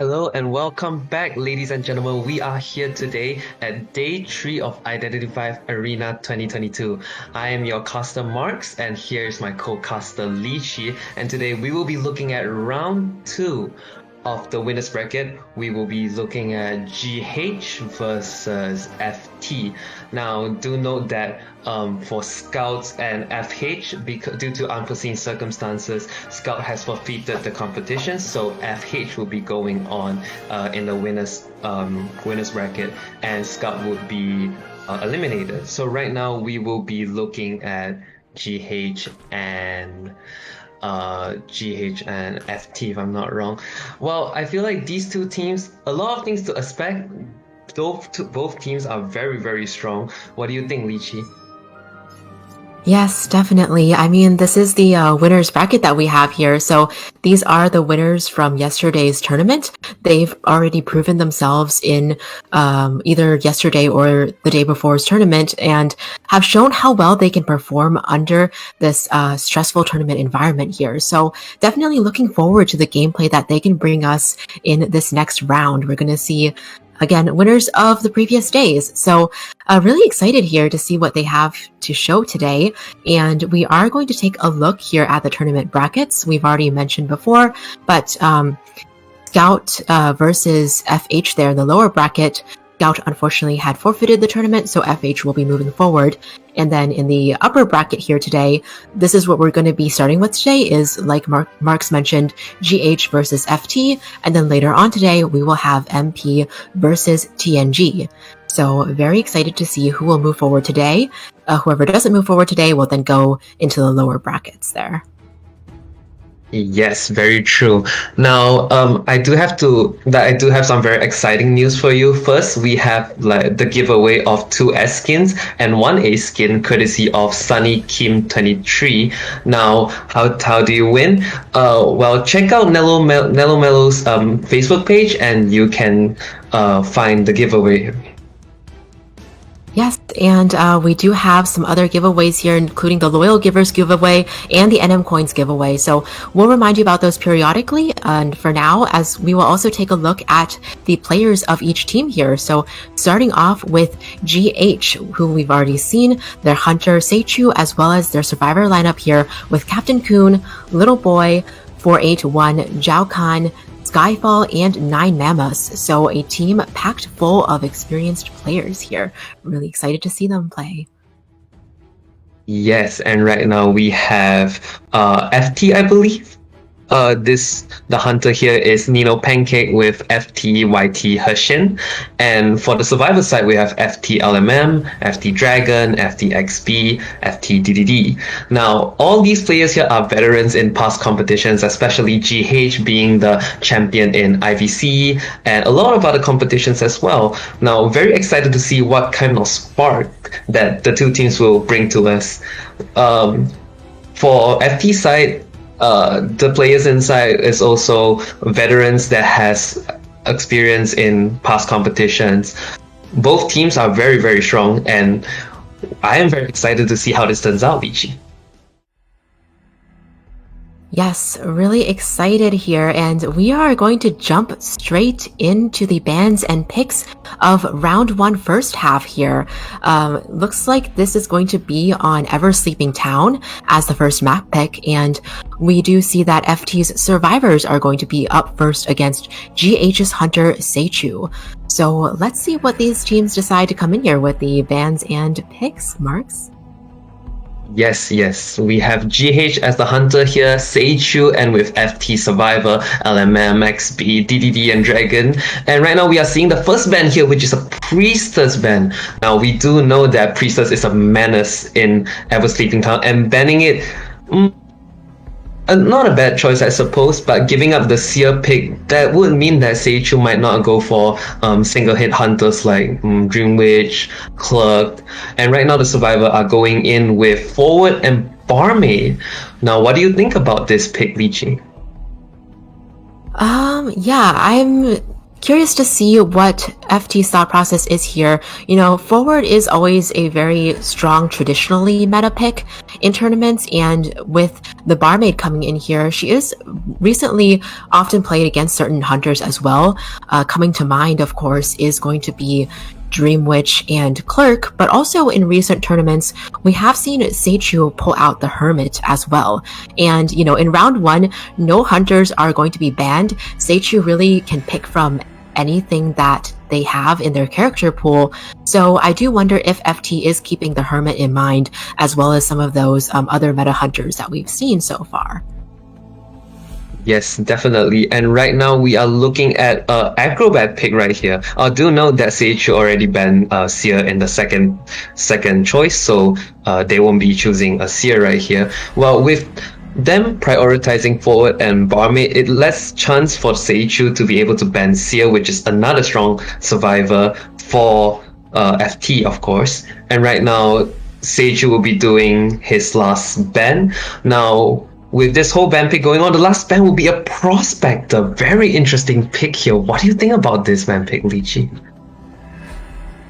Hello and welcome back, ladies and gentlemen. We are here today at day 3 of Identity 5 Arena 2022. I am your caster Marks, and here is my co-caster Lichi. And today we will be looking at round 2 of the winners bracket. We will be looking at GH versus FT. Now, do note that for Scouts and FH, due to unforeseen circumstances, Scout has forfeited the competition, so FH will be going on in the winners bracket, and Scout would be eliminated. So right now we will be looking at GH and FT, if I'm not wrong. Well, I feel like these two teams, a lot of things to expect. Both teams are very, very strong. What do you think, Lichi? Yes, definitely. I mean, this is the winners bracket that we have here. So these are the winners from yesterday's tournament. They've already proven themselves in either yesterday or the day before's tournament and have shown how well they can perform under this stressful tournament environment here. So definitely looking forward to the gameplay that they can bring us in this next round. We're going to see again, winners of the previous days. So really excited here to see what they have to show today. And we are going to take a look here at the tournament brackets. We've already mentioned before, but Scout versus FH there in the lower bracket. Scout unfortunately had forfeited the tournament, so FH will be moving forward. And then in the upper bracket here today, this is what we're going to be starting with today is, like Marks mentioned, GH versus FT. And then later on today, we will have MP versus TNG. So very excited to see who will move forward today. Whoever doesn't move forward today will then go into the lower brackets there. Yes, very true. Now, I do have some very exciting news for you. First, we have like the giveaway of 2 S skins and 1 A skin, courtesy of Sunny Kim 23. Now, how do you win? Well, check out Nello Mello's Facebook page, and you can find the giveaway. Yes, and we do have some other giveaways here, including the Loyal Givers giveaway and the NM Coins giveaway. So we'll remind you about those periodically. And for now, as we will also take a look at the players of each team here. So starting off with GH, who we've already seen, their Hunter Seichu, as well as their Survivor lineup here with Captain Coon, Little Boy, 481, Zhao Kan, Skyfall, and 9 Mammoths. So a team packed full of experienced players here. Really excited to see them play. Yes, and right now we have FT, I believe. The hunter here is Nino Pancake with FT YT Hershin, and for the survivor side we have FT LMM, FT Dragon, FT XP, FT DDD. Now all these players here are veterans in past competitions, especially GH being the champion in IVC and a lot of other competitions as well. Now very excited to see what kind of spark that the two teams will bring to us. For FT side, the players inside is also veterans that has experience in past competitions. Both teams are very, very strong, and I am very excited to see how this turns out, Lichi. Yes, really excited here, and we are going to jump straight into the bans and picks of round 1 first half here. Looks like this is going to be on Ever Sleeping Town as the first map pick, and we do see that FT's survivors are going to be up first against GH's Hunter Seichu. So let's see what these teams decide to come in here with the bans and picks, Marks. Yes, we have GH as the hunter here, Seichu, and with FT Survivor, LMM, XP, DDD, and Dragon. And right now we are seeing the first ban here, which is a Priestess ban. Now we do know that Priestess is a menace in Ever Sleeping Town, and banning it, not a bad choice, I suppose, but giving up the Seer pick, that would mean that Seichu might not go for single hit hunters like Dream Witch, Clerk, and right now the Survivor are going in with Forward and Barmaid. Now, what do you think about this pick, Lichi? Yeah, I'm Curious to see what FT's thought process is here. You know, forward is always a very strong traditionally meta pick in tournaments, and with the barmaid coming in here, she is recently often played against certain hunters as well. Coming to mind, of course, is going to be Dream Witch and Clerk, but also in recent tournaments, we have seen Seichu pull out the Hermit as well. And, you know, in round one, no hunters are going to be banned. Seichu really can pick from anything that they have in their character pool. So I do wonder if FT is keeping the Hermit in mind, as well as some of those other meta hunters that we've seen so far. Yes, definitely. And right now we are looking at Acrobat pick right here. Do note that Seichu already banned Seer in the second choice, so they won't be choosing a Seer right here. Well, with them prioritizing forward and barmaid, it lets chance for Seichu to be able to ban Seer, which is another strong survivor for FT, of course. And right now, Seichu will be doing his last ban. Now, with this whole ban pick going on, the last ban will be a Prospector. Very interesting pick here. What do you think about this ban pick, Lychee?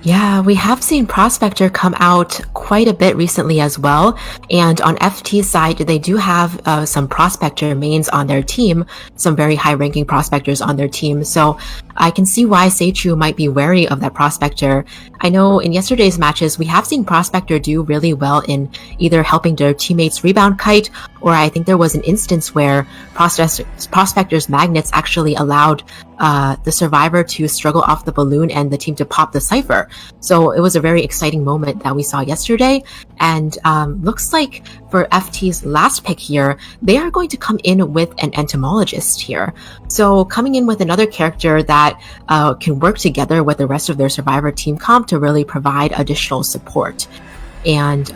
Yeah, we have seen Prospector come out quite a bit recently as well. And on FT's side, they do have some Prospector mains on their team, some very high-ranking Prospectors on their team. So I can see why Seichu might be wary of that Prospector. I know in yesterday's matches, we have seen Prospector do really well in either helping their teammates rebound kite, or I think there was an instance where Prospector's magnets actually allowed the survivor to struggle off the balloon and the team to pop the cipher. So it was a very exciting moment that we saw yesterday. And looks like for FT's last pick here, they are going to come in with an entomologist here. So coming in with another character that can work together with the rest of their survivor team comp to really provide additional support and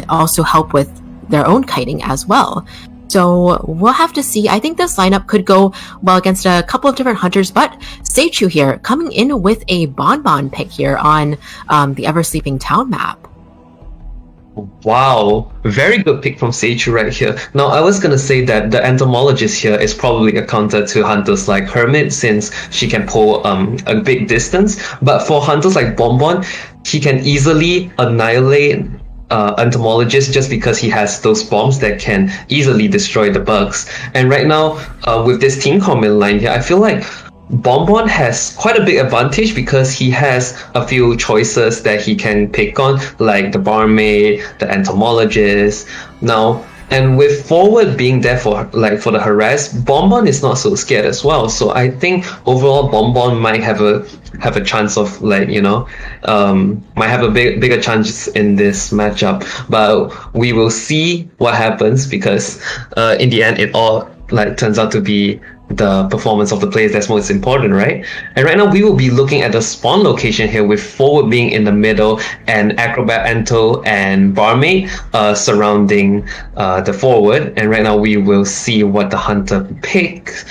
also help with their own kiting as well. So we'll have to see. I think this lineup could go well against a couple of different hunters, but Seichu here coming in with a Bonbon pick here on the Ever Sleeping Town map. Wow, very good pick from Seichu right here. Now, I was gonna say that the entomologist here is probably a counter to hunters like Hermit, since she can pull a big distance. But for hunters like Bonbon, he can easily annihilate entomologist just because he has those bombs that can easily destroy the bugs. And right now, with this team comment line here, I feel like Bonbon has quite a big advantage because he has a few choices that he can pick on, like the barmaid, the entomologist. Now, and with forward being there for the harass, Bonbon is not so scared as well. So I think overall Bonbon might have a chance of might have a bigger chance in this matchup. But we will see what happens, because in the end it all turns out to be the performance of the players that's most important, right? And right now we will be looking at the spawn location here, with forward being in the middle and Acrobat, Ento, and Barmaid surrounding the forward. And right now we will see what the hunter picks.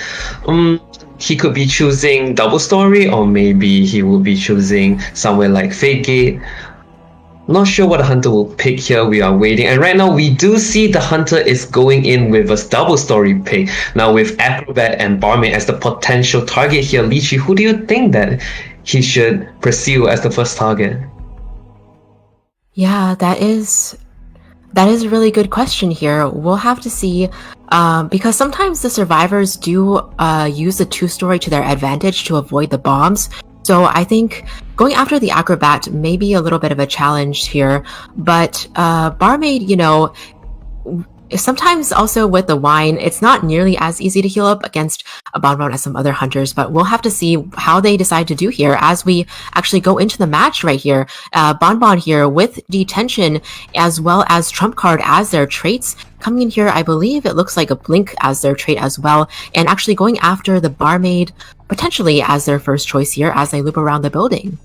He could be choosing Double Story, or maybe he will be choosing somewhere like Fate Gate. Not sure what the hunter will pick here. We are waiting. And right now we do see the hunter is going in with a Double Story pick. Now with Acrobat and Barmaid as the potential target here, Lychee, who do you think that he should pursue as the first target? Yeah, that is a really good question here. We'll have to see, because sometimes the survivors do use the two-story to their advantage to avoid the bombs. So I think going after the Acrobat may be a little bit of a challenge here, but Barmaid, sometimes also with the wine, it's not nearly as easy to heal up against a Bonbon as some other hunters, but we'll have to see how they decide to do here as we actually go into the match right here. Bonbon here with Detention as well as Trump Card as their traits. Coming in here, I believe it looks like a Blink as their trait as well, and actually going after the Barmaid potentially as their first choice here as they loop around the building.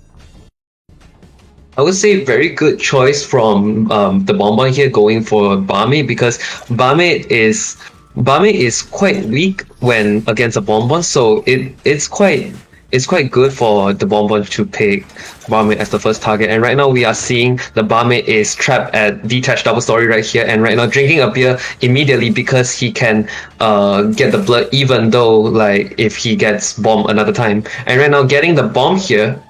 I would say very good choice from the Bonbon here going for Barmaid, because Barmaid is quite weak when against a Bonbon, so it's quite it's quite good for the Bonbon to pick Barmaid as the first target. And right now we are seeing the Barmaid is trapped at detached double story right here, and right now drinking a beer immediately because he can get the blood, even though like if he gets bombed another time. And right now getting the bomb here,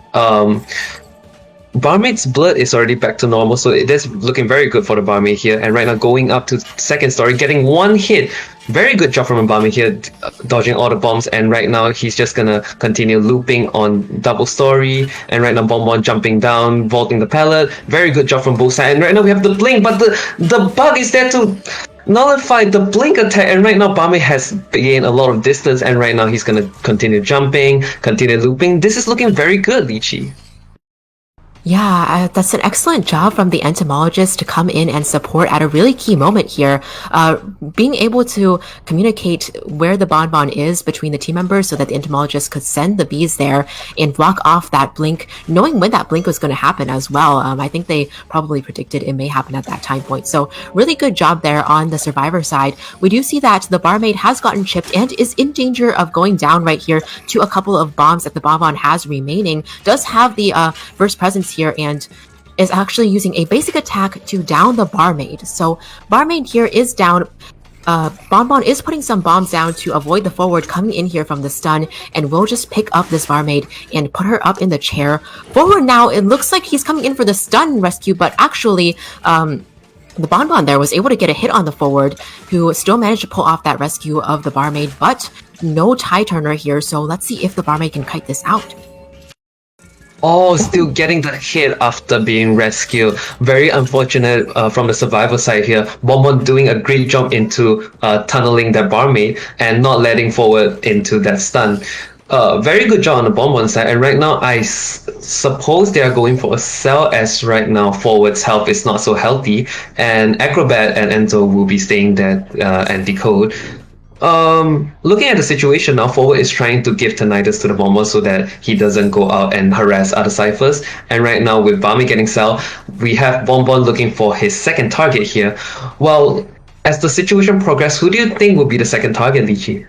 Barmaid's blood is already back to normal, so it is looking very good for the Barmaid here. And right now going up to second story, getting one hit. Very good job from a Barmaid here, dodging all the bombs. And right now he's just gonna continue looping on double story. And right now Bonbon jumping down, vaulting the pallet. Very good job from both sides. And right now we have the blink, but the bug is there to nullify the blink attack. And right now Barmaid has gained a lot of distance. And right now he's gonna continue jumping, continue looping. This is looking very good, Lychee. Yeah, that's an excellent job from the entomologist to come in and support at a really key moment here. Being able to communicate where the bonbon is between the team members so that the entomologist could send the bees there and block off that blink, knowing when that blink was going to happen as well. I think they probably predicted it may happen at that time point. So really good job there on the survivor side. We do see that the barmaid has gotten chipped and is in danger of going down right here to a couple of bombs that the bonbon has remaining. Does have the first presence here and is actually using a basic attack to down the barmaid. So barmaid here is down. Bonbon is putting some bombs down to avoid the forward coming in here from the stun, and we'll just pick up this barmaid and put her up in the chair. Forward now, it looks like he's coming in for the stun rescue, but actually the Bonbon there was able to get a hit on the forward, who still managed to pull off that rescue of the barmaid, but no tie turner here, so let's see if the barmaid can kite this out. Oh, still getting the hit after being rescued. Very unfortunate from the survivor side here. Bonbon doing a great job into tunneling their barmaid and not letting forward into that stun. Very good job on the Bonbon side. And right now, I suppose they are going for a sell, as right now forward's health is not so healthy. And Acrobat and Enzo will be staying there and decode. Looking at the situation now, forward is trying to give Tinnitus to the Bomber so that he doesn't go out and harass other ciphers. And right now, with Barmy getting Cell, we have Bonbon looking for his second target here. Well, as the situation progresses, who do you think will be the second target, Lychee?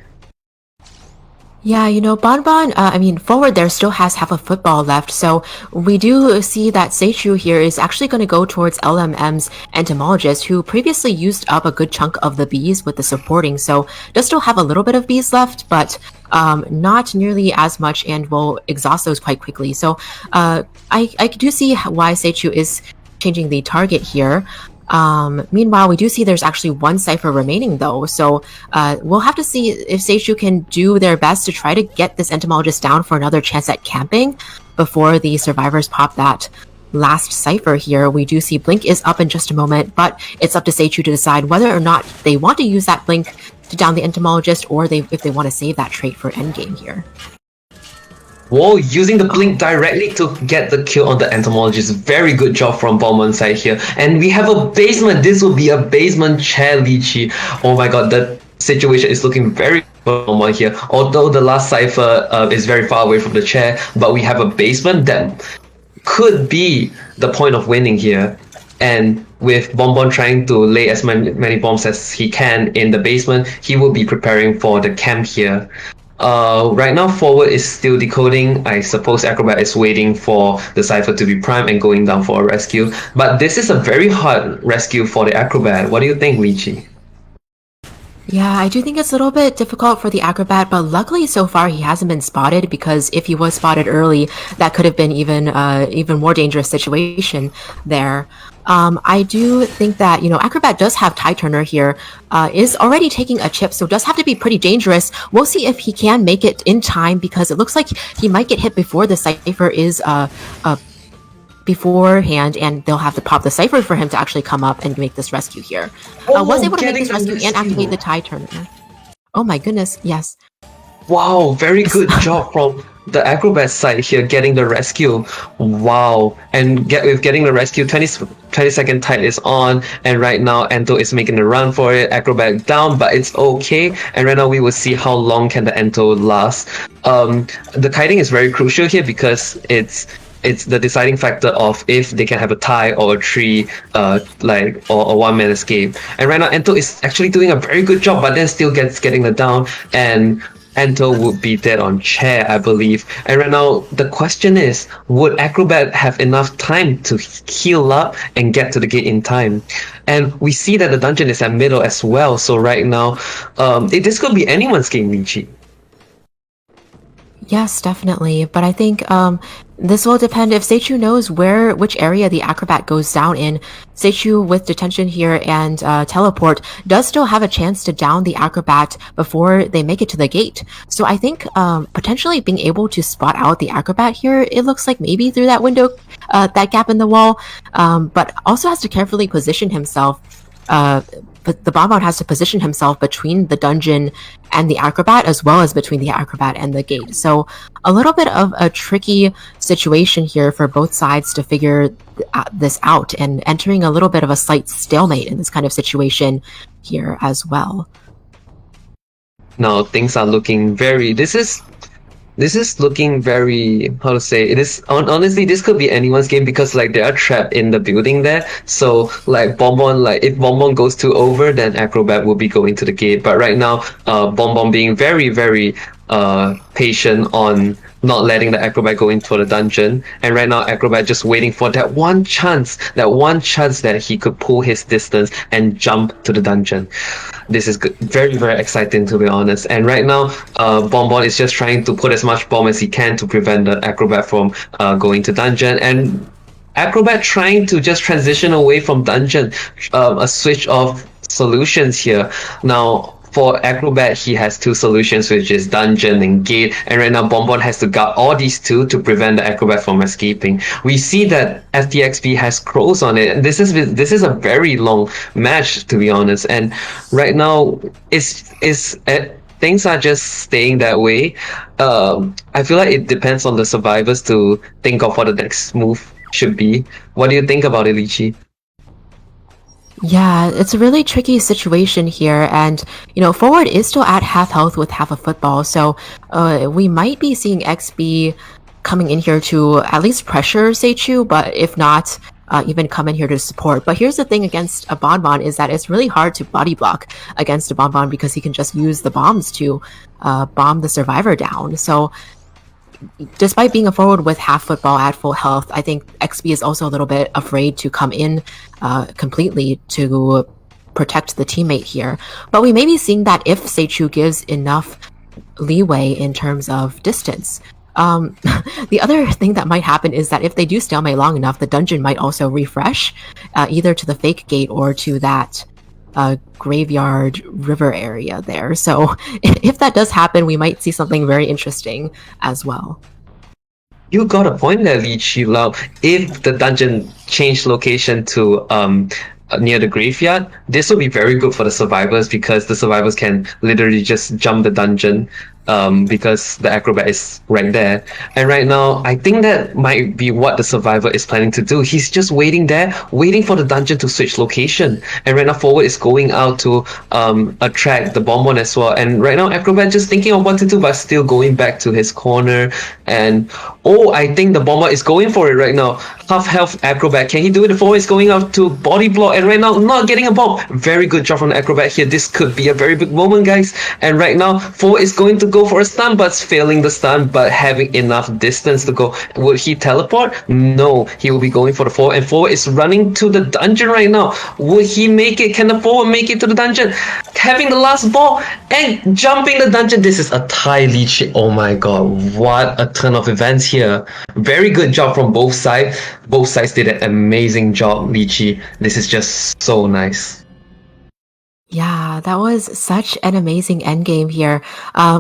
Yeah, you know, Bonbon, forward there still has half a football left, so we do see that Seichu here is actually going to go towards LMM's entomologist, who previously used up a good chunk of the bees with the supporting, so does still have a little bit of bees left, but not nearly as much, and will exhaust those quite quickly. So I do see why Seichu is changing the target here. Meanwhile, we do see there's actually one cipher remaining though, so we'll have to see if Seichu can do their best to try to get this entomologist down for another chance at camping before the survivors pop that last cipher here. We do see Blink is up in just a moment, but it's up to Seichu to decide whether or not they want to use that Blink to down the entomologist, or if they want to save that trait for endgame here. Whoa, using the blink directly to get the kill on the entomologist. Very good job from Bonbon side here. And we have a basement. This will be a basement chair, Lychee. Oh my god, that situation is looking very good for Bonbon here. Although the last cipher is very far away from the chair, but we have a basement that could be the point of winning here. And with Bonbon trying to lay as many bombs as he can in the basement, he will be preparing for the camp here. Right now, forward is still decoding. I suppose Acrobat is waiting for the cipher to be primed and going down for a rescue. But this is a very hard rescue for the Acrobat. What do you think, Lychee? Yeah, I do think it's a little bit difficult for the Acrobat, but luckily so far he hasn't been spotted, because if he was spotted early, that could have been even more dangerous situation there. I do think that, you know, Acrobat does have Tie Turner here, is already taking a chip, so does have to be pretty dangerous. We'll see if he can make it in time, because it looks like he might get hit before the cipher is beforehand, and they'll have to pop the cipher for him to actually come up and make this rescue here. Was able to make this rescue and activate the Tie Turner. Oh my goodness, yes. Wow, very good job from the Acrobat side here, getting the rescue. Wow. And with getting the rescue, 20-second tide is on, and right now Ento is making a run for it. Acrobat down, but it's okay. And right now we will see how long can the Ento last. The kiting is very crucial here, because it's the deciding factor of if they can have a tie or a tree, or a one-man escape. And right now Ento is actually doing a very good job, but then still getting the down. And Ento would be dead on chair, I believe. And right now, the question is, would Acrobat have enough time to heal up and get to the gate in time? And we see that the dungeon is at middle as well. So right now, this could be anyone's game, Lichi. Yes, definitely. But I think this will depend if Seichu knows which area the acrobat goes down in. Seichu with detention here and teleport does still have a chance to down the acrobat before they make it to the gate. So I think potentially being able to spot out the acrobat here, it looks like maybe through that window, that gap in the wall, but also has to carefully position himself. But the Bonbon has to position himself between the dungeon and the acrobat, as well as between the acrobat and the gate. So a little bit of a tricky situation here for both sides to figure this out, and entering a little bit of a slight stalemate in this kind of situation here as well. Now things are looking very. This is looking very, how to say, it is honestly, this could be anyone's game because like they are trapped in the building there. So like Bonbon, like if Bonbon goes too over, then Acrobat will be going to the gate. But right now, Bonbon being very, very patient on not letting the Acrobat go into the dungeon. And right now, Acrobat just waiting for that one chance that he could pull his distance and jump to the dungeon. This is good. Very, very exciting, to be honest. And right now, Bonbon is just trying to put as much bomb as he can to prevent the Acrobat from going to dungeon. And Acrobat trying to just transition away from dungeon, a switch of solutions here. Now, for Acrobat, he has two solutions, which is dungeon and gate. And right now, Bonbon has to guard all these two to prevent the Acrobat from escaping. We see that FTXP has crows on it. This is a very long match, to be honest. And right now, things are just staying that way. I feel like it depends on the survivors to think of what the next move should be. What do you think about it, Lichi? Yeah, it's a really tricky situation here, and forward is still at half health with half a football, so we might be seeing XB coming in here to at least pressure Seichu, but if not, even come in here to support. But here's the thing against a Bonbon is that it's really hard to body block against a Bonbon because he can just use the bombs to bomb the survivor down. So despite being a forward with half football at full health, I think XB is also a little bit afraid to come in completely to protect the teammate here. But we may be seeing that if Seichu gives enough leeway in terms of distance. The other thing that might happen is that if they do stalemate long enough, the dungeon might also refresh, either to the fake gate or to that graveyard river area there. So if that does happen, we might see something very interesting as well. You got a point there, Li Qilao. If the dungeon changed location to near the graveyard, this will be very good for the survivors because the survivors can literally just jump the dungeon because the acrobat is right there. And right now, I think that might be what the survivor is planning to do. He's just waiting there, waiting for the dungeon to switch location. And right now, forward is going out to attract the Bonbon as well. And right now, acrobat just thinking of what to do, but still going back to his corner. And I think the Bonbon is going for it right now. Half health acrobat. Can he do it? The forward is going out to body block, and right now, not getting a bomb. Very good job from the acrobat here. This could be a very big moment, guys. And right now, forward is going to go for a stun, but failing the stun, but having enough distance to go. Would he teleport? No, he will be going for the forward, and forward is running to the dungeon right now. Would he make it? Can the forward make it to the dungeon? Having the last ball and jumping the dungeon. This is a tie leech. Oh my god, what a turn of events here. Very good job from both sides. Both sides did an amazing job, Lychee. This is just so nice. Yeah, that was such an amazing endgame here.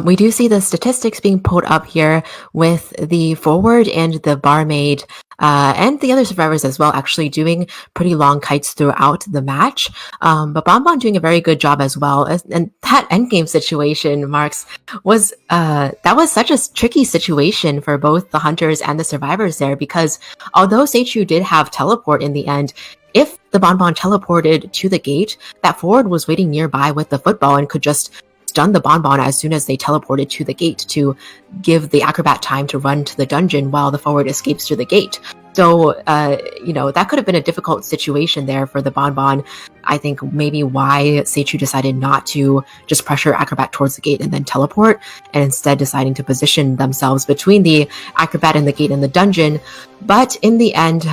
We do see the statistics being pulled up here with the forward and the barmaid and the other survivors as well, actually doing pretty long kites throughout the match. But Bonbon doing a very good job as well. And that endgame situation, Marks, was that was such a tricky situation for both the hunters and the survivors there, because although Seichu did have teleport in the end, if the Bonbon teleported to the gate, that forward was waiting nearby with the football and could just stun the Bonbon as soon as they teleported to the gate to give the acrobat time to run to the dungeon while the forward escapes through the gate. So, that could have been a difficult situation there for the Bonbon. I think maybe why Seichu decided not to just pressure Acrobat towards the gate and then teleport, and instead deciding to position themselves between the Acrobat and the gate and the dungeon. But in the end,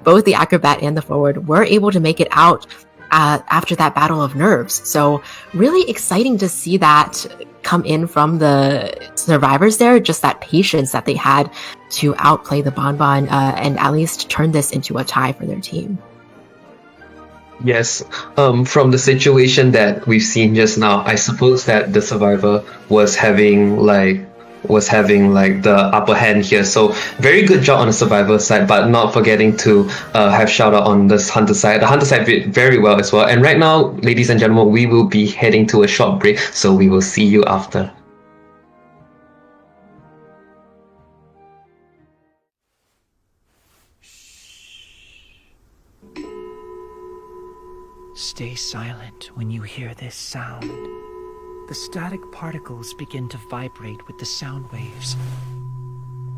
both the Acrobat and the Forward were able to make it out after that battle of nerves. So really exciting to see that come in from the survivors there, just that patience that they had to outplay the Bonbon and at least turn this into a tie for their team. Yes, from the situation that we've seen just now, I suppose that the survivor was having the upper hand here. So very good job on the survivor side, but not forgetting to have shout out on this hunter side. The hunter side did very well as well. And right now, ladies and gentlemen, we will be heading to a short break, so we will see you after. Stay silent when you hear this sound. The static particles begin to vibrate with the sound waves,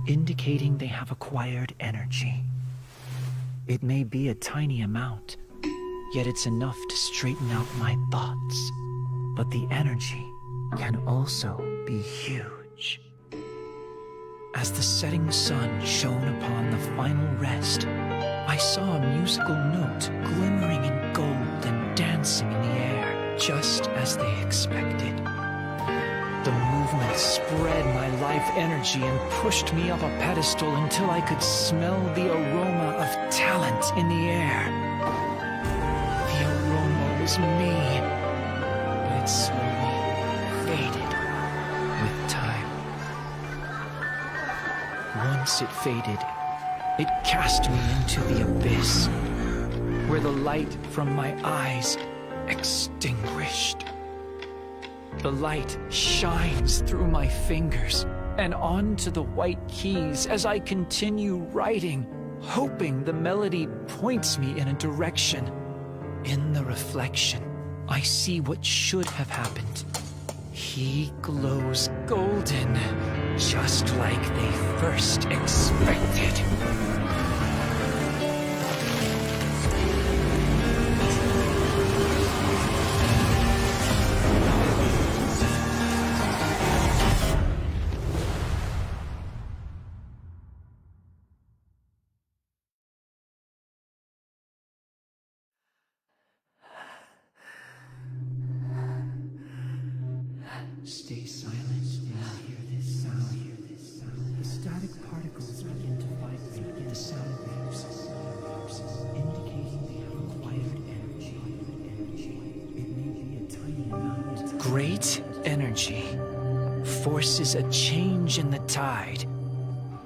indicating they have acquired energy. It may be a tiny amount, yet it's enough to straighten out my thoughts. But the energy can also be huge. As the setting sun shone upon the final rest, I saw a musical note glimmering in gold and dancing in the air, just as they expected. The movement spread my life energy and pushed me up a pedestal until I could smell the aroma of talent in the air. The aroma was me, but it slowly faded with time. Once it faded, it cast me into the abyss, where the light from my eyes extinguished. The light shines through my fingers and onto the white keys as I continue writing, hoping the melody points me in a direction. In the reflection, I see what should have happened. He glows golden, just like they first expected. Stay silent and hear this sound. The static particles begin to vibrate in the sound waves, indicating they have acquired energy. It may be a tiny amount. Great energy forces a change in the tide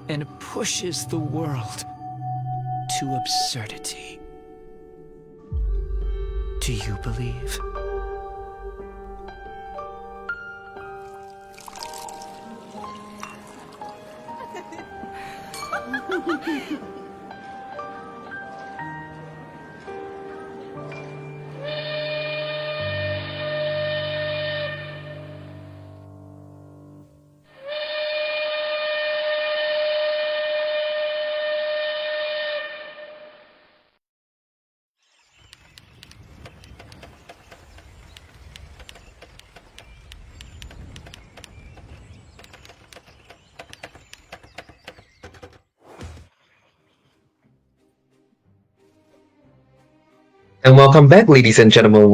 and pushes the world to absurdity. Do you believe? And welcome back, ladies and gentlemen.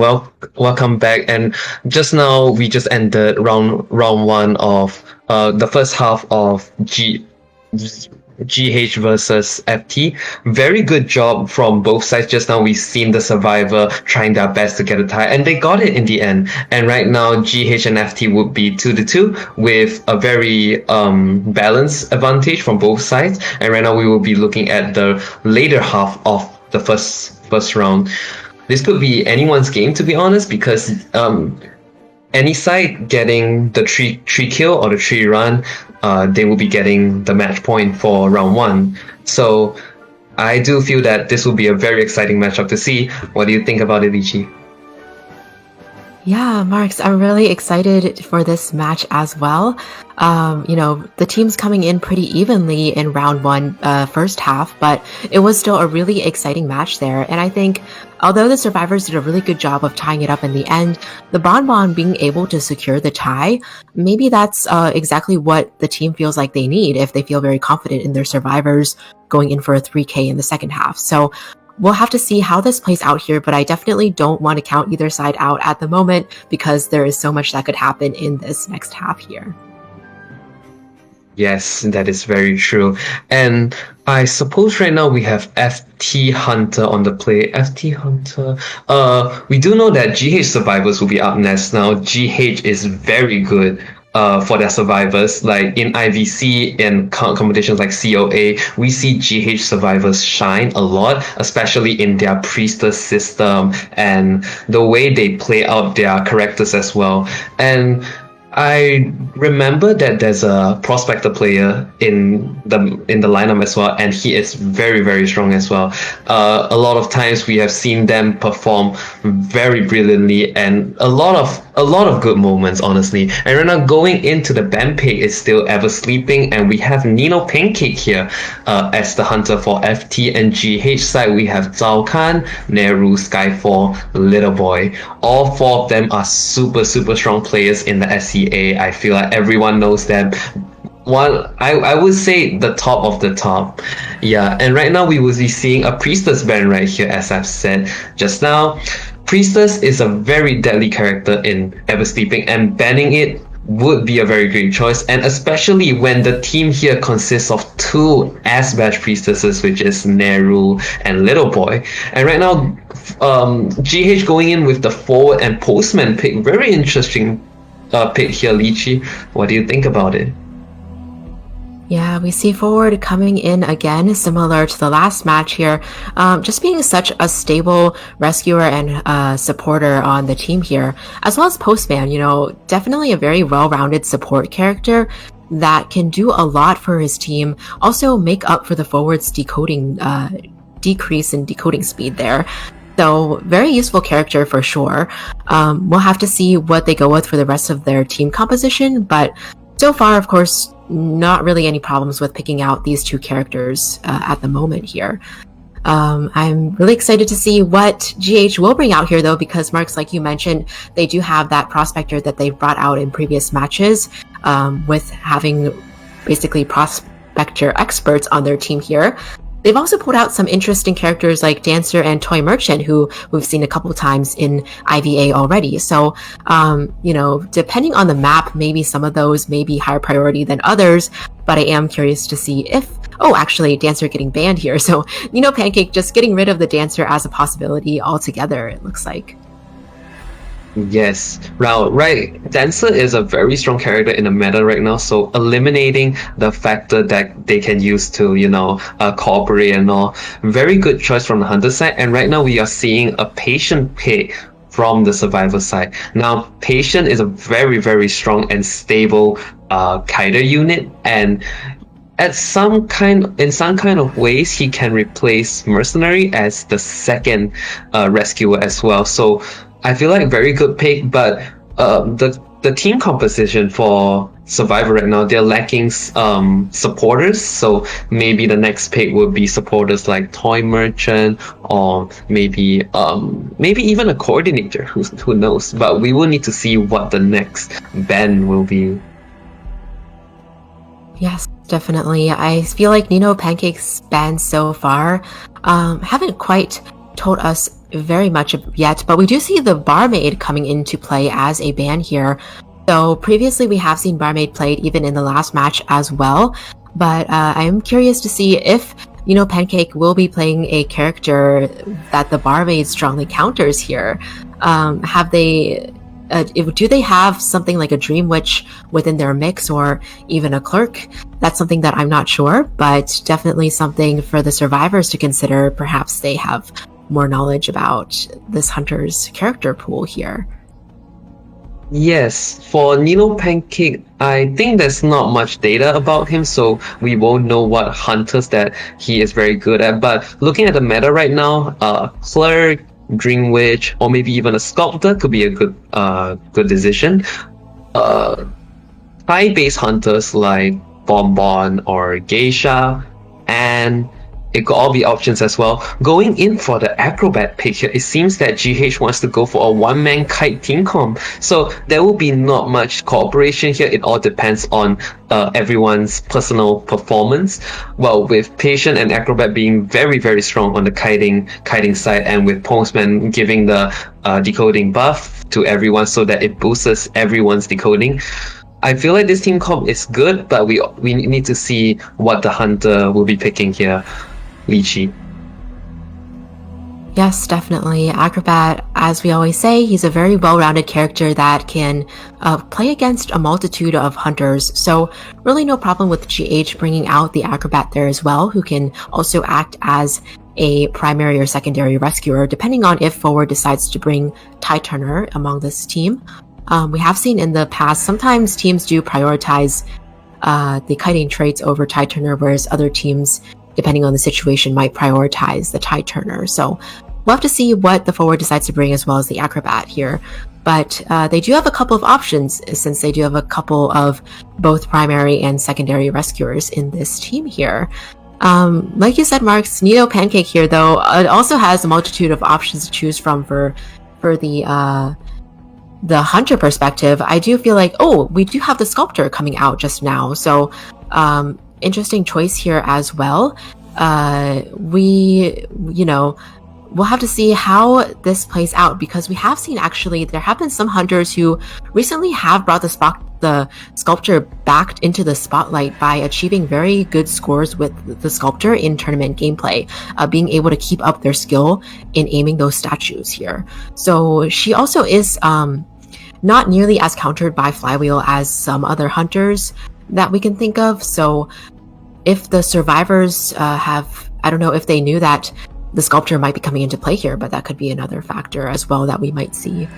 Welcome back. And just now, we just ended round one of the first half of GH versus FT. Very good job from both sides. Just now, we've seen the survivor trying their best to get a tie, and they got it in the end. And right now, GH and FT would be 2-2 with a very balanced advantage from both sides. And right now, we will be looking at the later half of the first round. This could be anyone's game, to be honest, because any side getting the tree kill or the tree run, they will be getting the match point for round one. So I do feel that this will be a very exciting matchup to see. What do you think about it, Ichi? Yeah, Marks, I'm really excited for this match as well. The team's coming in pretty evenly in round one, first half, but it was still a really exciting match there. And I think, although the survivors did a really good job of tying it up in the end, the Bonbon being able to secure the tie, maybe that's exactly what the team feels like they need if they feel very confident in their survivors going in for a 3K in the second half. So we'll have to see how this plays out here, but I definitely don't want to count either side out at the moment because there is so much that could happen in this next half here. Yes, that is very true. And I suppose right now we have FT Hunter on the play. FT Hunter. We do know that GH survivors will be up next now. GH is very good for their survivors. Like in IVC and competitions like COA, we see GH survivors shine a lot, especially in their priestess system and the way they play out their characters as well. And I remember that there's a prospector player in the lineup as well, and he is very, very strong as well. A lot of times we have seen them perform very brilliantly, and a lot of good moments, honestly. And right now going into the band pick is still Ever Sleeping, and we have Nino Pancake here as the hunter for FT, and GH side we have Zhao Kan, Neru, Skyfall, Little Boy. All four of them are super, super strong players in the SEA. I feel like everyone knows them. I would say the top of the top. Yeah, and right now we will be seeing a Priestess ban right here, as I've said just now. Priestess is a very deadly character in Ever Sleeping, and banning it would be a very great choice, and especially when the team here consists of two Ass Bash priestesses, which is Neru and Little Boy. And right now, GH going in with the forward and postman pick, very interesting pick here, Lychee. What do you think about it? Yeah, we see forward coming in again, similar to the last match here, just being such a stable rescuer and supporter on the team here, as well as Postman, definitely a very well-rounded support character that can do a lot for his team, also make up for the forward's decrease in decoding speed there. So very useful character for sure. We'll have to see what they go with for the rest of their team composition, but so far, of course, not really any problems with picking out these two characters at the moment here. I'm really excited to see what GH will bring out here, though, because Marks, like you mentioned, they do have that prospector that they've brought out in previous matches, with having basically prospector experts on their team here. They've also pulled out some interesting characters like Dancer and Toy Merchant, who we've seen a couple times in IVA already. So, depending on the map, maybe some of those may be higher priority than others, but I am curious to see if... Oh, actually, Dancer getting banned here. So, Pancake just getting rid of the Dancer as a possibility altogether, it looks like. Yes, right. Dancer is a very strong character in the meta right now, so eliminating the factor that they can use to, cooperate and all. Very good choice from the hunter side, and right now we are seeing a patient pick from the survivor side. Now, patient is a very, very strong and stable Kaider unit, and in some kind of ways, he can replace Mercenary as the second rescuer as well. So I feel like very good pick, but the team composition for Survivor right now, they're lacking supporters. So maybe the next pick would be supporters like Toy Merchant, or maybe even a coordinator. Who knows? But we will need to see what the next ban will be. Yes, definitely. I feel like Nino Pancake's ban so far haven't quite told us very much yet, but we do see the Barmaid coming into play as a ban here. So previously we have seen Barmaid played even in the last match as well, but I'm curious to see if Pancake will be playing a character that the Barmaid strongly counters here. Do they have something like a Dream Witch within their mix, or even a Clerk? That's something that I'm not sure, but definitely something for the survivors to consider. Perhaps they have more knowledge about this hunter's character pool here. Yes, for Nino Pancake, I think there's not much data about him, so we won't know what hunters that he is very good at. But looking at the meta right now, Clerk, Dream Witch, or maybe even a Sculptor could be a good decision. High-base hunters like Bonbon or Geisha, and it could all be options as well. Going in for the Acrobat pick here, it seems that GH wants to go for a one-man kite team comp. So there will be not much cooperation here. It all depends on everyone's personal performance. Well, with Patient and Acrobat being very, very strong on the kiting side, and with Postman giving the decoding buff to everyone so that it boosts everyone's decoding, I feel like this team comp is good, but we need to see what the hunter will be picking here. Lychee. Yes, definitely. Acrobat, as we always say, he's a very well-rounded character that can play against a multitude of hunters. So really no problem with GH bringing out the Acrobat there as well, who can also act as a primary or secondary rescuer, depending on if forward decides to bring Tide Turner among this team. We have seen in the past, sometimes teams do prioritize the kiting traits over Tide Turner, whereas other teams, depending on the situation, might prioritize the Tide Turner. So we'll have to see what the forward decides to bring as well as the Acrobat here. But they do have a couple of options, since they do have a couple of both primary and secondary rescuers in this team here. Like you said, Marks, Neato Pancake here, though, it also has a multitude of options to choose from for the hunter perspective. I do feel like, we do have the Sculptor coming out just now. So interesting choice here as well. We'll have to see how this plays out, because we have seen, actually, there have been some hunters who recently have brought the Sculptor back into the spotlight by achieving very good scores with the Sculptor in tournament gameplay, being able to keep up their skill in aiming those statues here. So she also is not nearly as countered by Flywheel as some other hunters that we can think of. So if the survivors I don't know if they knew that the Sculptor might be coming into play here, but that could be another factor as well that we might see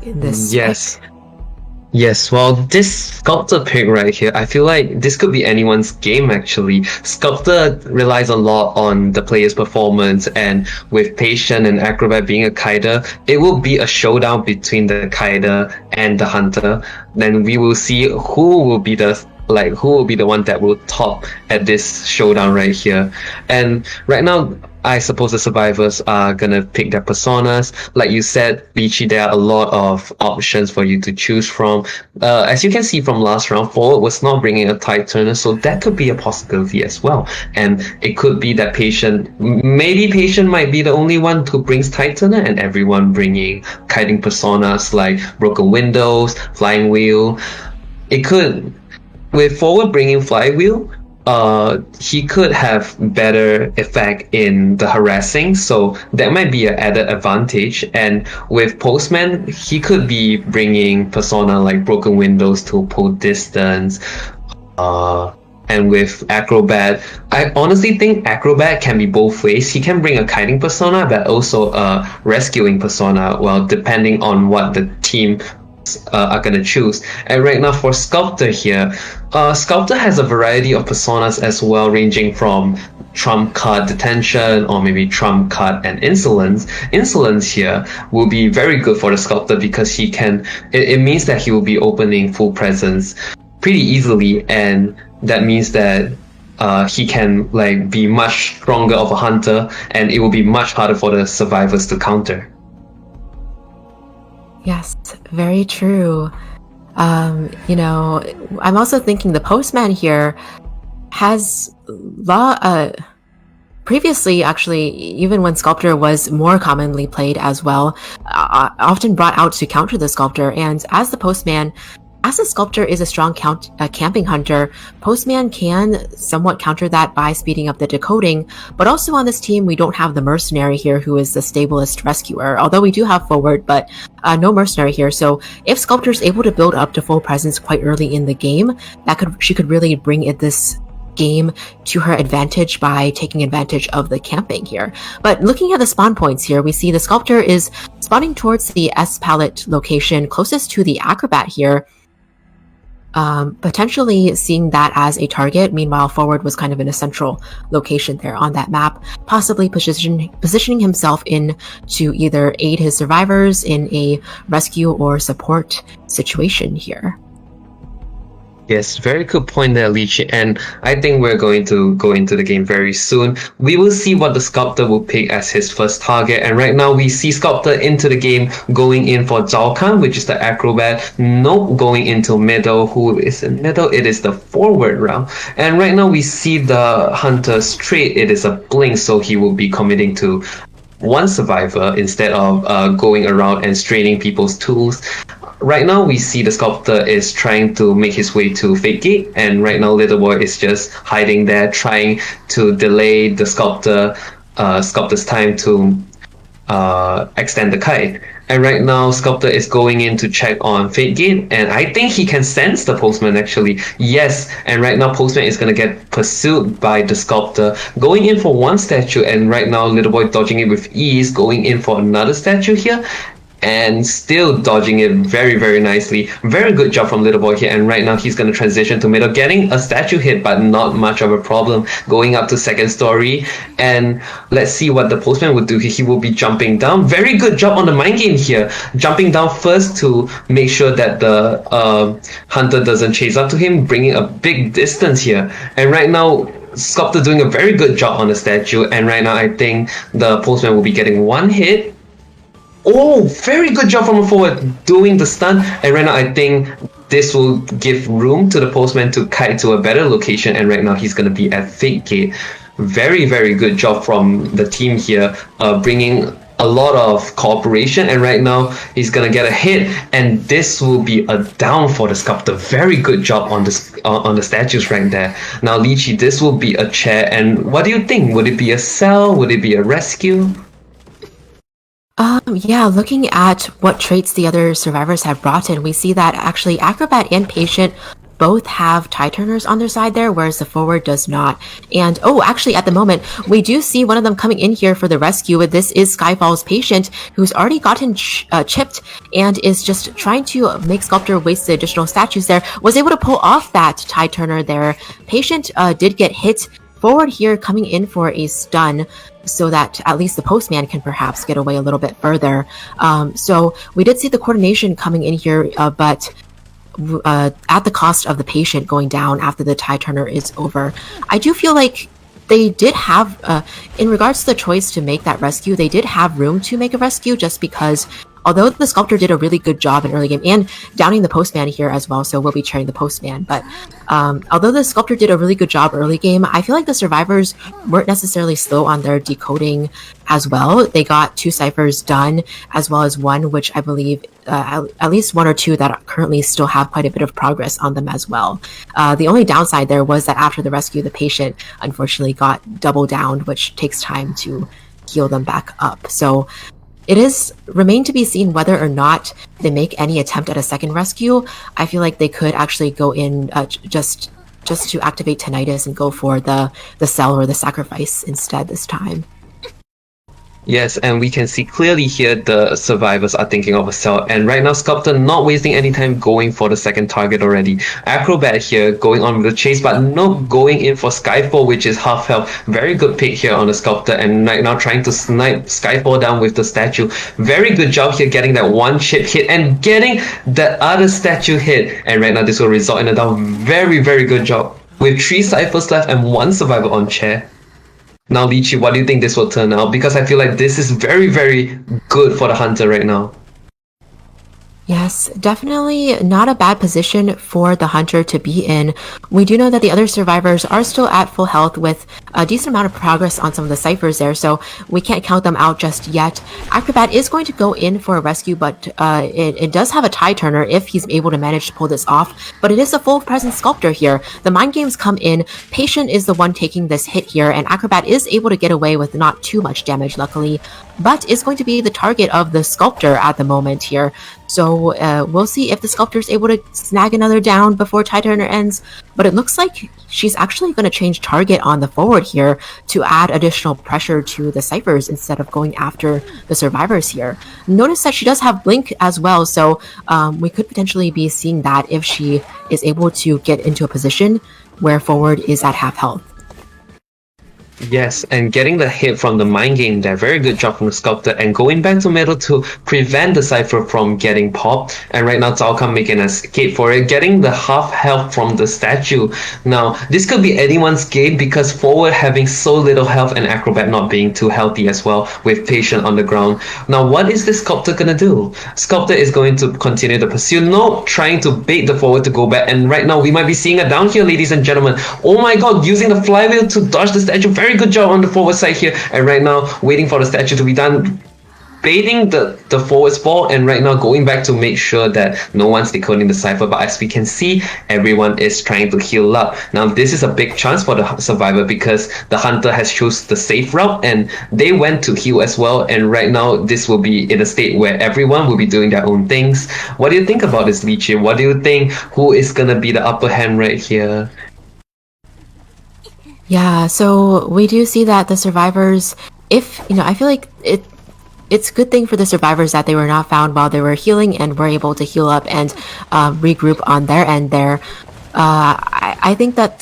in this. Yes, well, this Sculptor pick right here, I feel like this could be anyone's game, actually. Sculptor relies a lot on the player's performance, and with Patient and Acrobat being a kiter, it will be a showdown between the kiter and the hunter. Then we will see who will be the one that will top at this showdown right here. And right now, I suppose the survivors are gonna pick their personas. Like you said, Lychee, there are a lot of options for you to choose from. As you can see from last round, Forward was not bringing a Tide Turner, so that could be a possibility as well. And it could be that maybe Patient might be the only one who brings Tide Turner, and everyone bringing kiting personas like Broken Windows, Flying Wheel. It could, with Forward bringing Flywheel, he could have better effect in the harassing, so that might be an added advantage. And with Postman, he could be bringing persona like Broken Windows to pull distance. And with Acrobat, I honestly think Acrobat can be both ways. He can bring a kiting persona, but also a rescuing persona, well, depending on what the team are gonna choose. And right now for Sculptor here, Sculptor has a variety of personas as well, ranging from Trump Card Detention, or maybe Trump Card and Insolence. Insolence here will be very good for the Sculptor, because it means that he will be opening full presence pretty easily, and that means that he can be much stronger of a hunter, and it will be much harder for the survivors to counter. Yes, very true. I'm also thinking the Postman here has previously, actually, even when Sculptor was more commonly played as well, often brought out to counter the Sculptor. And as the Postman, as the Sculptor is a strong camping hunter, Postman can somewhat counter that by speeding up the decoding. But also on this team, we don't have the Mercenary here, who is the stablest rescuer. Although we do have Forward, but no Mercenary here. So if Sculptor is able to build up to full presence quite early in the game, she could really bring this game to her advantage by taking advantage of the camping here. But looking at the spawn points here, we see the Sculptor is spawning towards the S palette location closest to the Acrobat here. potentially seeing that as a target. Meanwhile, forward was kind of in a central location there on that map, possibly positioning himself in to either aid his survivors in a rescue or support situation here. Yes, very good point there, Lychee. And I think we're going to go into the game very soon. We will see what the Sculptor will pick as his first target. And right now we see Sculptor into the game going in for Zhao Kan, which is the Acrobat. Nope, going into middle. Who is in middle? It is the forward round. And right now we see the Hunter straight. It is a blink, so he will be committing to one survivor instead of going around and straining people's tools. Right now, we see the Sculptor is trying to make his way to Fate Gate, and right now, Little Boy is just hiding there, trying to delay the Sculptor's time to extend the kite. And right now, Sculptor is going in to check on Fate Gate, and I think he can sense the Postman actually. Yes, and right now, Postman is gonna get pursued by the Sculptor, going in for one statue, and right now, Little Boy dodging it with ease, going in for another statue here, and still dodging it very, very nicely. Very good job from Little Boy here, and right now he's going to transition to middle, getting a statue hit, but not much of a problem, going up to second story. And let's see what the Postman would do. He will be jumping down. Very good job on the mind game here, jumping down first to make sure that the Hunter doesn't chase up to him, bringing a big distance here. And right now, Sculptor doing a very good job on the statue, and right now I think the Postman will be getting one hit. Oh, very good job from a forward doing the stun. And right now, I think this will give room to the Postman to kite to a better location. And right now, he's going to be at Fate Gate. Very, very good job from the team here, bringing a lot of cooperation. And right now, he's going to get a hit. And this will be a down for the Sculptor. Very good job on the statues right there. Now, Lychee, this will be a chair. And what do you think? Would it be a sell? Would it be a rescue? Yeah, looking at what traits the other survivors have brought in, we see that actually Acrobat and Patient both have tie turners on their side there, whereas the forward does not. And actually at the moment, we do see one of them coming in here for the rescue. This is Skyfall's Patient, who's already gotten chipped and is just trying to make Sculptor waste the additional statues there. Was able to pull off that tie turner there. Patient did get hit. Forward here coming in for a stun so that at least the Postman can perhaps get away a little bit further. So we did see the coordination coming in here, but at the cost of the Patient going down after the tie turner is over. I do feel like they did have, in regards to the choice to make that rescue, they did have room to make a rescue just because although the Sculptor did a really good job in early game and downing the Postman here as well, so we'll be cheering the Postman. But although the Sculptor did a really good job early game, I feel like the survivors weren't necessarily slow on their decoding as well. They got 2 ciphers done, as well as one, which I believe at least 1 or 2 that currently still have quite a bit of progress on them as well. The only downside there was that after the rescue, the Patient unfortunately got double downed, which takes time to heal them back up. So it is remain to be seen whether or not they make any attempt at a second rescue. I feel like they could actually go in just to activate Tinnitus and go for the sell or the sacrifice instead this time. Yes, and we can see clearly here the survivors are thinking of a sell, and right now Sculptor not wasting any time going for the second target already. Acrobat here going on with the chase, but not going in for Skyfall, which is half health. Very good pick here on the Sculptor, and right now trying to snipe Skyfall down with the statue. Very good job here getting that one chip hit and getting the other statue hit. And right now this will result in a down. Very, very good job. With 3 ciphers left and 1 survivor on chair. Now, Lychee, what do you think this will turn out? Because I feel like this is very, very good for the Hunter right now. Yes, definitely not a bad position for the Hunter to be in. We do know that the other survivors are still at full health with a decent amount of progress on some of the ciphers there, so we can't count them out just yet. Acrobat is going to go in for a rescue, but it does have a tie turner if he's able to manage to pull this off, but it is a full presence Sculptor here. The mind games come in, Patient is the one taking this hit here, and Acrobat is able to get away with not too much damage, luckily, but is going to be the target of the Sculptor at the moment here. So we'll see if the sculptor is able to snag another down before Tide Turner ends. But it looks like she's actually going to change target on the forward here to add additional pressure to the ciphers instead of going after the survivors here. Notice that she does have blink as well, so we could potentially be seeing that if she is able to get into a position where forward is at half health. Yes, and getting the hit from the mind game there, very good job from the sculptor, and going back to middle to prevent the cipher from getting popped. And right now Cao Kahn making an escape for it, getting the half health from the statue. Now this could be anyone's game because forward having so little health and acrobat not being too healthy as well with patient on the ground. Now what is this sculptor gonna do? Sculptor is going to continue the pursuit, not trying to bait the forward to go back, and right now we might be seeing a down here, ladies and gentlemen. Oh my god, using the flywheel to dodge the statue. Very good job on the forward side here, and right now waiting for the statue to be done, baiting the forward's ball, and right now going back to make sure that no one's decoding the cipher. But as we can see, everyone is trying to heal up. Now this is a big chance for the survivor because the hunter has chose the safe route and they went to heal as well, and right now this will be in a state where everyone will be doing their own things. What do you think about this, Lichi? What do you think, who is gonna be the upper hand right here? Yeah, so we do see that the survivors, if, I feel like it's a good thing for the survivors that they were not found while they were healing and were able to heal up and regroup on their end there. I think that,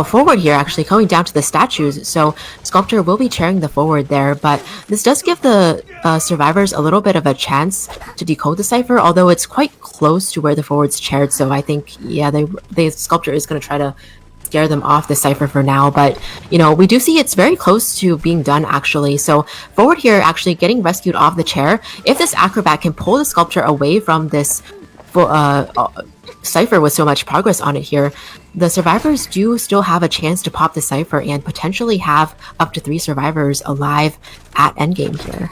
forward here actually going down to the statues, so Sculptor will be chairing the forward there, but this does give the survivors a little bit of a chance to decode the cipher, although it's quite close to where the forward's chaired, so I think, yeah, the Sculptor is going to try to scare them off the cipher for now, but we do see it's very close to being done actually. So forward here actually getting rescued off the chair. If this acrobat can pull the sculpture away from this cipher with so much progress on it here, the survivors do still have a chance to pop the cipher and potentially have up to 3 survivors alive at endgame here.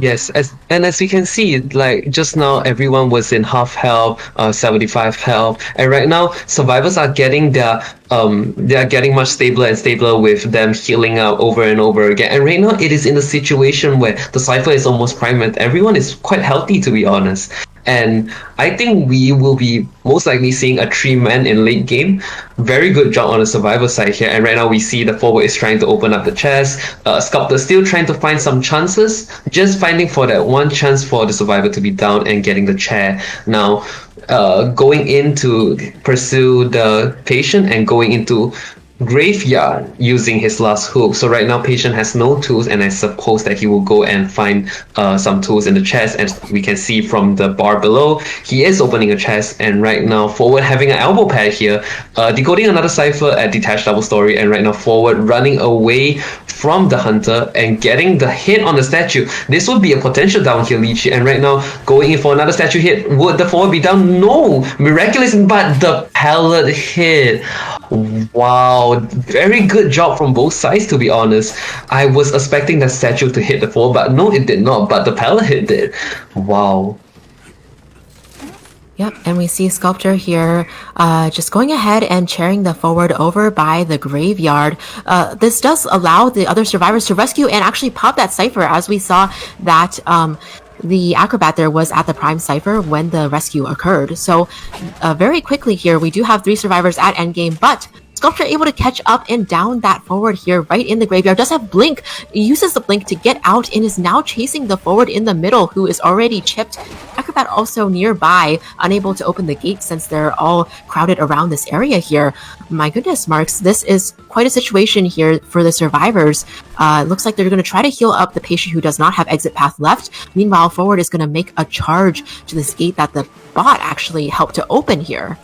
Yes, as we can see, like just now, everyone was in half health, 75 health, and right now survivors are getting their they are getting much stabler and stabler with them healing up over and over again. And right now, it is in a situation where the cipher is almost primed and everyone is quite healthy, to be honest. And I think we will be most likely seeing a 3-man in late game. Very good job on the survivor side here. And right now we see the forward is trying to open up the chest. Sculptor still trying to find some chances. Just finding for that one chance for the survivor to be down and getting the chair. Now, going in to pursue the patient and going into graveyard using his last hook. So right now patient has no tools, and I suppose that he will go and find some tools in the chest, and we can see from the bar below he is opening a chest. And right now forward having an elbow pad here, decoding another cipher at detached double story, and right now forward running away from the hunter and getting the hit on the statue. This would be a potential down here, Lichi, and right now going in for another statue hit. Would the forward be down? No, miraculous, but the pallet hit. Wow, very good job from both sides, to be honest. I was expecting that statue to hit the forward, but no, it did not, but the pallet hit did. Wow. Yep, and we see Sculptor here just going ahead and chairing the forward over by the graveyard. This does allow the other survivors to rescue and actually pop that cipher, as we saw that the acrobat there was at the prime cipher when the rescue occurred. So very quickly here, we do have 3 survivors at endgame, but Sculptor able to catch up and down that forward here right in the graveyard. Does have blink, uses the blink to get out and is now chasing the forward in the middle, who is already chipped. Acrobat also nearby, unable to open the gate since they're all crowded around this area here. My goodness, Marks, this is quite a situation here for the survivors. Looks like they're going to try to heal up the patient who does not have exit path left. Meanwhile, forward is going to make a charge to this gate that the bot actually helped to open here.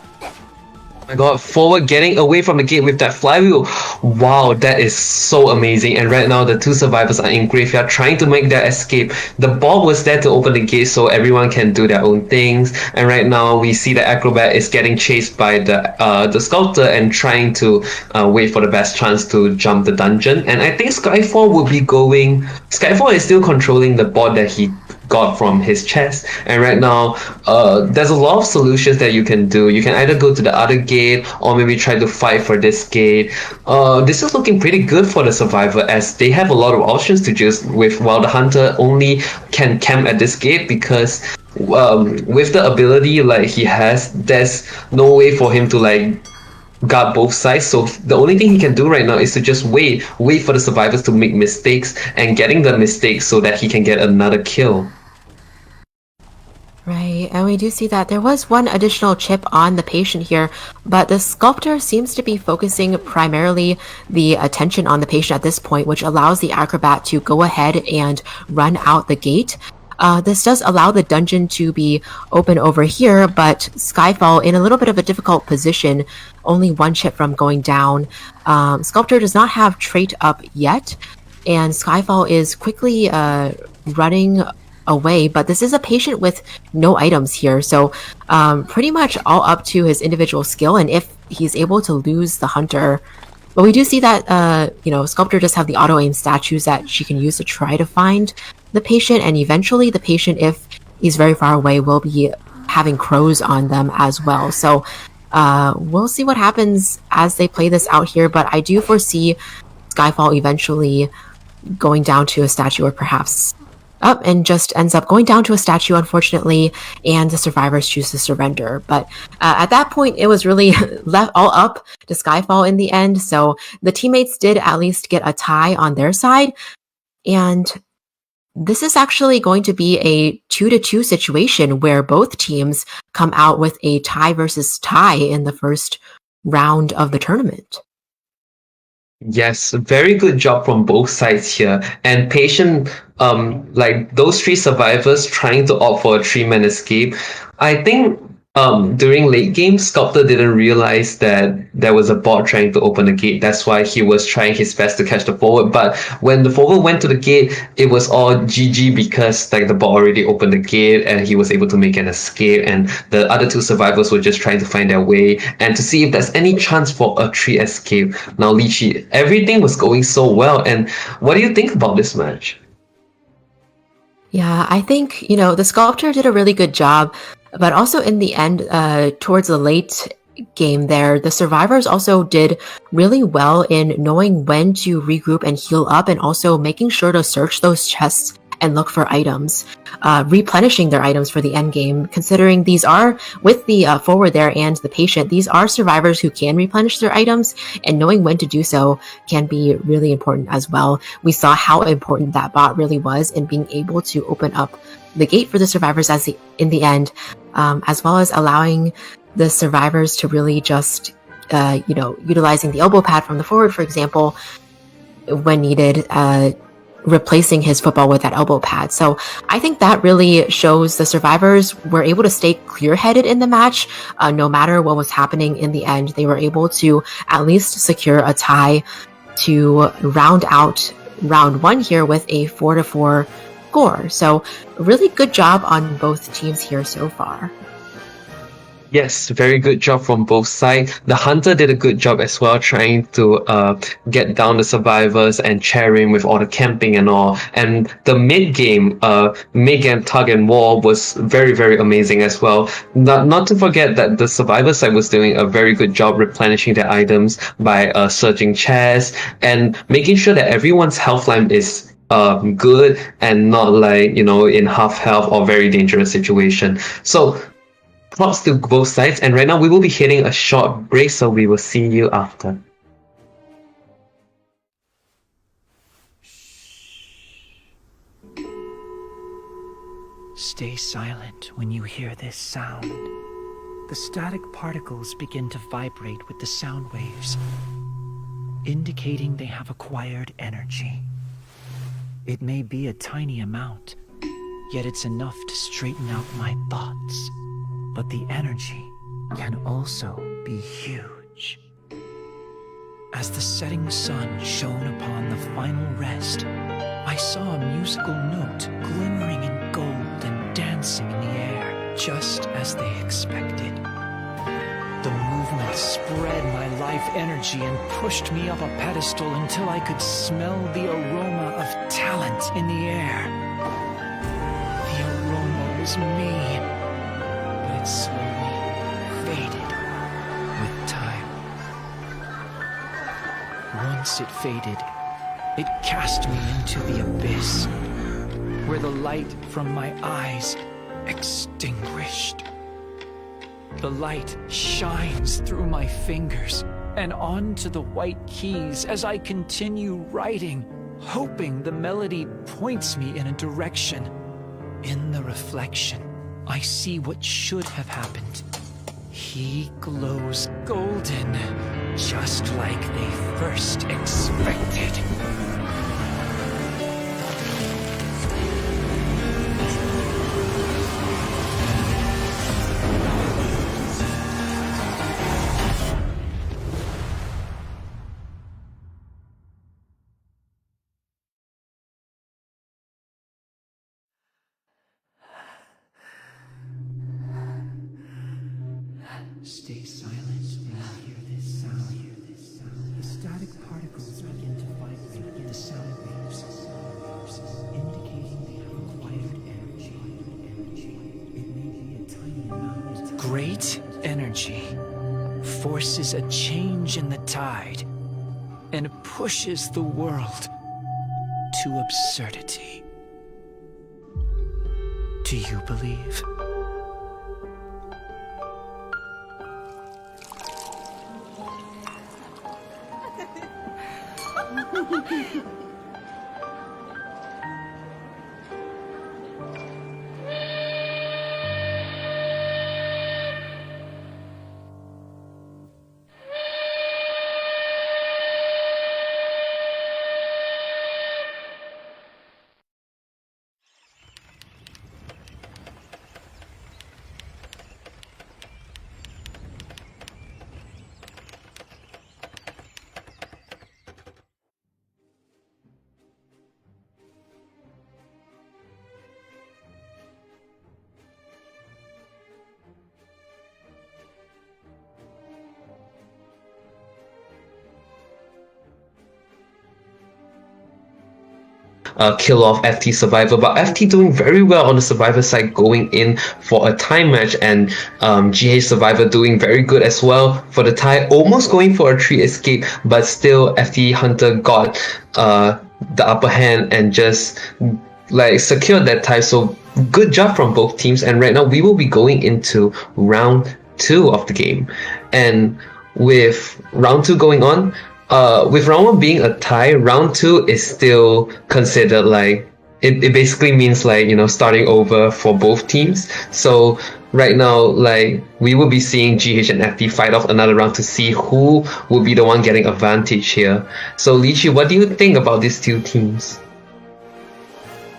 Oh my god, forward getting away from the gate with that flywheel. Wow, that is so amazing. And right now the 2 survivors are in graveyard trying to make their escape. The ball was there to open the gate so everyone can do their own things. And right now we see the acrobat is getting chased by the sculptor and trying to wait for the best chance to jump the dungeon. And I think Skyfall will be going... Skyfall is still controlling the bot that he got from his chest. And right now, there's a lot of solutions that you can do. You can either go to the other gate or maybe try to fight for this gate. This is looking pretty good for the survivor as they have a lot of options to choose with, while the hunter only can camp at this gate because with the ability like he has, there's no way for him to like guard both sides. So the only thing he can do right now is to just wait for the survivors to make mistakes and getting the mistakes so that he can get another kill. Right, and we do see that there was one additional chip on the patient here, but the sculptor seems to be focusing primarily the attention on the patient at this point, which allows the acrobat to go ahead and run out the gate. This does allow the dungeon to be open over here, but Skyfall in a little bit of a difficult position, only one chip from going down. Sculptor does not have trait up yet, and Skyfall is quickly running away, but this is a patient with no items here, so pretty much all up to his individual skill, and if he's able to lose the hunter. But we do see that, Sculptor does have the auto-aim statues that she can use to try to find the patient, and eventually the patient, if he's very far away, will be having crows on them as well. So we'll see what happens as they play this out here, but I do foresee Skyfall eventually going down to a statue, or perhaps up and just ends up going down to a statue, unfortunately, and the survivors choose to surrender. But at that point, it was really left all up to Skyfall in the end, so the teammates did at least get a tie on their side, and this is actually going to be a 2-2 situation where both teams come out with a tie versus tie in the first round of the tournament. Yes, very good job from both sides here. And patient, like those three survivors trying to opt for a three-man escape. I think during late game, Sculptor didn't realize that there was a bot trying to open the gate. That's why he was trying his best to catch the forward. But when the forward went to the gate, it was all GG because like the bot already opened the gate and he was able to make an escape. And the other two survivors were just trying to find their way and to see if there's any chance for a tree escape. Now, Lychee, everything was going so well. And what do you think about this match? Yeah, I think, the Sculptor did a really good job. But also in the end, towards the late game there, the survivors also did really well in knowing when to regroup and heal up, and also making sure to search those chests and look for items, replenishing their items for the end game, considering these are, with the forward there and the patient, these are survivors who can replenish their items, and knowing when to do so can be really important as well. We saw how important that bot really was in being able to open up the gate for the survivors in the end, as well as allowing the survivors to really just, utilizing the elbow pad from the forward, for example, when needed, replacing his football with that elbow pad. So I think that really shows the survivors were able to stay clear-headed in the match. No matter what was happening in the end, they were able to at least secure a tie to round out round one here with a 4-4 score. So really good job on both teams here so far. Yes, very good job from both sides. The hunter did a good job as well, trying to get down the survivors and cheering with all the camping and all. And the mid-game tug and war was very, very amazing as well. Not to forget that the survivor side was doing a very good job replenishing their items by searching chests and making sure that everyone's health line is good and not like, in half health or very dangerous situation. So props to both sides, and right now we will be hitting a short break, so we will see you after. Stay silent when you hear this sound. The static particles begin to vibrate with the sound waves, indicating they have acquired energy. It may be a tiny amount, yet it's enough to straighten out my thoughts. But the energy can also be huge. As the setting sun shone upon the final rest, I saw a musical note glimmering in gold and dancing in the air, just as they expected. The movement spread my life energy and pushed me up a pedestal until I could smell the aroma of talent in the air. The was me, but it slowly faded with time. Once it faded, it cast me into the abyss, where the light from my eyes extinguished. The light shines through my fingers and onto the white keys as I continue writing, hoping the melody points me in a direction. In the reflection, I see what should have happened. He glows golden, just like they first expected. Stay silent when you hear this sound. The static particles begin to vibrate the sound waves, indicating they have acquired energy. It may be a tiny amount. Great energy forces a change in the tide and pushes the world to absurdity. Do you believe? Kill off FT Survivor, but FT doing very well on the Survivor side, going in for a tie match, and GH Survivor doing very good as well for the tie, almost going for a 3 escape, but still FT Hunter got the upper hand and just like secured that tie. So good job from both teams, and right now we will be going into round 2 of the game, and with round 2 going on, with round 1 being a tie, round 2 is still considered like it basically means like, you know, starting over for both teams. So right now, like, we will be seeing GH and FT fight off another round to see who will be the one getting advantage here. So Lichi, what do you think about these two teams?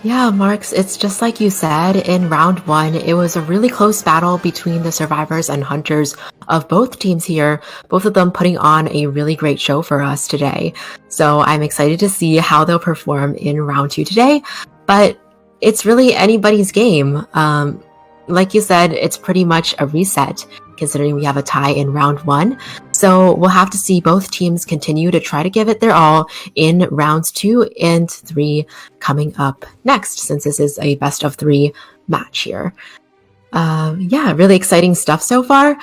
Yeah, Marks, it's just like you said, in round 1, it was a really close battle between the survivors and hunters of both teams here, both of them putting on a really great show for us today. So I'm excited to see how they'll perform in round 2 today, but it's really anybody's game. Like you said, it's pretty much a reset, considering we have a tie in round 1. So we'll have to see both teams continue to try to give it their all in rounds 2 and 3 coming up next, since this is a best of 3 match here. Yeah, really exciting stuff so far.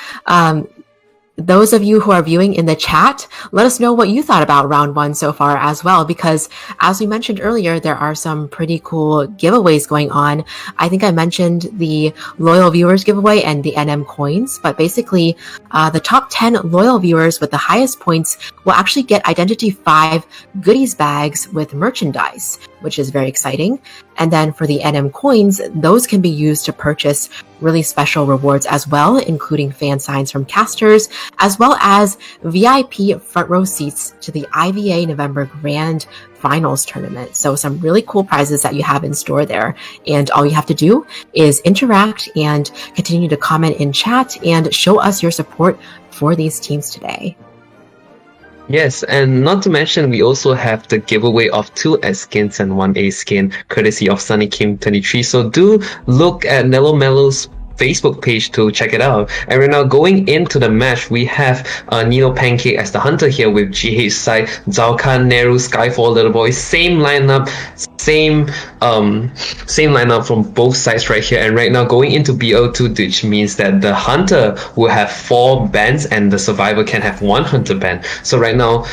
Those of you who are viewing in the chat, let us know what you thought about round 1 so far as well, because as we mentioned earlier, there are some pretty cool giveaways going on. I think I mentioned the loyal viewers giveaway and the NM coins, but basically the top 10 loyal viewers with the highest points will actually get Identity 5 goodies bags with merchandise, which is very exciting. And then for the NM coins, those can be used to purchase really special rewards as well, including fan signs from casters, as well as VIP front row seats to the IVA November Grand Finals tournament. So some really cool prizes that you have in store there. And all you have to do is interact and continue to comment in chat and show us your support for these teams today. Yes, and not to mention, we also have the giveaway of 2 S skins and 1 A skin, courtesy of Sunny Kim 23. So do look at Nello Mello's Facebook page to check it out. And right now, going into the match, we have Nino Pancake as the hunter here with GH side, Zhao Kan, Neru, Skyfall, Little Boy, same lineup, same same lineup from both sides right here. And right now going into BO2, which means that the hunter will have 4 bans and the survivor can have 1 hunter ban. So right now,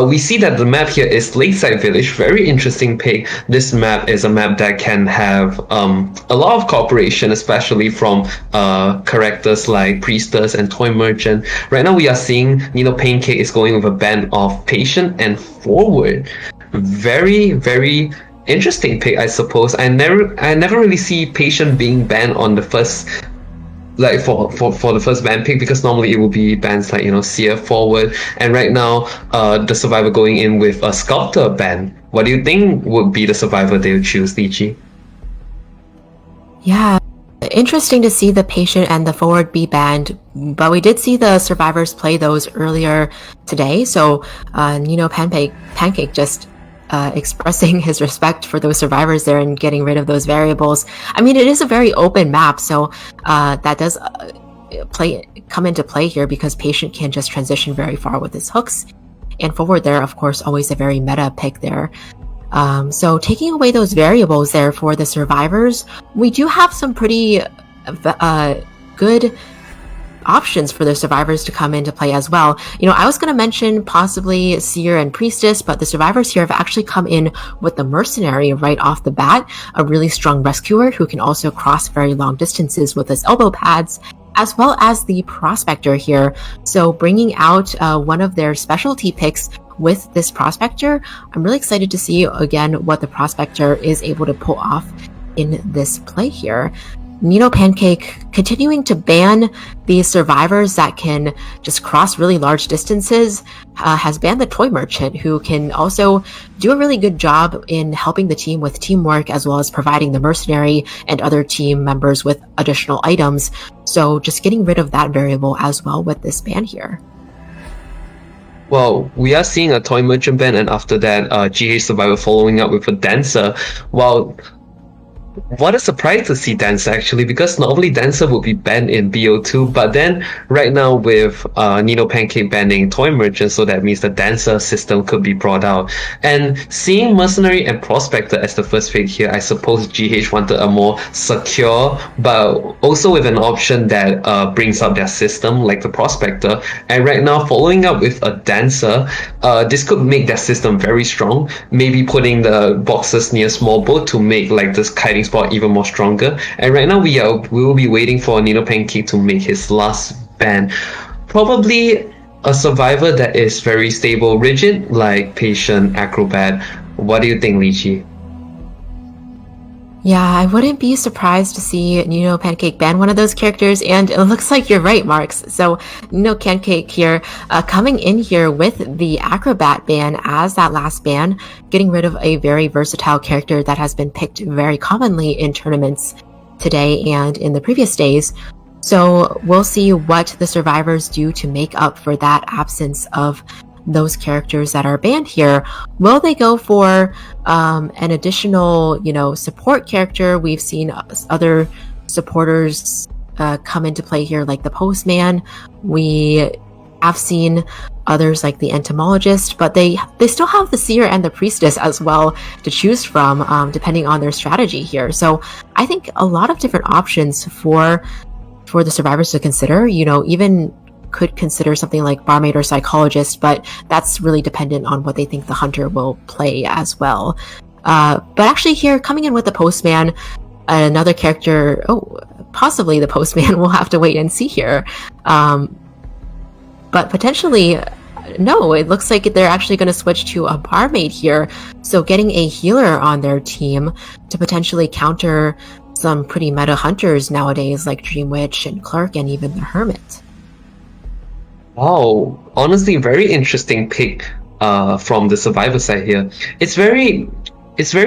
we see that the map here is Lakeside Village. Very interesting pick. This map is a map that can have a lot of cooperation, especially from characters like Priestess and Toy Merchant. Right now we are seeing Nino Pancake is going with a ban of Patient and Forward. Very, very interesting pick, I suppose. I never really see Patient being banned on the first, like for the first ban pick, because normally it will be bans like, you know, Seer, Forward, and right now the survivor going in with a Sculptor ban. What do you think would be the survivor they would choose, Lichi? Yeah, interesting to see the Patient and the Forward be banned, but we did see the survivors play those earlier today, so Nino Pancake just expressing his respect for those survivors there and getting rid of those variables. I mean, it is a very open map, so that does come into play here, because Patient can just transition very far with his hooks, and Forward there, of course, always a very meta pick there. So taking away those variables there for the survivors, we do have some pretty good options for the survivors to come into play as well. You know, I was going to mention possibly Seer and Priestess, but the survivors here have actually come in with the Mercenary right off the bat, a really strong rescuer who can also cross very long distances with his elbow pads, as well as the Prospector here. So bringing out one of their specialty picks with this Prospector, I'm really excited to see again what the Prospector is able to pull off in this play here. Nino Pancake continuing to ban these survivors that can just cross really large distances, has banned the Toy Merchant, who can also do a really good job in helping the team with teamwork, as well as providing the Mercenary and other team members with additional items. So just getting rid of that variable as well with this ban here. Well, we are seeing a Toy Merchant ban, and after that, GH Survivor following up with a Dancer. Well, what a surprise to see Dancer, actually, because normally Dancer would be banned in BO2, but then right now with Nino Pancake banning Toy Merchant, so that means the Dancer system could be brought out. And seeing Mercenary and Prospector as the first pick here, I suppose GH wanted a more secure, but also with an option that brings up their system, like the Prospector. And right now, following up with a Dancer, this could make their system very strong, maybe putting the boxes near small boat to make like this kiting spot even more stronger. And right now we will be waiting for Nino Pancake to make his last ban. Probably a survivor that is very stable, rigid, like Patient, Acrobat. What do you think, Lichi? Yeah, I wouldn't be surprised to see Nino Pancake ban one of those characters, and it looks like you're right, Marks. So Nino Pancake here, coming in here with the Acrobat ban as that last ban, getting rid of a very versatile character that has been picked very commonly in tournaments today and in the previous days. So we'll see what the survivors do to make up for that absence of those characters that are banned here. Will they go for an additional, support character? We've seen other supporters come into play here, like the Postman. We have seen others like the Entomologist, but they still have the Seer and the Priestess as well to choose from, depending on their strategy here. So I think a lot of different options for the survivors to consider. Even could consider something like Barmaid or Psychologist, but that's really dependent on what they think the Hunter will play as well. But actually here, coming in with the Postman, another character, possibly the Postman, we'll have to wait and see here. But potentially, no, it looks like they're actually going to switch to a Barmaid here, so getting a healer on their team to potentially counter some pretty meta Hunters nowadays, like Dream Witch and Clerk and even the Hermit. Wow, honestly, very interesting pick from the survivor side here. It's very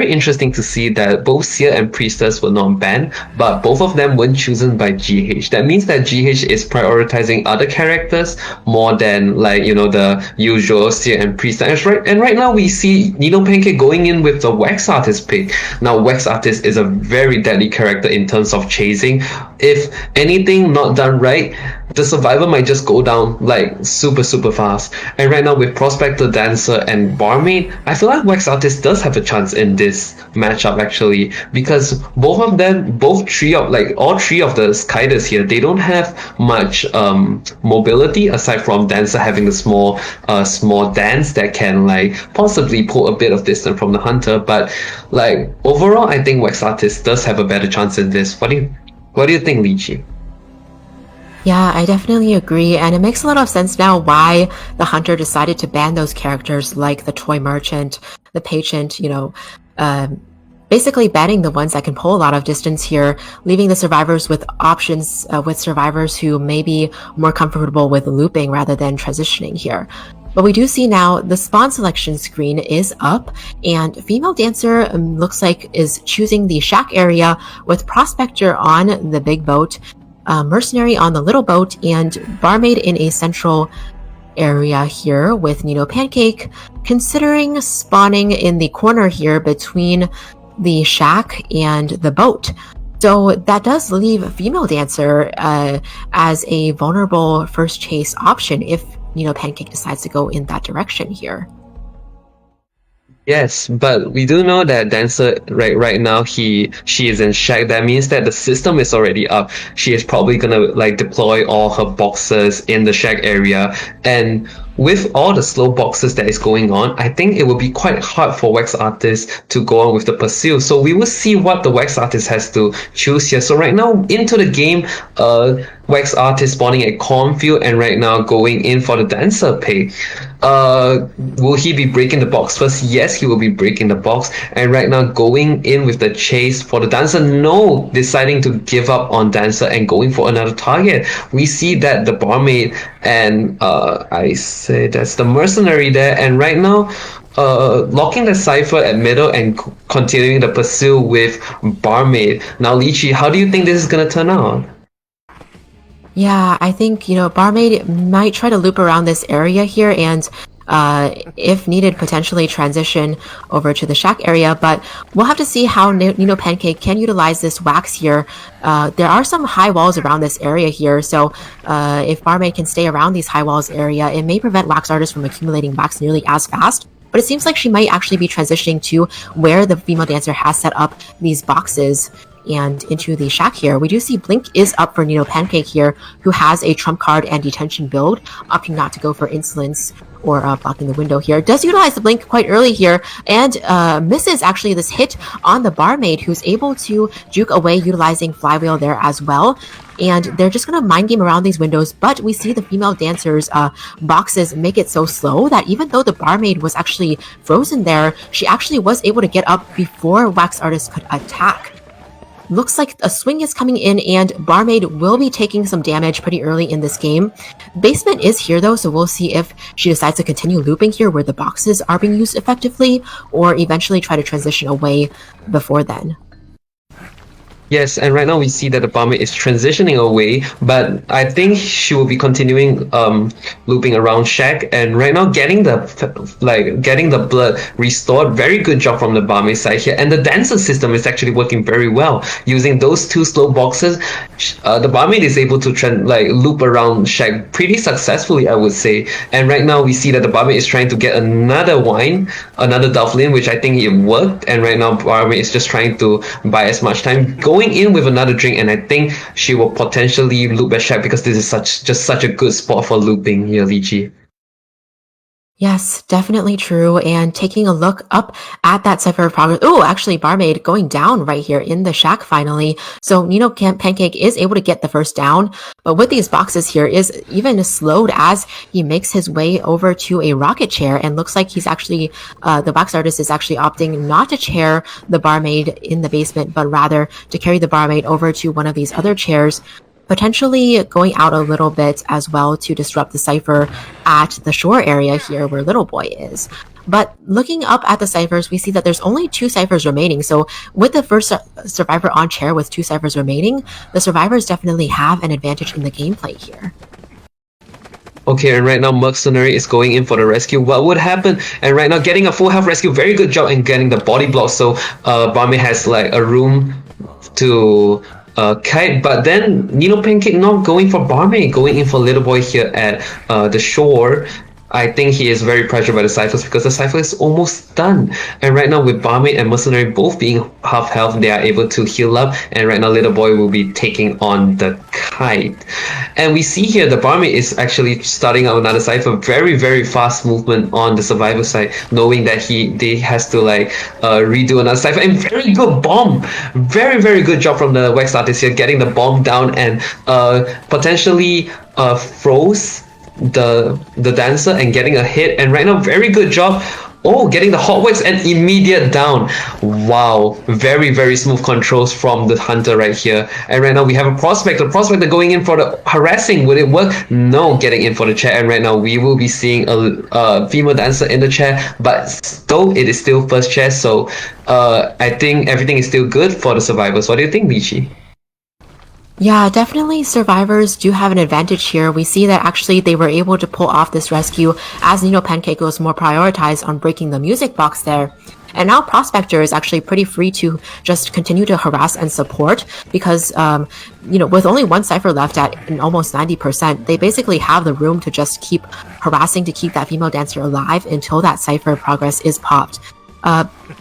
interesting to see that both Seer and Priestess were not banned, but both of them weren't chosen by GH. That means that GH is prioritizing other characters more than the usual Seer and Priestess. And right now we see Nino Pancake going in with the Wax Artist pick. Now Wax Artist is a very deadly character in terms of chasing. If anything not done right, the survivor might just go down like super fast. And right now with Prospector, Dancer, and Barmaid, I feel like Wax Artist does have a chance in this matchup actually, because both of them, all three of the Skyders here, they don't have much mobility aside from Dancer having a small dance that can like possibly pull a bit of distance from the Hunter. But like overall, I think Wax Artist does have a better chance in this. What do you think, Lychee? Yeah, I definitely agree, and it makes a lot of sense now why the Hunter decided to ban those characters like the Toy Merchant, the Patient, basically banning the ones that can pull a lot of distance here, leaving the survivors with options with survivors who may be more comfortable with looping rather than transitioning here. But we do see now the spawn selection screen is up, and Female Dancer looks like is choosing the shack area with Prospector on the big boat, Mercenary on the little boat, and Barmaid in a central area here with Nino Pancake, considering spawning in the corner here between the shack and the boat. So that does leave Female Dancer as a vulnerable first chase option if Nino Pancake decides to go in that direction here. Yes, but we do know that Dancer right now she is in shack. That means that the system is already up. She is probably gonna like deploy all her boxes in the shack area, and with all the slow boxes that is going on, I think it will be quite hard for Wax Artist to go on with the pursuit. So we will see what the Wax Artist has to choose here. So right now into the game, Wax Artist spawning a cornfield and right now going in for the Dancer pick. Will he be breaking the box first? Yes, he will be breaking the box. And right now going in with the chase for the Dancer. No, deciding to give up on Dancer and going for another target. We see that the Barmaid and I say that's the Mercenary there. And right now, locking the Cypher at middle and continuing the pursuit with Barmaid. Now, Lychee, how do you think this is gonna turn out? Yeah, I think, Barmaid might try to loop around this area here and, if needed, potentially transition over to the shack area, but we'll have to see how Nino Pancake can utilize this wax here. There are some high walls around this area here, so if Barmaid can stay around these high walls area, it may prevent Wax Artist from accumulating wax nearly as fast. But it seems like she might actually be transitioning to where the Female Dancer has set up these boxes and into the shack here. We do see Blink is up for Nino Pancake here, who has a trump card and detention build, opting not to go for insolence or blocking the window here. Does utilize the Blink quite early here and misses actually this hit on the Barmaid, who's able to juke away utilizing Flywheel there as well. And they're just going to mind game around these windows, but we see the Female Dancer's boxes make it so slow that even though the Barmaid was actually frozen there, she actually was able to get up before Wax Artist could attack. Looks like a swing is coming in and Barmaid will be taking some damage pretty early in this game. Basement is here though, so we'll see if she decides to continue looping here where the boxes are being used effectively or eventually try to transition away before then. Yes, and right now we see that the Barmaid is transitioning away, but I think she will be continuing looping around shack, and right now getting the blood restored. Very good job from the Barmaid side here, and the Dancer system is actually working very well. Using those two slow boxes, the Barmaid is able to loop around shack pretty successfully, I would say. And right now we see that the Barmaid is trying to get another wine, another Dufflin, which I think it worked, and right now Barmaid is just trying to buy as much time. Going in with another drink, and I think she will potentially loop at shack because this is just such a good spot for looping here, Lychee. Yes, definitely true. And taking a look up at that Cypher of Progress. Oh, actually, Barmaid going down right here in the shack finally. So Nino Pancake is able to get the first down. But with these boxes here is even slowed as he makes his way over to a rocket chair. And looks like he's actually, the Wax Artist is actually opting not to chair the Barmaid in the basement, but rather to carry the Barmaid over to one of these other chairs, potentially going out a little bit as well to disrupt the Cypher at the shore area here where Little Boy is. But looking up at the Cyphers, we see that there's only 2 Cyphers remaining. So with the first survivor on chair with 2 Cyphers remaining, the survivors definitely have an advantage in the gameplay here. Okay, and right now Mercenary is going in for the rescue. What would happen? And right now getting a full health rescue. Very good job in getting the body block. So Barmaid has like a room to Kite, but then Nino Pancake not going for Barmaid, going in for Little Boy here at the shore. I think he is very pressured by the Cyphers because the Cypher is almost done. And right now with Barmaid and Mercenary both being half health, they are able to heal up. And right now Little Boy will be taking on the Kite. And we see here the Barmaid is actually starting out another Cypher. Very, very fast movement on the Survivor side, knowing that they has to like redo another Cypher. And very good bomb. Very, very good job from the Wax Artist here, getting the bomb down and potentially froze the dancer and getting a hit. And right now very good job, getting the hot wax and immediate down. Wow, very, very smooth controls from the hunter right here. And right now we have a prospector going in for the harassing. Would it work? No, getting in for the chair. And right now we will be seeing a female dancer in the chair, but though it is still first chair, so I think everything is still good for the survivors. What do you think, Lichi? Yeah, definitely survivors do have an advantage here. We see that actually they were able to pull off this rescue as Nino Pancake was more prioritized on breaking the music box there. And now Prospector is actually pretty free to just continue to harass and support because, with only one Cypher left at almost 90%, they basically have the room to just keep harassing to keep that female dancer alive until that Cypher progress is popped.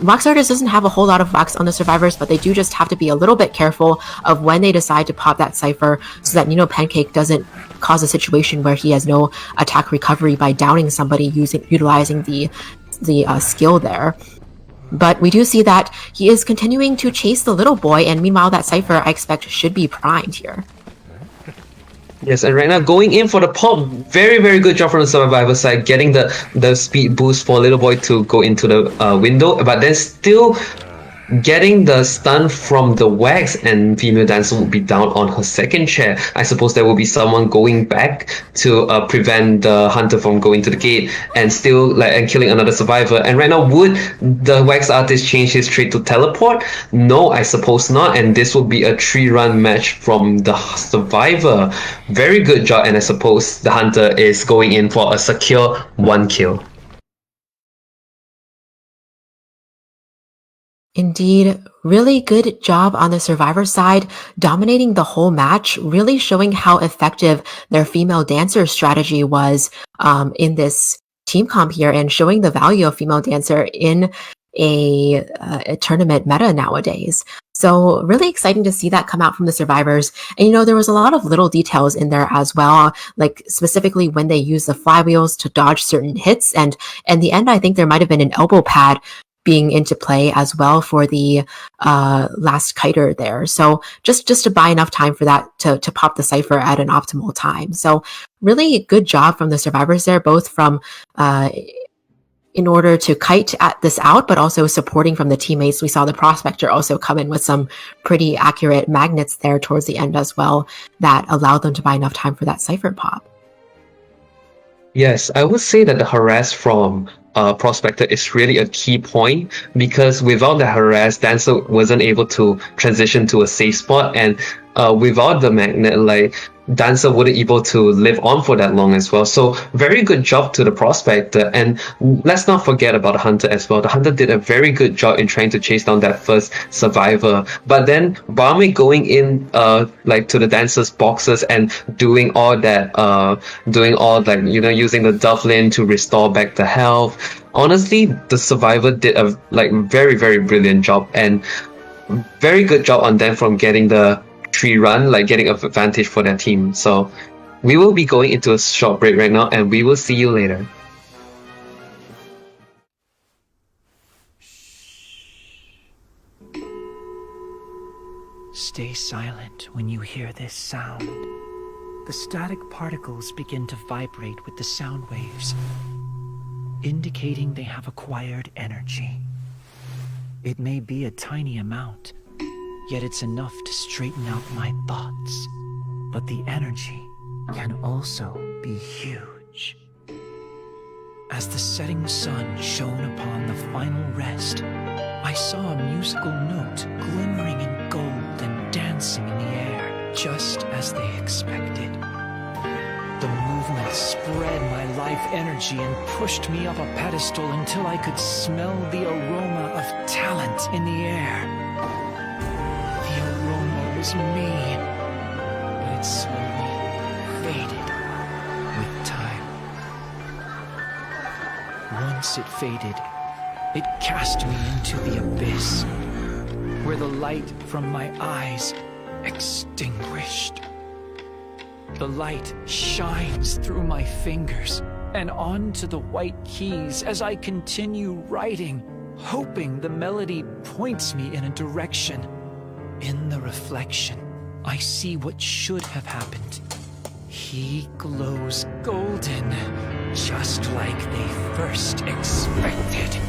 Wax Artist doesn't have a whole lot of wax on the survivors, but they do just have to be a little bit careful of when they decide to pop that Cypher so that Nino Pancake doesn't cause a situation where he has no attack recovery by downing somebody utilizing the skill there. But we do see that he is continuing to chase the little boy, and meanwhile that Cypher I expect should be primed here. Yes, and right now going in for the pop. Very, very good job from the survivor side, getting the speed boost for Little Boy to go into the window, but then still getting the stun from the wax, and female dancer will be down on her second chair. I suppose there will be someone going back to prevent the hunter from going to the gate and still and killing another survivor. And right now, would the wax artist change his trait to teleport? No, I suppose not. And this will be a 3-run match from the survivor. Very good job, and I suppose the hunter is going in for a secure 1 kill. Indeed, really good job on the survivor side, dominating the whole match, really showing how effective their female dancer strategy was in this team comp here, and showing the value of female dancer in a tournament meta nowadays. So really exciting to see that come out from the survivors. And there was a lot of little details in there as well, like specifically when they use the flywheels to dodge certain hits. And in the end, I think there might have been an elbow pad being into play as well for the last kiter there. So just to buy enough time for that to pop the Cypher at an optimal time. So really good job from the survivors there, both from in order to kite at this out, but also supporting from the teammates. We saw the Prospector also come in with some pretty accurate magnets there towards the end as well that allowed them to buy enough time for that Cypher pop. Yes, I would say that the harass from Prospector is really a key point, because without the harass, dancer wasn't able to transition to a safe spot, and without the magnet, dancer wouldn't able to live on for that long as well. So very good job to the Prospector, and let's not forget about the hunter as well. The hunter did a very good job in trying to chase down that first survivor, but then Barmaid going in to the dancer's boxes and doing all using the Dufflin to restore back the health. Honestly, the survivor did a very, very brilliant job, and very good job on them from getting the 3-run, getting an advantage for their team. So we will be going into a short break right now, and we will see you later. Stay silent when you hear this sound. The static particles begin to vibrate with the sound waves, indicating they have acquired energy. It may be a tiny amount, yet it's enough to straighten out my thoughts. But the energy can also be huge. As the setting sun shone upon the final rest, I saw a musical note glimmering in gold and dancing in the air, just as they expected. The movement spread my life energy and pushed me up a pedestal until I could smell the aroma of talent in the air. was me, but it slowly faded with time. Once it faded, it cast me into the abyss, where the light from my eyes extinguished. The light shines through my fingers and onto the white keys as I continue writing, hoping the melody points me in a direction. In the reflection, I see what should have happened. He glows golden, just like they first expected.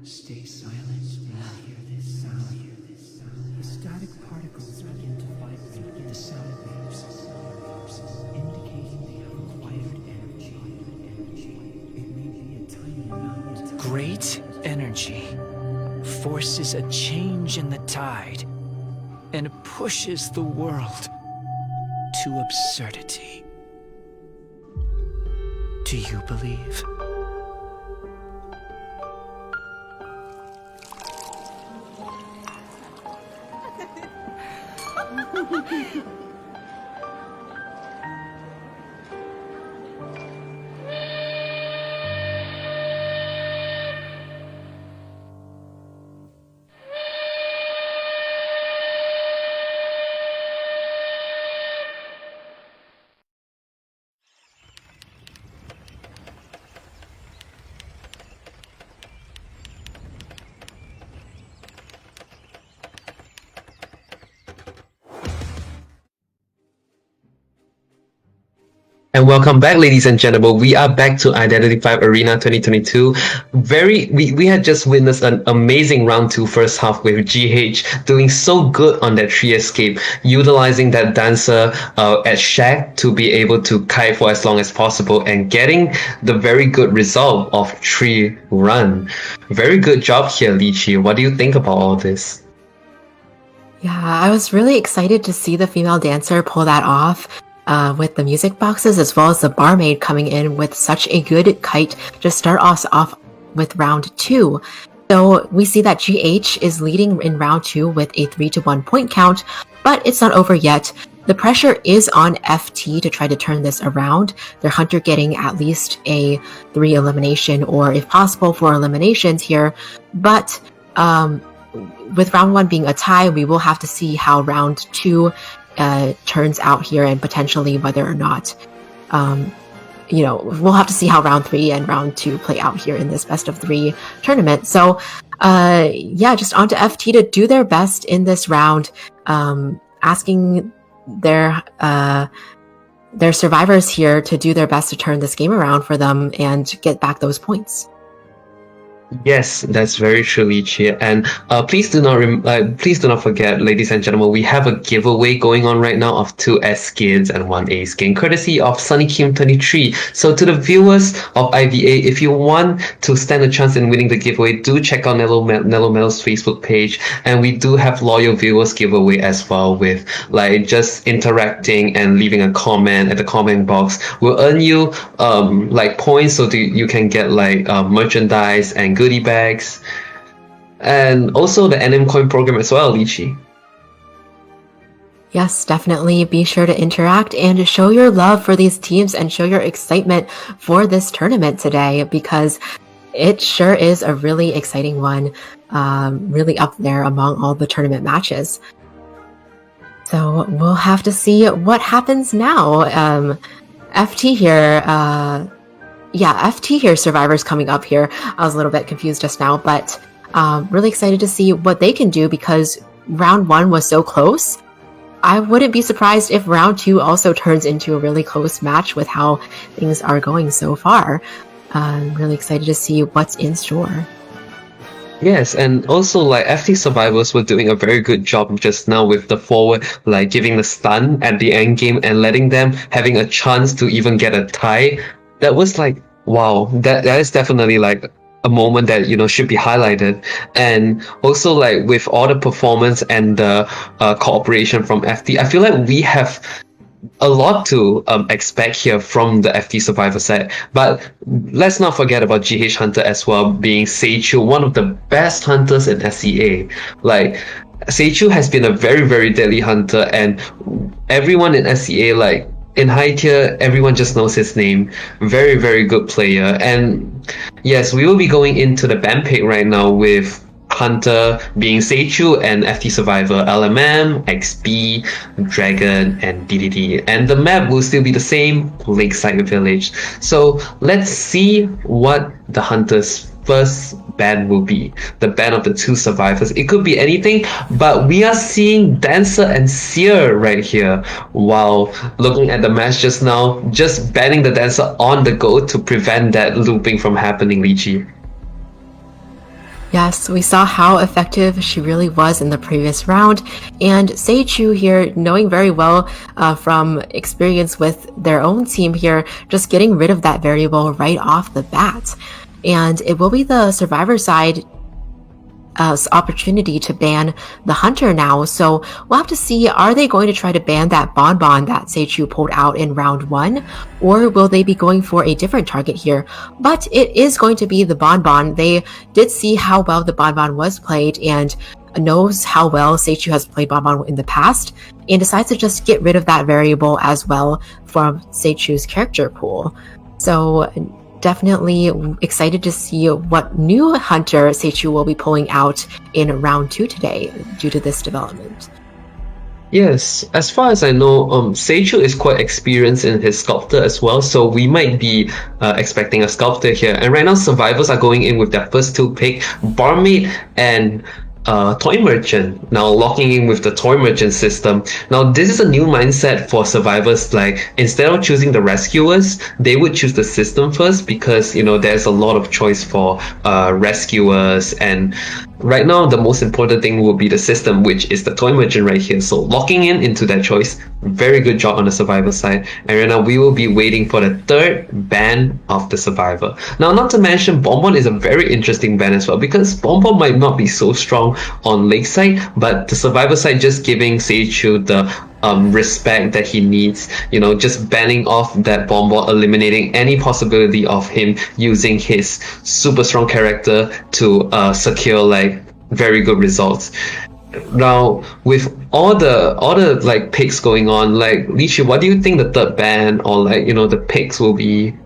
Stay silent and hear this sound. The static particles begin to vibrate with the sound waves, indicating they have acquired energy. It may be a tiny amount. Great energy forces a change in the tide and pushes the world to absurdity. Do you believe? And welcome back, ladies and gentlemen. We are back to Identity 5 Arena 2022. We had just witnessed an amazing round 2 first half with GH doing so good on that tree escape, utilizing that dancer at Shack to be able to kite for as long as possible and getting the very good result of tree run. Very good job here, Lychee. What do you think about all this? Yeah, I was really excited to see the female dancer pull that off. With the music boxes as well as the barmaid coming in with such a good kite to start us off with round 2. So we see that GH is leading in round 2 with a 3-1 point count, but it's not over yet. The pressure is on FT to try to turn this around. Their hunter getting at least a 3 elimination or if possible 4 eliminations here. But with round 1 being a tie, we will have to see how round 2 turns out here and potentially whether or not, we'll have to see how round 3 and round 2 play out here in this best of 3 tournament. So, just on to FT to do their best in this round, asking their survivors here to do their best to turn this game around for them and get back those points. Yes, that's very true, Lychee. And please do not forget, ladies and gentlemen, we have a giveaway going on right now of 2 S skins and 1 A skin, courtesy of Sunny Kim 23. So to the viewers of IVA, if you want to stand a chance in winning the giveaway, do check out Nello Mello's Facebook page. And we do have loyal viewers giveaway as well, with just interacting and leaving a comment at the comment box. Will earn you points so you can get merchandise and goodie bags, and also the NM coin program as well, Lychee. Yes, definitely be sure to interact and show your love for these teams and show your excitement for this tournament today, because it sure is a really exciting one, really up there among all the tournament matches. So we'll have to see what happens now. FT here, FT here, survivors coming up here. I was a little bit confused just now, but really excited to see what they can do because round 1 was so close. I wouldn't be surprised if round 2 also turns into a really close match with how things are going so far. I'm really excited to see what's in store. Yes, and also FT survivors were doing a very good job just now with the forward, giving the stun at the end game and letting them having a chance to even get a tie. That was Wow, that is definitely like a moment that should be highlighted, and also like with all the performance and the cooperation from FT, I feel like we have a lot to expect here from the FT Survivor side. But let's not forget about GH Hunter as well, being Seichu, one of the best hunters in SEA. Like, Seichu has been a very, very deadly hunter, and everyone in SEA, like, in high tier, everyone just knows his name. Very, very good player. And yes, we will be going into the ban pick right now with Hunter being Seichu and FT Survivor LMM, XP, Dragon, and DDD. And the map will still be the same, Lakeside Village. So let's see what the Hunter's first ban will be. The ban of the two survivors. It could be anything, but we are seeing Dancer and Seer right here. While looking at the match just now, just banning the Dancer on the go to prevent that looping from happening, Lychee. Yes, we saw how effective she really was in the previous round, and Seichu here, knowing very well from experience with their own team here, just getting rid of that variable right off the bat. And it will be the Survivor side opportunity to ban the Hunter now. So we'll have to see, are they going to try to ban that Bonbon that Seichu pulled out in round 1? Or will they be going for a different target here? But it is going to be the Bonbon. They did see how well the Bonbon was played and knows how well Seichu has played Bonbon in the past, and decides to just get rid of that variable as well from Seichu's character pool. So definitely excited to see what new Hunter Seichu will be pulling out in round 2 today due to this development. Yes, as far as I know, Seichu is quite experienced in his Sculptor as well, so we might be expecting a Sculptor here. And right now, Survivors are going in with their first 2 pick, Barmaid and Toy Merchant, now locking in with the Toy Merchant system. Now this is a new mindset for Survivors. Like, instead of choosing the Rescuers, they would choose the system first, because there's a lot of choice for Rescuers, and right now the most important thing will be the system, which is the Toy Merchant right here. So locking in into that choice, very good job on the Survivor side. And right now we will be waiting for the 3rd ban of the Survivor. Now, not to mention, Bonbon is a very interesting ban as well, because Bonbon might not be so strong on Lakeside, but the Survivor side just giving Seichu the respect that he needs, just banning off that Bonbon, eliminating any possibility of him using his super strong character to secure like very good results. Now, with all the like picks going on, like Lychee, what do you think the 3rd ban or like the picks will be?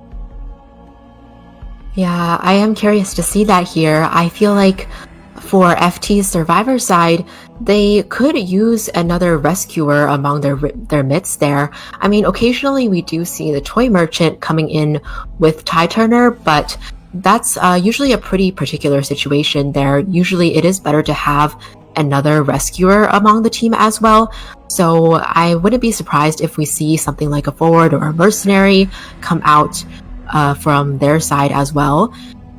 Yeah, I am curious to see that here. I feel like for FT's Survivor side, they could use another Rescuer among their midst there. I mean, occasionally we do see the Toy Merchant coming in with Tie Turner, but that's usually a pretty particular situation there. Usually it is better to have another Rescuer among the team as well. So I wouldn't be surprised if we see something like a Forward or a Mercenary come out from their side as well.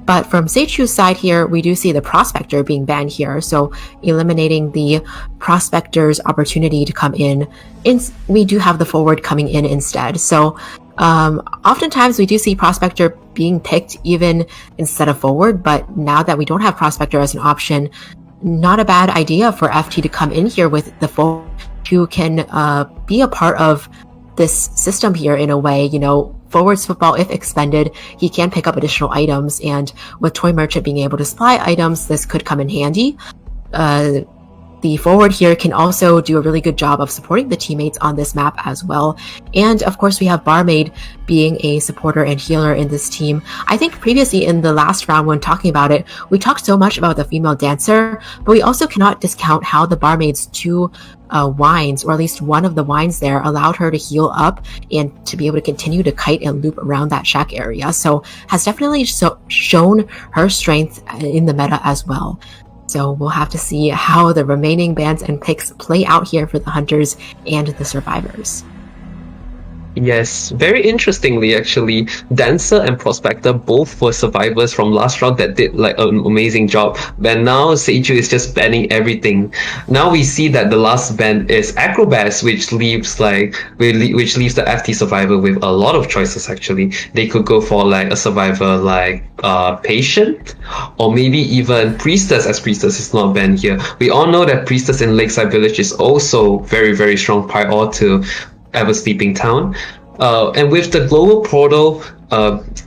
But from Seichu's side here, we do see the Prospector being banned here, so eliminating the Prospector's opportunity to come in. We do have the Forward coming in instead. So oftentimes we do see Prospector being picked even instead of Forward, but now that we don't have Prospector as an option, not a bad idea for FT to come in here with the Forward, who can be a part of this system here in a way. Forward's football, if expended, he can pick up additional items, and with Toy Merchant being able to supply items, this could come in handy. The Forward here can also do a really good job of supporting the teammates on this map as well. And of course, we have Barmaid being a supporter and healer in this team. I think previously in the last round when talking about it, we talked so much about the female dancer, but we also cannot discount how the Barmaid's 2 wines, or at least one of the wines there, allowed her to heal up and to be able to continue to kite and loop around that shack area. So has definitely shown her strength in the meta as well. So we'll have to see how the remaining bans and picks play out here for the Hunters and the Survivors. Yes, very interestingly, actually, Dancer and Prospector both were survivors from last round that did like an amazing job. But now Seiju is just banning everything. Now we see that the last ban is Acrobats, which leaves which leaves the FT survivor with a lot of choices. Actually, they could go for like a survivor like Patient, or maybe even Priestess, as Priestess is not banned here. We all know that Priestess in Lakeside Village is also very strong prior to Ever Sleeping Town. And with the global portal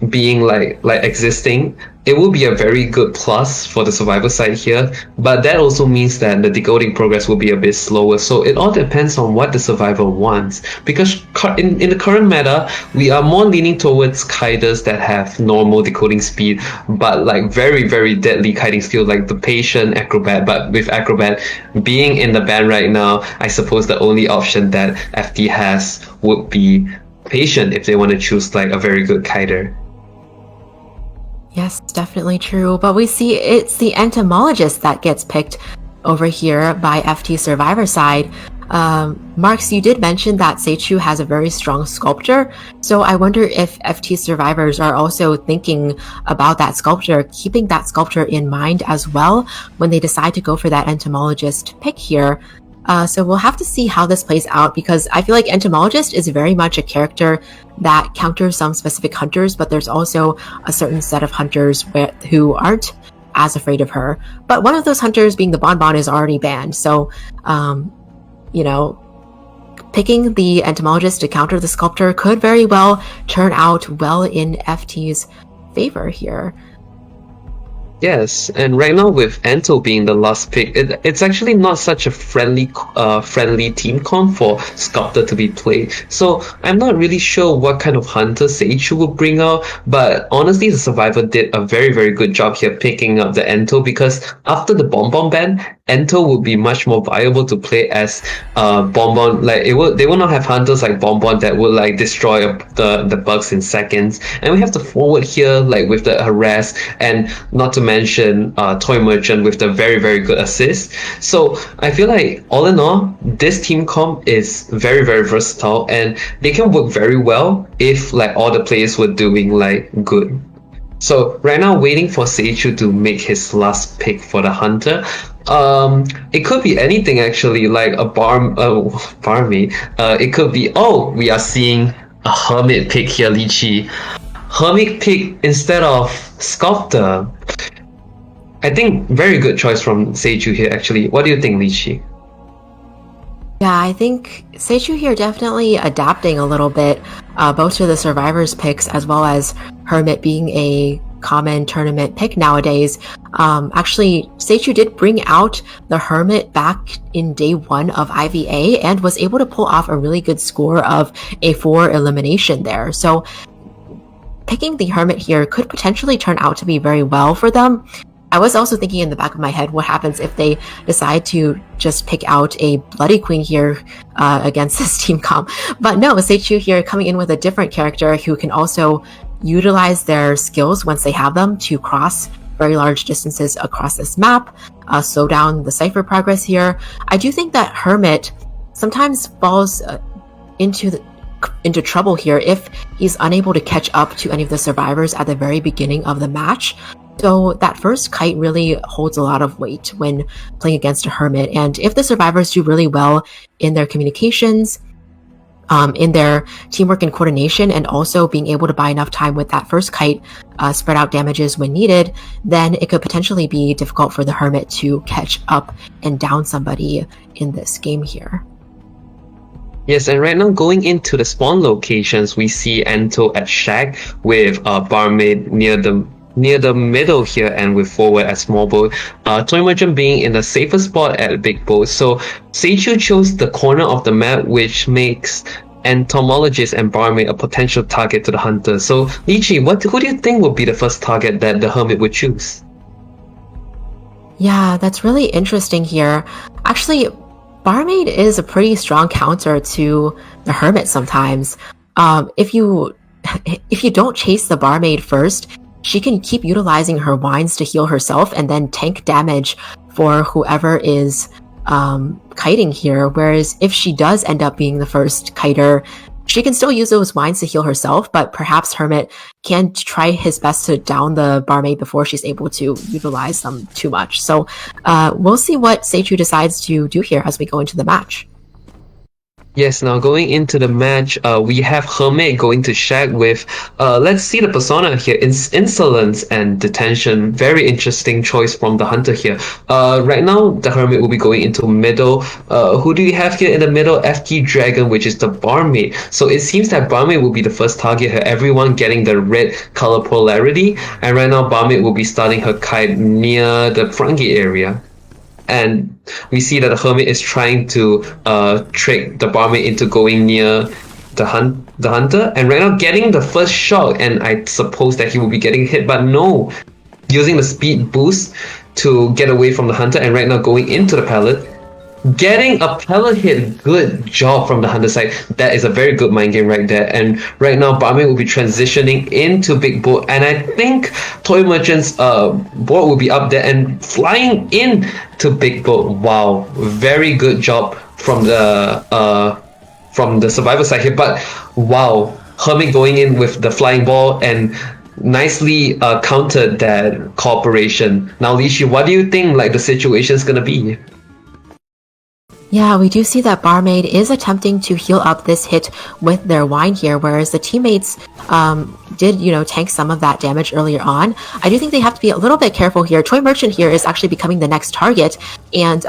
being like existing, it will be a very good plus for the survivor side here. But that also means that the decoding progress will be a bit slower. So it all depends on what the survivor wants. Because in the current meta, we are more leaning towards kiters that have normal decoding speed, but like very deadly kiting skill, like the Patient, Acrobat. But with Acrobat being in the ban right now, I suppose the only option that FT has would be Patient if they want to choose like a very good kiter. Yes, definitely true. But we see it's the entomologist that gets picked over here by FT Survivor side. Marks, you did mention that Seichu has a very strong sculptor, so I wonder if FT survivors are also thinking about that sculptor, keeping that sculptor in mind as well when they decide to go for that entomologist pick here. So we'll have to see how this plays out, because I feel like Entomologist is very much a character that counters some specific hunters, but there's also a certain set of hunters who aren't as afraid of her. But one of those hunters, being the Bonbon, is already banned. So, picking the Entomologist to counter the Sculptor could very well turn out well in FT's favor here. Yes, and right now with Anto being the last pick, it's actually not such a friendly team comp for Sculptor to be played. So I'm not really sure what kind of hunter Seichu will bring out, but honestly the Survivor did a very good job here picking up the Anto, because after the Bonbon ban, Anto would be much more viable to play as Bonbon. Like they will not have hunters like Bonbon that will like destroy the bugs in seconds. And we have the forward here like with the harass, and not to mention Toy Merchant with the very good assist. So I feel like all in all, this team comp is very versatile, and they can work very well if like all the players were doing like good. So right now, waiting for Seichu to make his last pick for the hunter. It could be anything actually, like a barmaid. It could be, we are seeing a hermit pick here, Lychee. Hermit pick instead of Sculptor. I think very good choice from Seichu here actually. What do you think, Lychee? Yeah, I think Seichu here definitely adapting a little bit, both to the survivors picks as well as Hermit being a common tournament pick nowadays. Actually, Seichu did bring out the Hermit back in day 1 of IVA and was able to pull off a really good score of a 4 elimination there. So picking the Hermit here could potentially turn out to be very well for them. I was also thinking in the back of my head, what happens if they decide to just pick out a Bloody Queen here against this team comp? But no, Seichu here coming in with a different character who can also utilize their skills once they have them to cross very large distances across this map, slow down the cipher progress here. I do think that Hermit sometimes falls into trouble here if he's unable to catch up to any of the survivors at the very beginning of the match. So that first kite really holds a lot of weight when playing against a Hermit. And if the survivors do really well in their communications, in their teamwork and coordination, and also being able to buy enough time with that first kite, spread out damages when needed, then it could potentially be difficult for the Hermit to catch up and down somebody in this game here. Yes, and right now going into the spawn locations, we see Anto at Shack with Barmaid near the middle here, and with forward at small boat. Toy Merchant being in the safer spot at big boat. So Seichu chose the corner of the map, which makes Entomologist and Barmaid a potential target to the hunter. So Lychee, who do you think would be the first target that the Hermit would choose? Yeah, that's really interesting here. Actually, Barmaid is a pretty strong counter to the Hermit sometimes. If you don't chase the Barmaid first, she can keep utilizing her wines to heal herself and then tank damage for whoever is kiting here. Whereas if she does end up being the first kiter, she can still use those wines to heal herself, but perhaps Hermit can try his best to down the barmaid before she's able to utilize them too much. So we'll see what Seichu decides to do here as we go into the match. Yes, now going into the match, we have Hermit going to Shag with, let's see the persona here, Insolence and Detention. Very interesting choice from the Hunter here. Right now, the Hermit will be going into middle. Who do you have here in the middle? FT Dragon, which is the barmaid. So it seems that barmaid will be the first target here, everyone getting the red color polarity. And right now, barmaid will be starting her kite near the front gate area. And we see that the Hermit is trying to trick the barmaid into going near the hunter, and right now getting the first shot, and I suppose that he will be getting hit, but no, using the speed boost to get away from the hunter, and right now going into the pallet, getting a pellet hit. Good job from the Hunter side. That is a very good mind game right there. And right now, Barmaid will be transitioning into Big Boat, and I think Toy Merchant's board will be up there and flying in to Big Boat. Wow, very good job from the survivor side here. But wow, Hermit going in with the flying ball and nicely countered that cooperation. Now, Lishi, what do you think like the situation is gonna be? Yeah, we do see that Barmaid is attempting to heal up this hit with their wine here, whereas the teammates did, tank some of that damage earlier on. I do think they have to be a little bit careful here. Toy Merchant here is actually becoming the next target and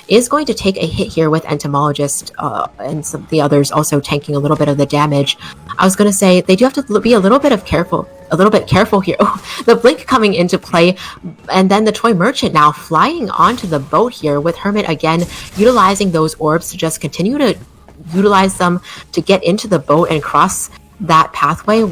is going to take a hit here with Entomologist and some of the others also tanking a little bit of the damage. I was going to say they do have to be a little bit careful here. Oh, the blink coming into play, and then the Toy Merchant now flying onto the boat here with Hermit again utilizing those orbs to just continue to utilize them to get into the boat and cross that pathway,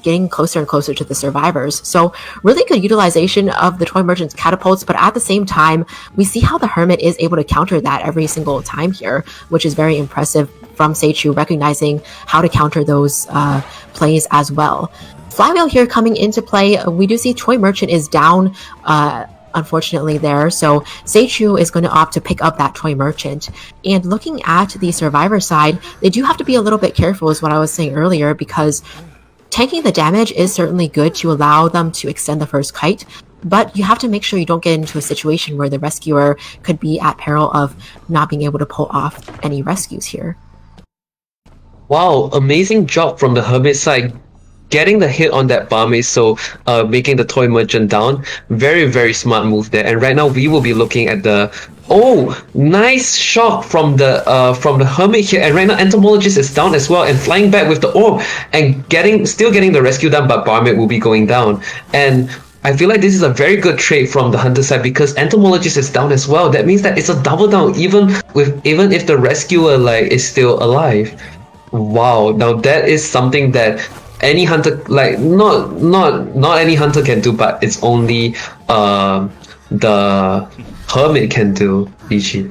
getting closer and closer to the survivors. So really good utilization of the Toy Merchant's catapults, but at the same time, we see how the Hermit is able to counter that every single time here, which is very impressive from Seichu, recognizing how to counter those plays as well. Flywheel here coming into play. We do see Toy Merchant is down, unfortunately there. So Seichu is going to opt to pick up that Toy Merchant. And looking at the survivor side, they do have to be a little bit careful is what I was saying earlier, because tanking the damage is certainly good to allow them to extend the first kite, but you have to make sure you don't get into a situation where the rescuer could be at peril of not being able to pull off any rescues here. Wow, amazing job from the Hermit side, getting the hit on that barmaid, so making the Toy Merchant down. Very, very smart move there. And right now we will be looking at the nice shot from the Hermit here. And right now Entomologist is down as well and flying back with the orb and still getting the rescue done, but barmaid will be going down. And I feel like this is a very good trade from the Hunter side because Entomologist is down as well. That means that it's a double down even if the rescuer is still alive. Wow, now that is something that any hunter, not any hunter can do, but it's only the Hermit can do, Ichi.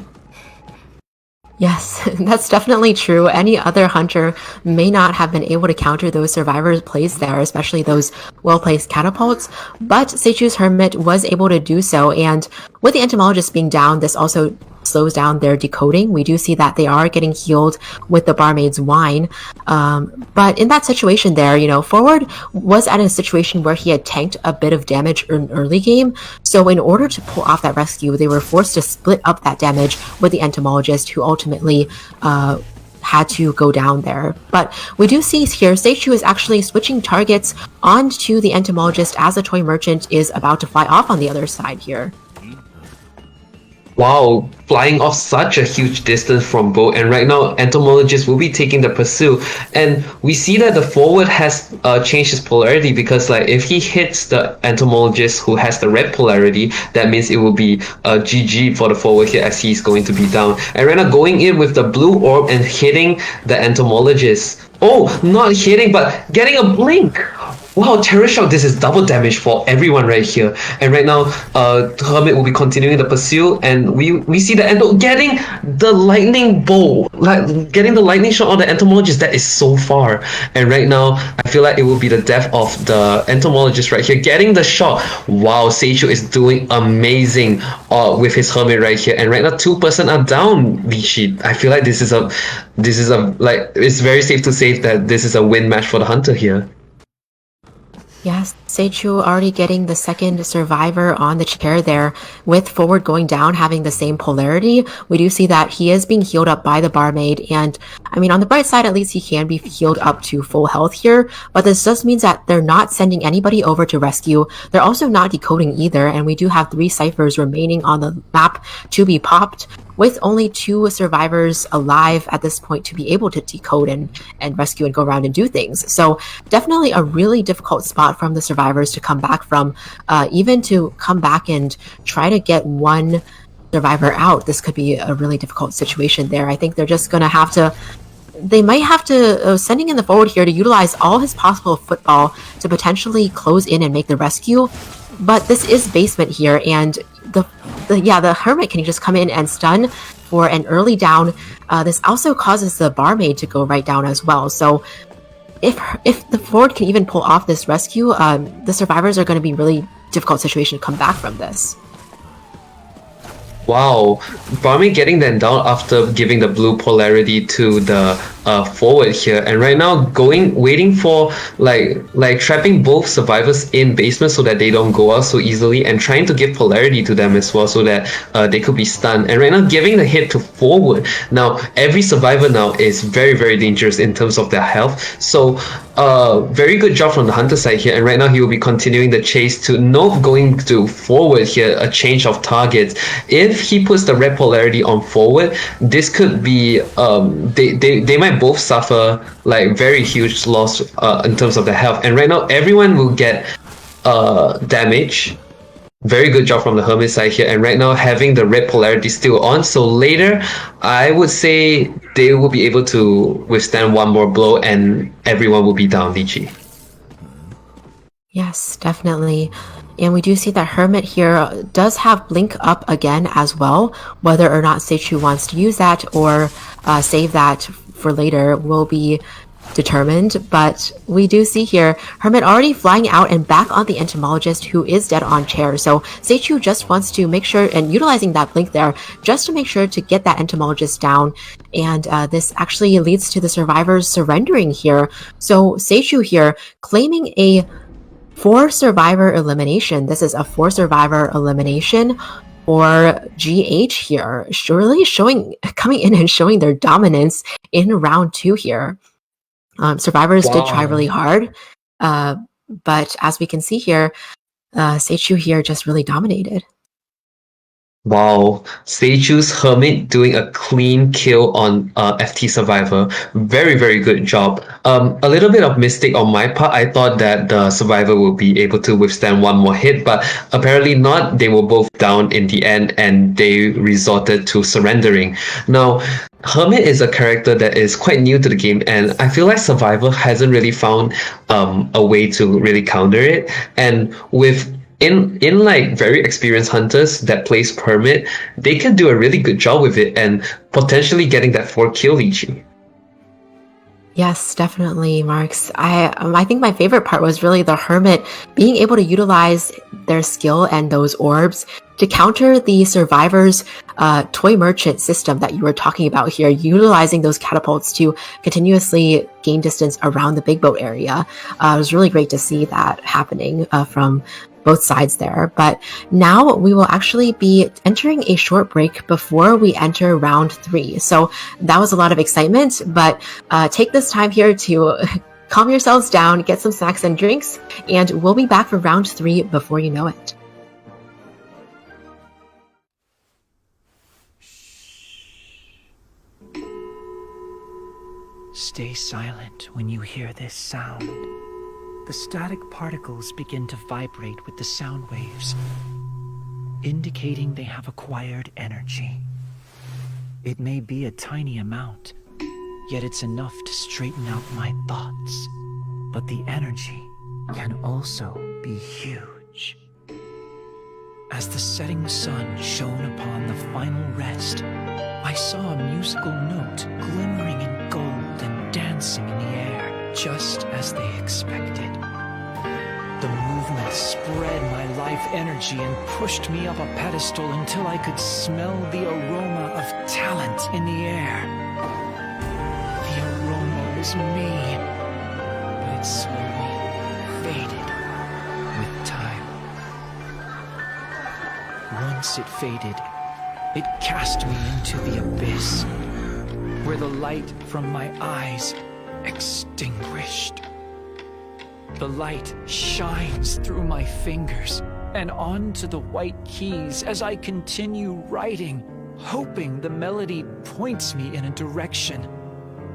Yes, that's definitely true. Any other hunter may not have been able to counter those survivor plays there, especially those well-placed catapults, but Seichu's Hermit was able to do so, and with the Entomologist being down, this also slows down their decoding. We do see that they are getting healed with the barmaid's wine, but in that situation there, Forward was at a situation where he had tanked a bit of damage in early game, so in order to pull off that rescue, they were forced to split up that damage with the Entomologist, who ultimately had to go down there. But we do see here Seichu is actually switching targets onto the Entomologist as the Toy Merchant is about to fly off on the other side here. Wow, flying off such a huge distance from boat, and right now Entomologist will be taking the pursuit, and we see that the Forward has changed his polarity, because if he hits the Entomologist who has the red polarity, that means it will be GG for the Forward here as he's going to be down. And right now going in with the blue orb and hitting the Entomologist. Oh, not hitting, but getting a blink. Wow, Terror Shock, this is double damage for everyone right here. And right now, Hermit will be continuing the pursuit, and we see the Endo getting the lightning bolt, like getting the lightning shot on the entomologist. That is so far. And right now, I feel like it will be the death of the entomologist right here, getting the shot. Wow, Seichu is doing amazing with his Hermit right here. And right now, 2% are down, Vichy. I feel like this is a like, it's very safe to say that this is a win match for the Hunter here. Yes, Seichu already getting the second survivor on the chair there, with forward going down having the same polarity. We do see that he is being healed up by the barmaid, and I mean, on the bright side, at least he can be healed up to full health here, but this just means that they're not sending anybody over to rescue. They're also not decoding either, and we do have 3 ciphers remaining on the map to be popped, with only 2 survivors alive at this point to be able to decode and rescue and go around and do things. So definitely a really difficult spot from the survivors to come back from, even to come back and try to get one survivor out. This could be a really difficult situation there. I think they're just going to have to, they might have to, sending in the forward here to utilize all his possible football to potentially close in and make the rescue. But this is basement here, and the Hermit can just come in and stun for an early down. This also causes the barmaid to go right down as well. So if the forward can even pull off this rescue, the survivors are going to be really difficult situation to come back from this. Wow, Barmaid getting them down after giving the blue polarity to the forward here, and right now waiting for like trapping both survivors in basement so that they don't go out so easily, and trying to give polarity to them as well so that they could be stunned. And right now giving the hit to forward. Now every survivor now is very, very dangerous in terms of their health. So very good job from the Hunter side here, and right now he will be continuing the chase to not going to forward here, a change of targets. If he puts the red polarity on forward, this could be they might both suffer like very huge loss in terms of their health. And right now everyone will get damage. Very good job from the Hermit side here, and right now having the red polarity still on, so later I would say they will be able to withstand one more blow and everyone will be down, Lychee. Yes, definitely. And we do see that Hermit here does have Blink up again as well. Whether or not Seichu wants to use that or save that for later will be determined, but we do see here Hermit already flying out and back on the entomologist, who is dead on chair. So Seichu just wants to make sure, and utilizing that blink there just to make sure to get that entomologist down, and this actually leads to the survivors surrendering here. So Seichu here claiming a 4 survivor elimination. This is a 4 survivor elimination for GH here, surely coming in and showing their dominance in round 2 here. Survivors did try really hard, but as we can see here, Seichu here just really dominated. Wow, Seichu's Hermit doing a clean kill on FT Survivor. Very, very good job. A little bit of mistake on my part. I thought that the Survivor will be able to withstand one more hit, but apparently not. They were both down in the end and they resorted to surrendering. Now, Hermit is a character that is quite new to the game, and I feel like Survivor hasn't really found a way to really counter it. And with in like very experienced hunters that plays Hermit, they can do a really good job with it and potentially getting that 4 kill Lychee. Yes, definitely, Marks. I think my favorite part was really the Hermit being able to utilize their skill and those orbs to counter the survivors' toy merchant system that you were talking about here, utilizing those catapults to continuously gain distance around the big boat area. It was really great to see that happening from both sides there. But now we will actually be entering a short break before we enter round 3. So that was a lot of excitement, but take this time here to calm yourselves down, get some snacks and drinks, and we'll be back for round 3 before you know it. Stay silent when you hear this sound. The static particles begin to vibrate with the sound waves, indicating they have acquired energy. It may be a tiny amount, yet it's enough to straighten out my thoughts. But the energy can also be huge. As the setting sun shone upon the final rest, I saw a musical note glimmering in gold and dancing in the air, just as they expected. The movement spread my life energy and pushed me up a pedestal until I could smell the aroma of talent in the air. The aroma was me, but it slowly faded with time. Once it faded, it cast me into the abyss, where the light from my eyes extinguished. The light shines through my fingers and onto the white keys as I continue writing, hoping the melody points me in a direction.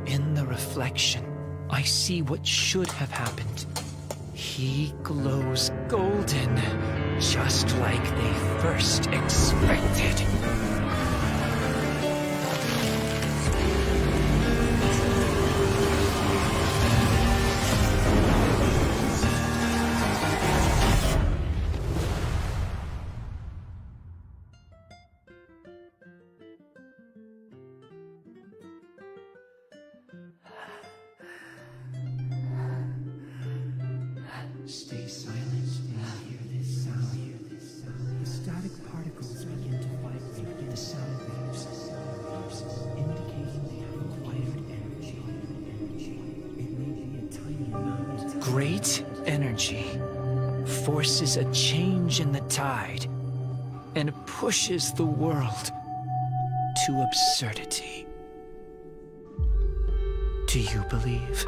In the reflection, I see what should have happened. He glows golden, just like they first expected. Stay silent and hear this sound. The static particles begin to vibrate with the sound waves, indicating they have acquired energy. It may be a tiny amount. Great energy forces a change in the tide and pushes the world to absurdity. Do you believe?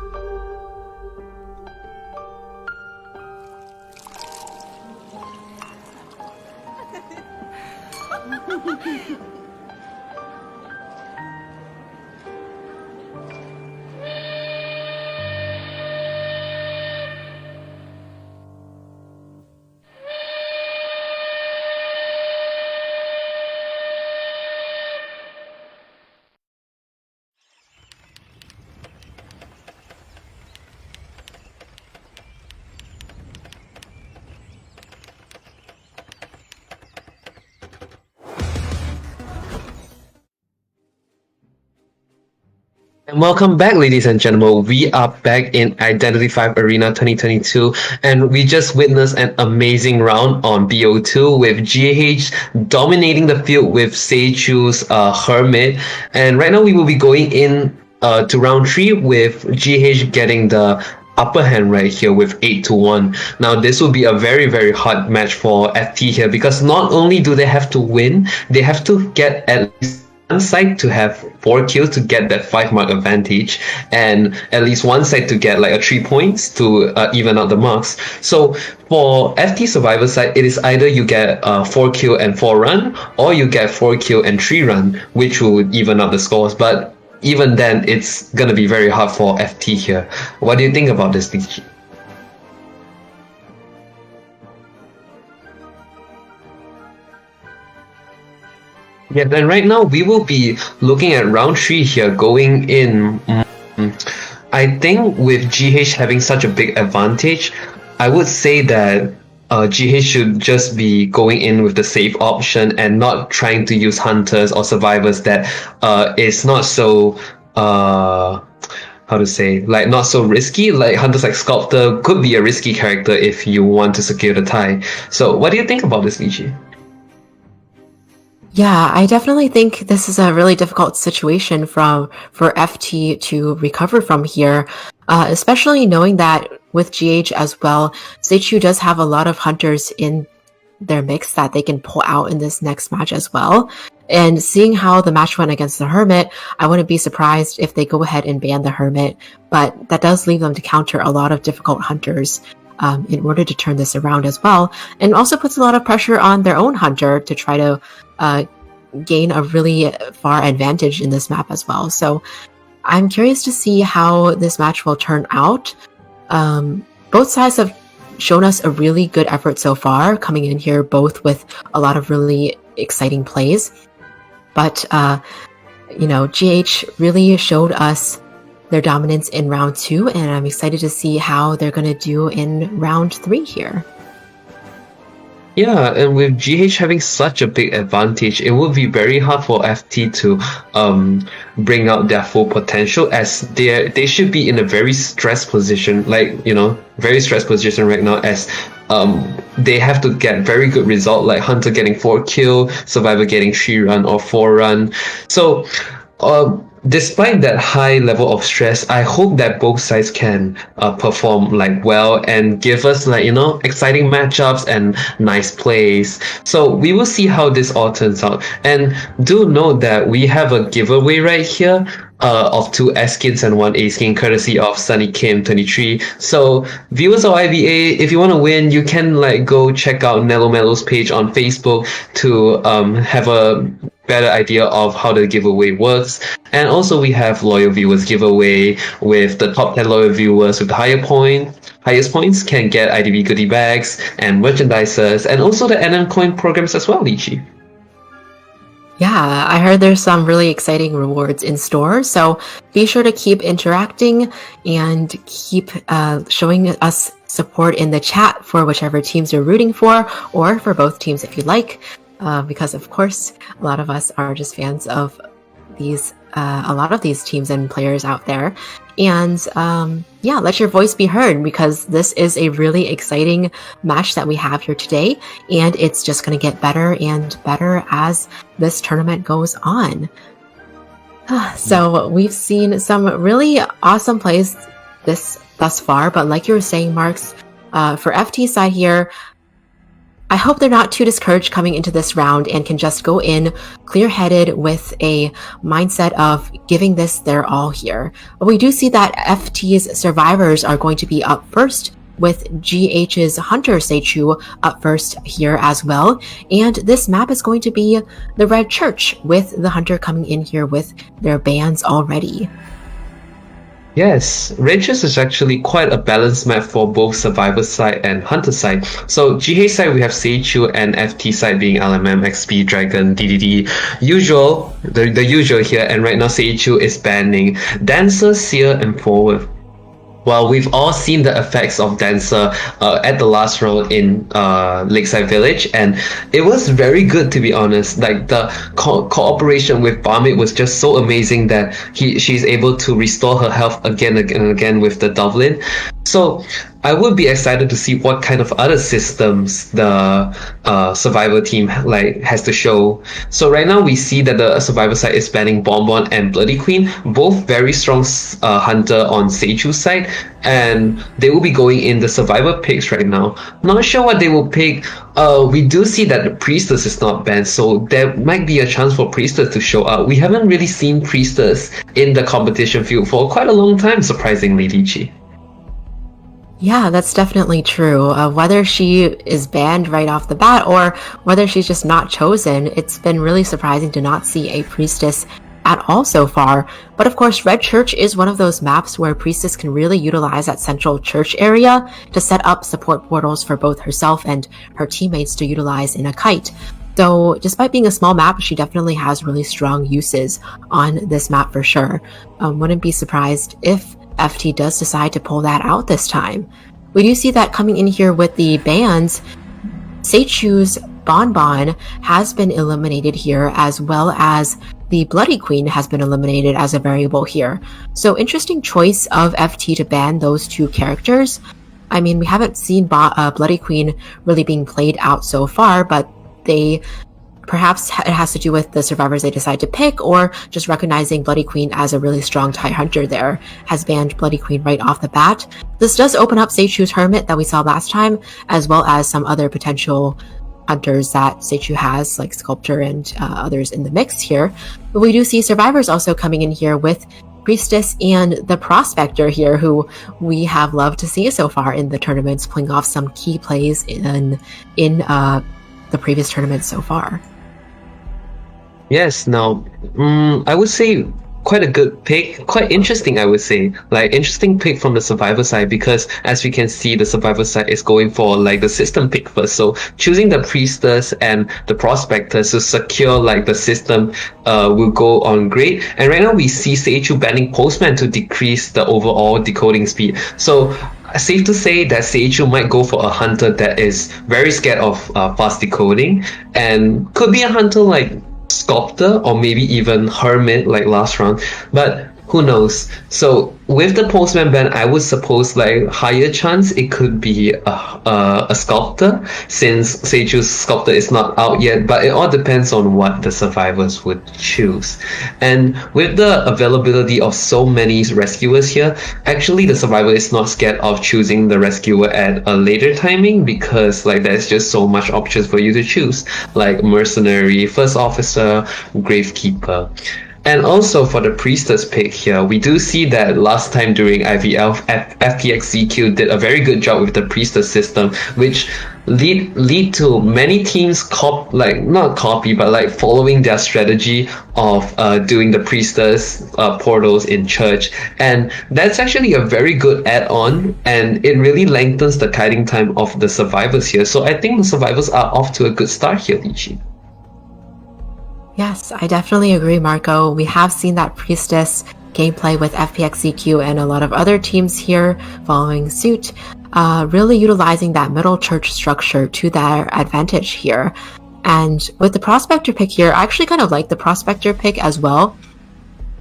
And welcome back, ladies and gentlemen. We are back in Identity 5 Arena 2022, and we just witnessed an amazing round on BO2 with GH dominating the field with Seichu's Hermit. And right now we will be going in to round 3 with GH getting the upper hand right here with 8-1. Now this will be a very, very hard match for FT here, because not only do they have to win, they have to get at least one side to have 4 kills to get that 5 mark advantage, and at least one side to get like a 3 points to even out the marks. So for FT Survivor side, it is either you get 4 kill and 4 run, or you get 4 kill and 3 run, which will even out the scores. But even then, it's gonna be very hard for FT here. What do you think about this, Lichi? Yeah, then right now we will be looking at round 3 here, going in. I think with GH having such a big advantage, I would say that GH should just be going in with the safe option and not trying to use hunters or survivors that is not so how to say, like not so risky. Like hunters like Sculptor could be a risky character if you want to secure the tie. So what do you think about this, Lichi? Yeah, I definitely think this is a really difficult situation for FT to recover from here, especially knowing that with GH as well, Seichu does have a lot of hunters in their mix that they can pull out in this next match as well. And seeing how the match went against the Hermit, I wouldn't be surprised if they go ahead and ban the Hermit, but that does leave them to counter a lot of difficult hunters in order to turn this around as well, and also puts a lot of pressure on their own hunter to try to gain a really far advantage in this map as well. So I'm curious to see how this match will turn out. Both sides have shown us a really good effort so far, coming in here both with a lot of really exciting plays. But, GH really showed us their dominance in round 2, and I'm excited to see how they're going to do in round 3 here. Yeah, and with GH having such a big advantage, it would be very hard for FT to bring out their full potential, as they should be in a very stressed position, very stressed position right now, as they have to get very good result, like Hunter getting 4 kill, Survivor getting 3 run or 4 run. So despite that high level of stress, I hope that both sides can perform well and give us exciting matchups and nice plays. So we will see how this all turns out. And do note that we have a giveaway right here of 2 S skins and 1 A skin, courtesy of Sunny Kim 23. So viewers of IVA, if you want to win, you can go check out Mello's page on Facebook to have a better idea of how the giveaway works. And also we have loyal viewers giveaway, with the top 10 loyal viewers with the highest points can get IDV goodie bags and merchandisers, and also the NM coin programs as well, Lychee. Yeah, I heard there's some really exciting rewards in store, so be sure to keep interacting and keep showing us support in the chat for whichever teams you're rooting for, or for both teams if you like, because of course a lot of us are just fans of a lot of these teams and players out there. And yeah, let your voice be heard, because this is a really exciting match that we have here today, and it's just going to get better and better as this tournament goes on. So we've seen some really awesome plays thus far, but like you were saying, Marks, for FT side here, I hope they're not too discouraged coming into this round and can just go in clear-headed with a mindset of giving this their all here. But we do see that FT's survivors are going to be up first, with GH's Hunter Seichu up first here as well. And this map is going to be the Red Church, with the Hunter coming in here with their bands already. Yes, Red Church is actually quite a balanced map for both Survivor side and Hunter side. So GH side we have Seichu, and FT side being LMM, XP, Dragon, DDD. The usual here, and right now Seichu is banning Dancer, Seer, and Forward. Well, we've all seen the effects of Dancer at the last round in Lakeside Village, and it was very good, to be honest. The cooperation with Barmaid was just so amazing that she's able to restore her health again and again with the Dublin. So I would be excited to see what kind of other systems the Survivor team has to show. So right now we see that the Survivor side is banning Bonbon and Bloody Queen, both very strong Hunter on Seichu's side, and they will be going in the Survivor picks right now. Not sure what they will pick. We do see that the Priestess is not banned, so there might be a chance for Priestess to show up. We haven't really seen Priestess in the competition field for quite a long time, surprisingly, Lychee. Yeah, that's definitely true. Whether she is banned right off the bat or whether she's just not chosen, it's been really surprising to not see a Priestess at all so far. But of course, Red Church is one of those maps where Priestess can really utilize that central church area to set up support portals for both herself and her teammates to utilize in a kite. So despite being a small map, she definitely has really strong uses on this map for sure. Wouldn't be surprised if FT does decide to pull that out this time. We do see that coming in here with the bans. Seichu's Bonbon has been eliminated here, as well as the Bloody Queen has been eliminated as a variable here. So interesting choice of FT to ban those two characters. I mean, we haven't seen Bloody Queen really being played out so far, but perhaps it has to do with the survivors they decide to pick, or just recognizing Bloody Queen as a really strong TIE Hunter there has banned Bloody Queen right off the bat. This does open up Seichu's Hermit that we saw last time, as well as some other potential hunters that Seichu has, like Sculptor and others in the mix here. But we do see survivors also coming in here with Priestess and the Prospector here, who we have loved to see so far in the tournaments, pulling off some key plays in the previous tournaments so far. Yes, now, I would say quite a good pick, quite interesting, I would say. Like interesting pick from the survivor side because as we can see, the survivor side is going for like the system pick first. So choosing the priestess and the prospectors to secure like the system will go on great. And right now we see Seichu banning postman to decrease the overall decoding speed. So safe to say that Seichu might go for a hunter that is very scared of fast decoding and could be a hunter like Sculptor or maybe even Hermit like last round, but who knows. So with the postman ban, I would suppose like higher chance it could be a Sculptor, since Seichu's Sculptor is not out yet, but it all depends on what the survivors would choose. And with the availability of so many rescuers here, actually the survivor is not scared of choosing the rescuer at a later timing because like there's just so much options for you to choose, like mercenary, first officer, gravekeeper. And also for the priestess pick here, we do see that last time during IVL, FPXZQ did a very good job with the priestess system, which lead to many teams not copy, but like following their strategy of doing the priestess portals in church. And that's actually a very good add-on, and it really lengthens the kiting time of the survivors here. So I think the survivors are off to a good start here, Lichi. Yes, I definitely agree, Marco. We have seen that priestess gameplay with FPXCQ and a lot of other teams here following suit, really utilizing that middle church structure to their advantage here. And with the prospector pick here, I actually kind of like the prospector pick as well.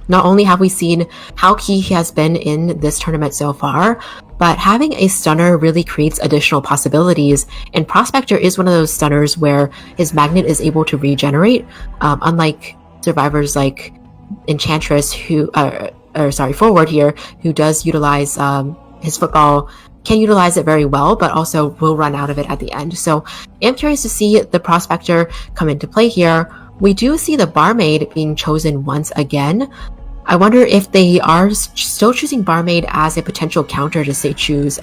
Not only have we seen how key he has been in this tournament so far, but having a stunner really creates additional possibilities, and Prospector is one of those stunners where his magnet is able to regenerate, unlike survivors like Enchantress, Forward here, who does utilize his football, can utilize it very well, but also will run out of it at the end. So I'm curious to see the Prospector come into play here. We do see the Barmaid being chosen once again. I wonder if they are still choosing Barmaid as a potential counter to Seichu's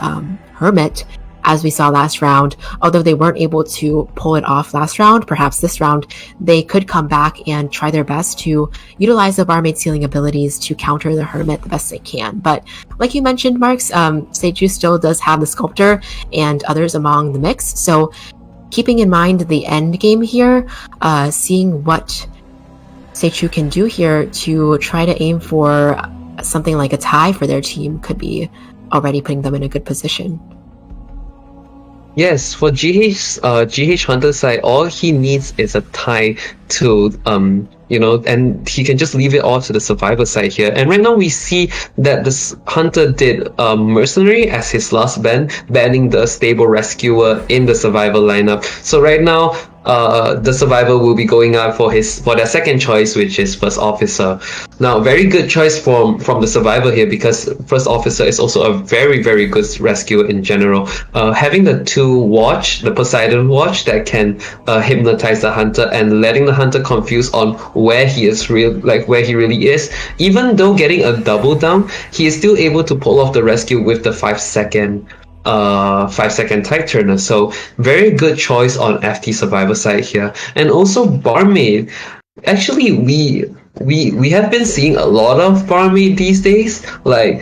Hermit, as we saw last round. Although they weren't able to pull it off last round, perhaps this round they could come back and try their best to utilize the Barmaid's healing abilities to counter the Hermit the best they can. But like you mentioned, Marks, Seichu still does have the Sculptor and others among the mix. So keeping in mind the end game here, seeing what Seichu can do here to try to aim for something like a tie for their team could be already putting them in a good position. Yes, for GH Hunter side, all he needs is a tie to and he can just leave it all to the survivor side here. And right now we see that this Hunter did Mercenary as his last ban, banning the stable rescuer in the survivor lineup. So right now the survivor will be going out for their second choice, which is first officer. Now, very good choice from the survivor here, because first officer is also a very, very good rescuer in general. Having the the Poseidon watch that can hypnotize the hunter and letting the hunter confuse on where he really is. Even though getting a double down, he is still able to pull off the rescue with the 5-second 5-second tech turner. So very good choice on FT survivor side here. And also Barmaid. Actually, we have been seeing a lot of Barmaid these days. Like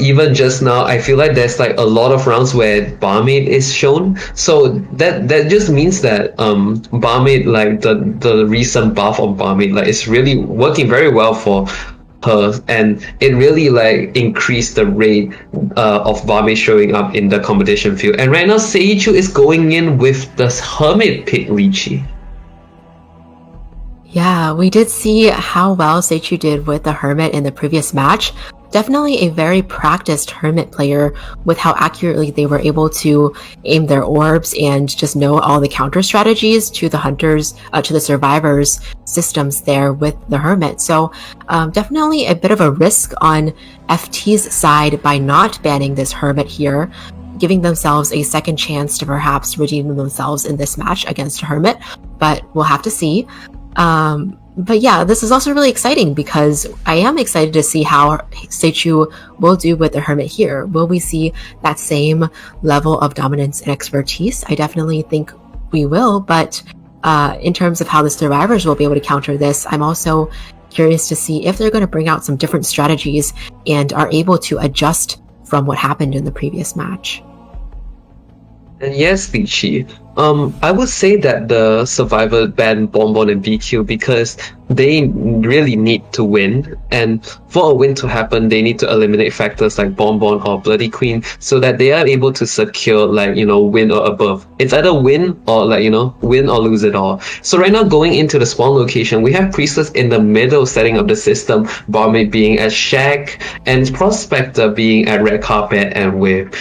even just now, I feel like there's like a lot of rounds where Barmaid is shown. So that just means that Barmaid, like the recent buff on Barmaid, like it's really working very well for her, and it really like increased the rate of Barmaid showing up in the competition field. And right now Seichu is going in with the Hermit pick, Lichi. Yeah, we did see how well Seichu did with the Hermit in the previous match. Definitely a very practiced Hermit player with how accurately they were able to aim their orbs and just know all the counter strategies to the hunters, to the survivors' systems there with the Hermit. So definitely a bit of a risk on FT's side by not banning this Hermit here, giving themselves a second chance to perhaps redeem themselves in this match against a Hermit, but we'll have to see. But yeah, this is also really exciting because I am excited to see how Seichu will do with the Hermit here. Will we see that same level of dominance and expertise? I definitely think we will, but in terms of how the survivors will be able to counter this, I'm also curious to see if they're going to bring out some different strategies and are able to adjust from what happened in the previous match. And yes, Lichi. I would say that the Survivor banned Bonbon and BQ because they really need to win, and for a win to happen, they need to eliminate factors like Bonbon or Bloody Queen so that they are able to secure win or above. It's either win or win or lose it all. So right now, going into the spawn location, we have Priestess in the middle setting up the system, Barmaid being at Shack, and Prospector being at Red Carpet, and with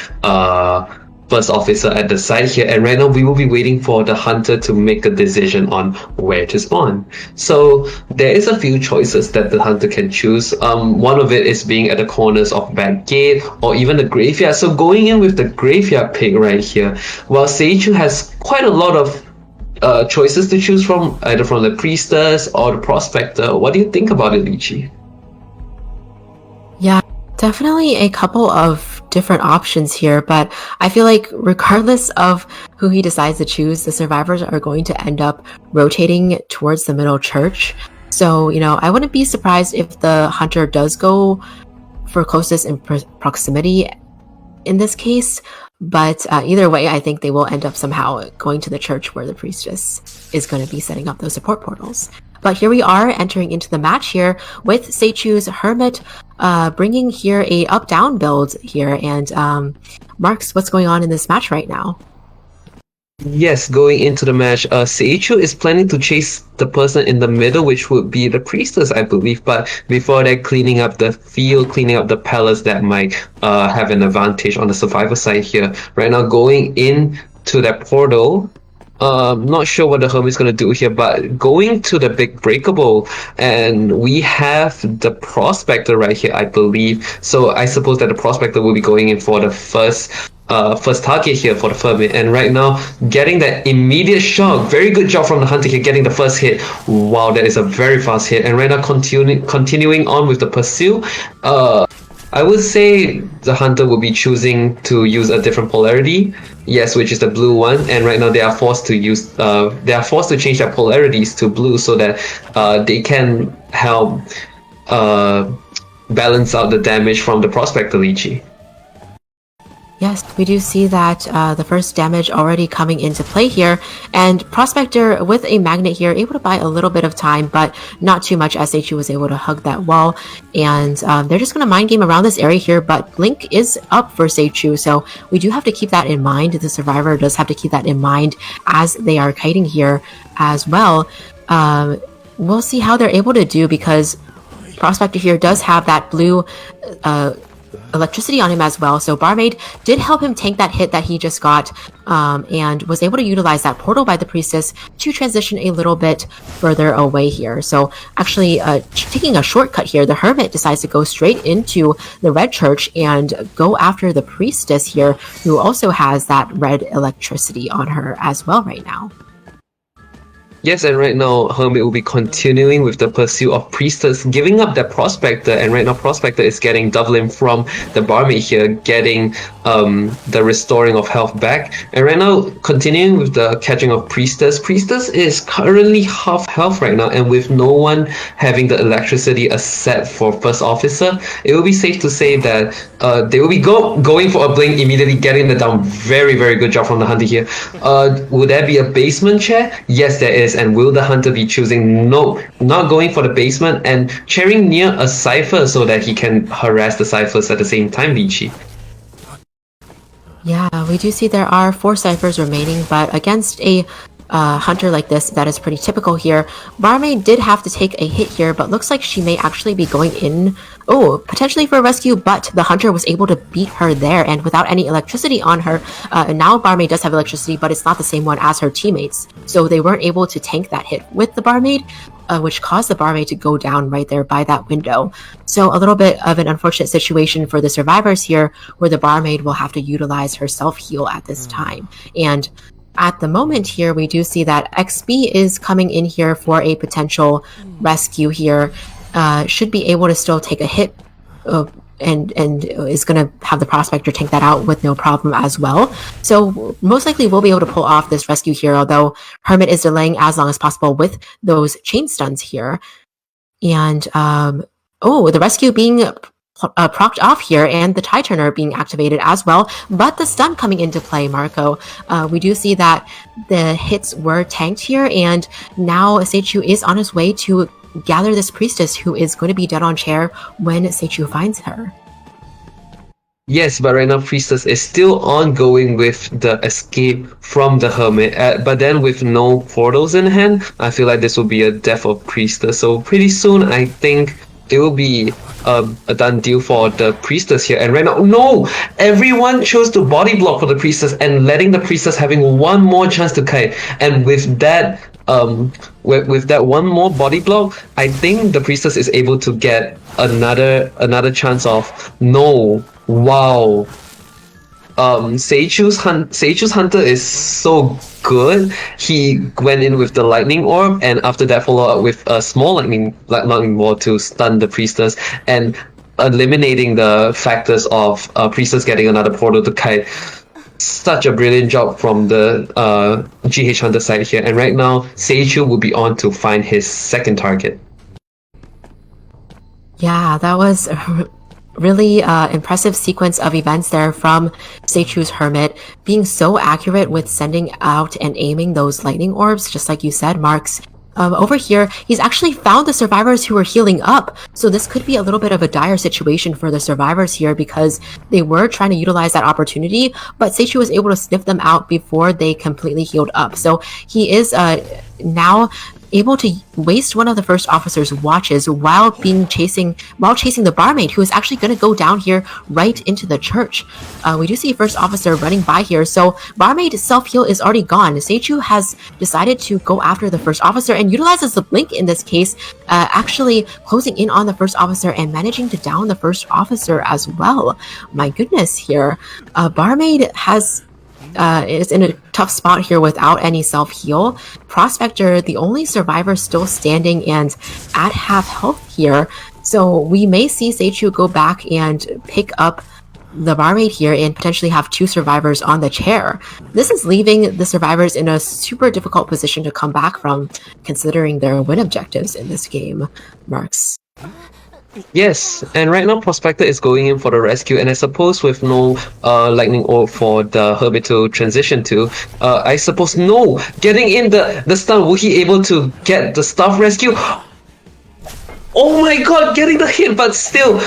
First Officer at the side here. And right now we will be waiting for the Hunter to make a decision on where to spawn. So there is a few choices that the Hunter can choose. One of it is being at the corners of Back Gate or even the Graveyard. So going in with the Graveyard pick right here, while Seichu has quite a lot of choices to choose from, either from the Priestess or the Prospector. What do you think about it, Lichi? Yeah, definitely a couple of different options here, but I feel like regardless of who he decides to choose, the survivors are going to end up rotating towards the middle church. So, I wouldn't be surprised if the Hunter does go for closest in proximity in this case, but either way, I think they will end up somehow going to the church where the Priestess is going to be setting up those support portals. But here we are entering into the match here with Seichu's Hermit bringing here a up-down build here. And Marks, what's going on in this match right now? Yes, going into the match, Seichu is planning to chase the person in the middle, which would be the Priestess, I believe. But before that, cleaning up the field, cleaning up the palace that might have an advantage on the Survivor side here. Right now, going into that portal. Not sure what the Hermit is going to do here, but going to the big breakable, and we have the Prospector right here, I believe. So I suppose that the Prospector will be going in for the first target here for the Hermit, and right now getting that immediate shock. Very good job from the Hunter here, getting the first hit. Wow, that is a very fast hit. And right now continuing on with the pursuit. I would say the Hunter will be choosing to use a different polarity, yes, which is the blue one. And right now they are forced to change their polarities to blue so that they can help balance out the damage from the Prospector Lichi. Yes, we do see that the first damage already coming into play here, and Prospector with a magnet here able to buy a little bit of time, but not too much as Seichu was able to hug that wall, and they're just going to mind game around this area here, but Blink is up for Seichu, so we do have to keep that in mind. The Survivor does have to keep that in mind as they are kiting here as well. We'll see how they're able to do, because Prospector here does have that blue electricity on him as well, so Barmaid did help him tank that hit that he just got, and was able to utilize that portal by the Priestess to transition a little bit further away here. So actually taking a shortcut here, the Hermit decides to go straight into the red church and go after the Priestess here, who also has that red electricity on her as well right now. Yes, and right now Hermit will be continuing with the pursuit of Priestess, giving up that Prospector, and right now Prospector is getting doubling from the Barmaid here, getting the restoring of health back. And right now, continuing with the catching of Priestess. Priestess is currently half health right now, and with no one having the electricity set for First Officer, it will be safe to say that they will be going for a blink, immediately getting the down. Very, very good job from the Hunter here. Would there be a basement chair? Yes, there is. And will the Hunter be choosing no, not going for the basement and chairing near a Cypher so that he can harass the Cyphers at the same time, Lichi? Yeah, we do see there are 4 Cyphers remaining, but against a Hunter like this, that is pretty typical here. Barmaid did have to take a hit here, but looks like she may actually be going in, potentially for a rescue, but the Hunter was able to beat her there, and without any electricity on her, and now Barmaid does have electricity, but it's not the same one as her teammates, so they weren't able to tank that hit with the Barmaid, which caused the Barmaid to go down right there by that window. So a little bit of an unfortunate situation for the survivors here, where the Barmaid will have to utilize her self-heal at this time. And at the moment here, we do see that XB is coming in here for a potential rescue here. Should be able to still take a hit and is going to have the Prospector tank that out with no problem as well. So most likely we'll be able to pull off this rescue here, although Hermit is delaying as long as possible with those chain stuns here. And the rescue being procced off here, and the tie turner being activated as well, but the stun coming into play, Marco. We do see that the hits were tanked here, and now Seichu is on his way to gather this priestess who is going to be dead on chair when Seichu finds her. Yes, but right now Priestess is still ongoing with the escape from the Hermit, but then with no portals in hand, I feel like this will be a death of Priestess. So pretty soon, I think it will be a done deal for the Priestess here. And right now, no! Everyone chose to body block for the Priestess and letting the Priestess having one more chance to kite. And with that, with that one more body block, I think the Priestess is able to get another chance of no. Wow. Seichu's Hunter is so good. He went in with the lightning orb, and after that followed up with a small lightning ball to stun the priestess and eliminating the factors of priestess getting another portal to kite. Such a brilliant job from the GH Hunter side here, and right now Seichu will be on to find his second target. Yeah, that was really impressive sequence of events there from Seichu's Hermit, being so accurate with sending out and aiming those lightning orbs, just like you said, Marks. Over here, he's actually found the survivors who were healing up, so this could be a little bit of a dire situation for the survivors here because they were trying to utilize that opportunity, but Seichu was able to sniff them out before they completely healed up. So he is now able to waste one of the first officer's watches while chasing the barmaid, who is actually going to go down here right into the church. We do see first officer running by here, so barmaid self-heal is already gone. Seichu has decided to go after the first officer and utilizes the blink in this case, actually closing in on the first officer and managing to down the first officer as well. My goodness here. Barmaid is in a tough spot here without any self-heal. Prospector, the only survivor still standing and at half health here. So we may see Seichu go back and pick up the barmaid here and potentially have two survivors on the chair. This is leaving the survivors in a super difficult position to come back from, considering their win objectives in this game, Marks. Yes, and right now Prospector is going in for the rescue, and I suppose with no lightning orb for the Hermit to transition to, I suppose no, getting in the stun, will he able to get the staff rescue? Oh my god, getting the hit, but still,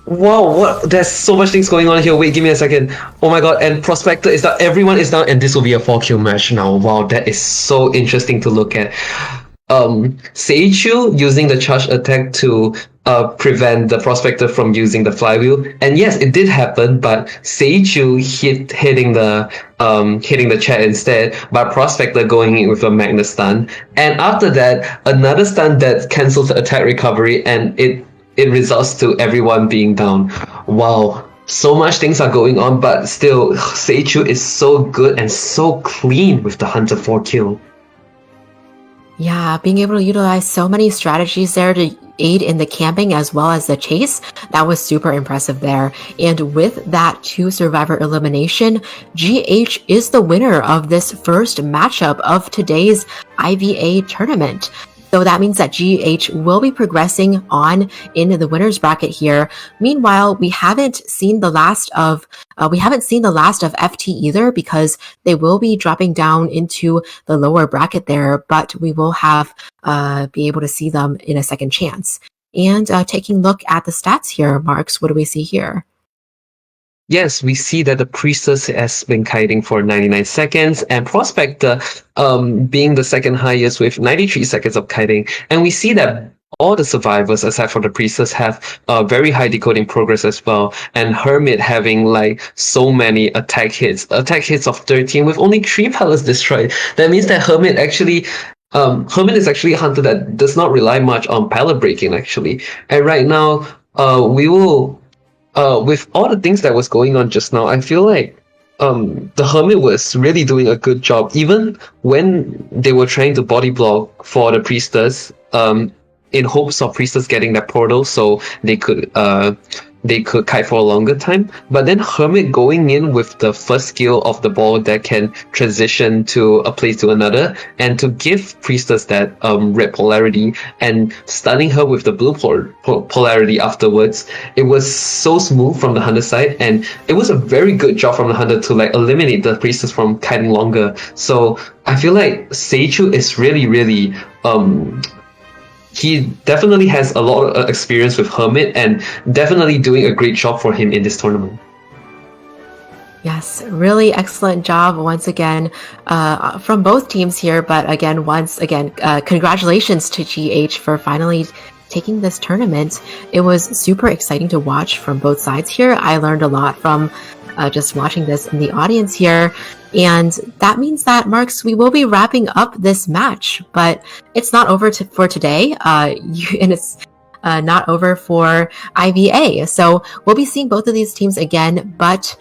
wow, what? There's so much things going on here. Wait, give me a second. Oh my god, and Prospector is down, everyone is down, and this will be a 4-kill match now. Wow, that is so interesting to look at. Seichu using the charge attack to prevent the Prospector from using the flywheel, and yes, it did happen, but Seichu hitting the chair instead, but Prospector going in with a Magna stun, and after that another stun that cancels the attack recovery, and it results to everyone being down. Wow. So much things are going on, but still Seichu is so good and so clean with the Hunter 4-kill. Yeah, being able to utilize so many strategies there to aid in the camping as well as the chase, that was super impressive there. And with that 2 survivor elimination, GH is the winner of this first matchup of today's IVA tournament. So that means that GH will be progressing on in the winner's bracket here. Meanwhile, we haven't seen the last of FT either, because they will be dropping down into the lower bracket there, but we will have be able to see them in a second chance. And taking a look at the stats here, Marks, what do we see here? Yes, we see that the Priestess has been kiting for 99 seconds, and Prospector being the second highest with 93 seconds of kiting. And we see that all the survivors, aside from the Priestess, have very high decoding progress as well. And Hermit having like so many attack hits of 13 with only 3 palace destroyed. That means that Hermit is actually a hunter that does not rely much on pallet breaking actually. And right now, we will. With all the things that was going on just now, I feel like the Hermit was really doing a good job. Even when they were trying to body block for the Priestess, in hopes of Priestess getting that portal so they could they could kite for a longer time. But then Hermit going in with the first skill of the ball that can transition to a place to another, and to give Priestess that red polarity and stunning her with the blue polarity afterwards, it was so smooth from the Hunter side, and it was a very good job from the Hunter to like eliminate the Priestess from kiting longer. So I feel like Seichu is really he definitely has a lot of experience with Hermit, and definitely doing a great job for him in this tournament. Yes, really excellent job once again from both teams here. But again, congratulations to GH for finally taking this tournament. It was super exciting to watch from both sides here. I learned a lot from just watching this in the audience here. And that means that, Marks, we will be wrapping up this match, but it's not over for today. And it's not over for IVA. So we'll be seeing both of these teams again, but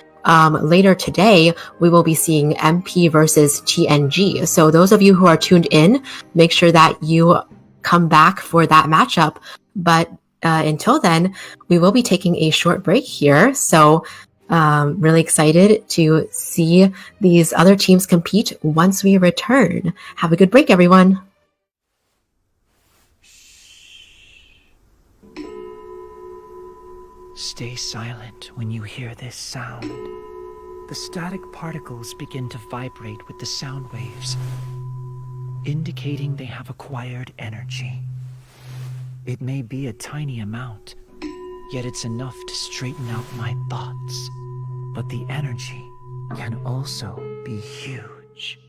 later today, we will be seeing MP versus TNG. So those of you who are tuned in, make sure that you come back for that matchup. But until then, we will be taking a short break here. So really excited to see these other teams compete once we return. Have a good break, everyone. Stay silent when you hear this sound. The static particles begin to vibrate with the sound waves, indicating they have acquired energy. It may be a tiny amount, yet it's enough to straighten out my thoughts. But the energy can also be huge.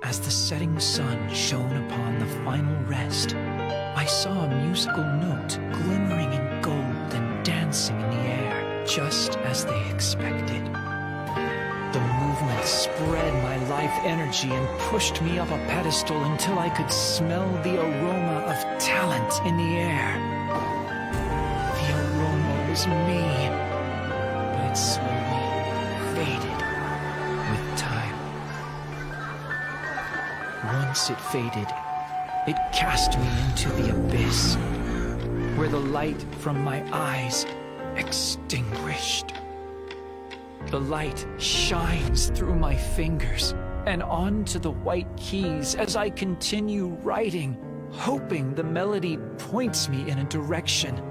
As the setting sun shone upon the final rest, I saw a musical note glimmering in gold and dancing in the air, just as they expected. The movement spread my life energy and pushed me up a pedestal until I could smell the aroma of talent in the air. The aroma was me, but it slowly faded with time. Once it faded, it cast me into the abyss, where the light from my eyes extinguished. The light shines through my fingers and onto the white keys as I continue writing, hoping the melody points me in a direction.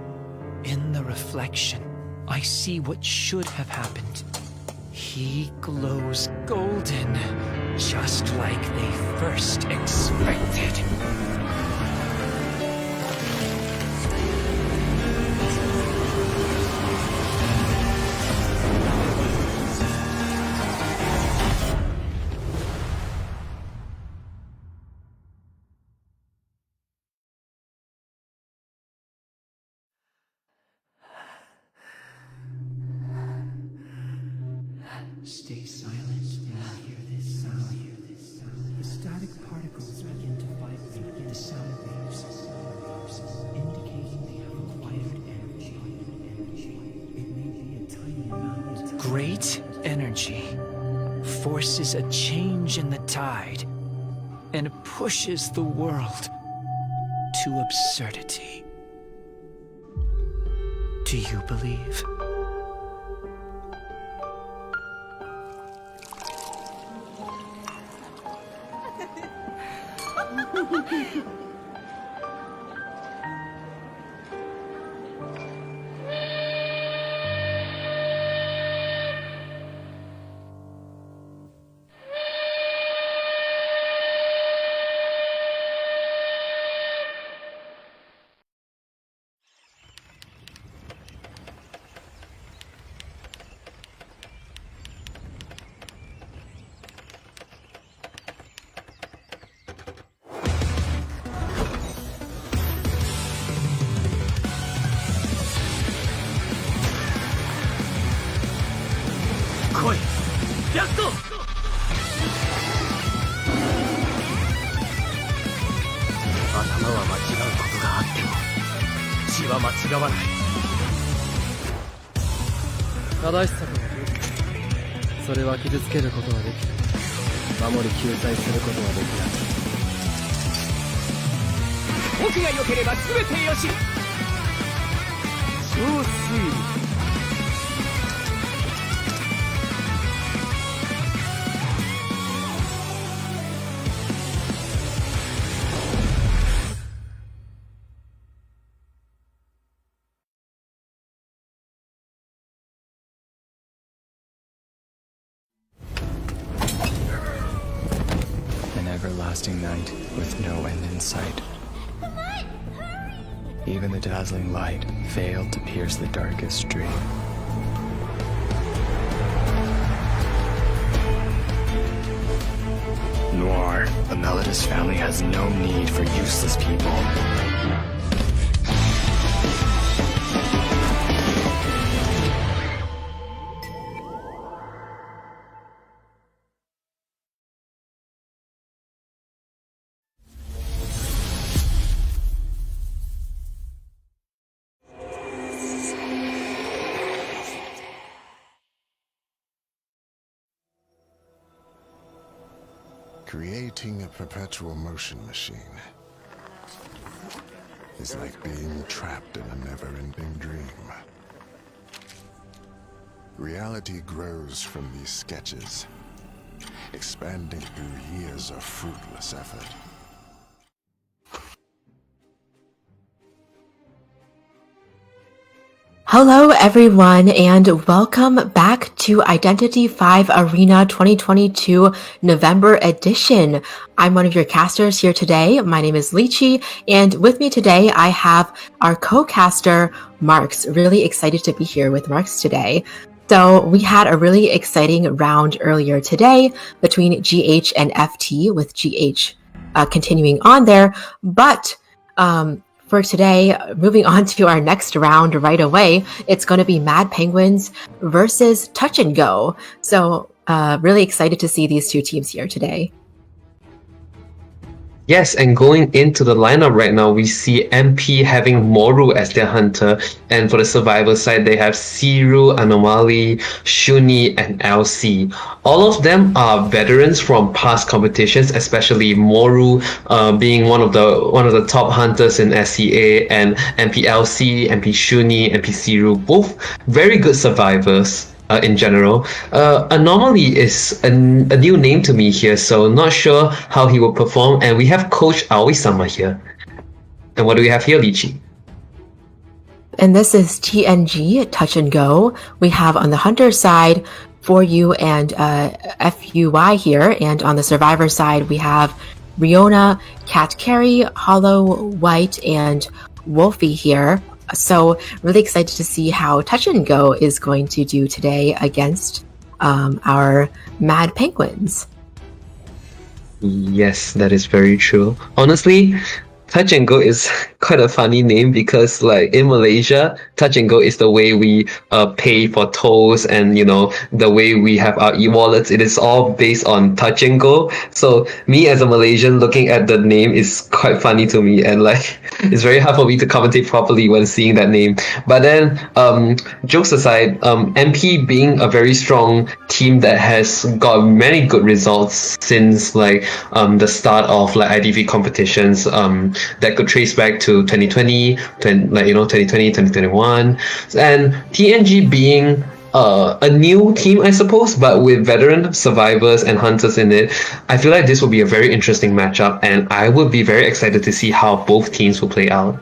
In the reflection, I see what should have happened. He glows golden, just like they first expected. Stay silent when you hear this sound. The static particles begin to vibrate with the sound waves, indicating they have acquired energy. It may be a tiny amount. Great energy forces a change in the tide and pushes the world to absurdity. Do you believe? An everlasting night with no end in sight. Even the dazzling light failed to pierce the darkest dream. Noir, the Mello family has no need for useless people. Creating a perpetual motion machine is like being trapped in a never-ending dream. Reality grows from these sketches, expanding through years of fruitless effort. Hello everyone and welcome back to Identity V Arena 2022 November edition. I'm one of your casters here today. My name is Lychee, and with me today I have our co-caster Marks. Really excited to be here with Marks today. So we had a really exciting round earlier today between GH and FT, with GH continuing on there, but for today, moving on to our next round right away, it's going to be Mad Penguins versus Touch and Go. So really excited to see these two teams here today. Yes, and going into the lineup right now, we see MP having Moru as their hunter, and for the survivor side, they have Siru, Anomaly, Shuni, and LC. All of them are veterans from past competitions, especially Moru being one of the top hunters in SCA, and MP LC, MP Shuni, MP Siru, both very good survivors. In general. Anomaly is a new name to me here, so not sure how he will perform. And we have Coach Aoi-sama here. And what do we have here, Lychee? And this is TNG, Touch and Go. We have on the hunter side, For You and FUY here. And on the survivor side, we have Riona, Cat Carey, Hollow, White, and Wolfie here. So really excited to see how Touch and Go is going to do today against our Mad Penguins. Yes, that is very true. Honestly, Touch and Go is quite a funny name because, like, in Malaysia, Touch and Go is the way we pay for tolls, and, you know, the way we have our e-wallets. It is all based on Touch and Go. So me as a Malaysian looking at the name is quite funny to me, and like it's very hard for me to commentate properly when seeing that name. But then, jokes aside, MP being a very strong team that has got many good results since like the start of like IDV competitions, that could trace back to 2020, 2021, and TNG being a new team, I suppose, but with veteran survivors and hunters in it. I feel like this will be a very interesting matchup, and I would be very excited to see how both teams will play out.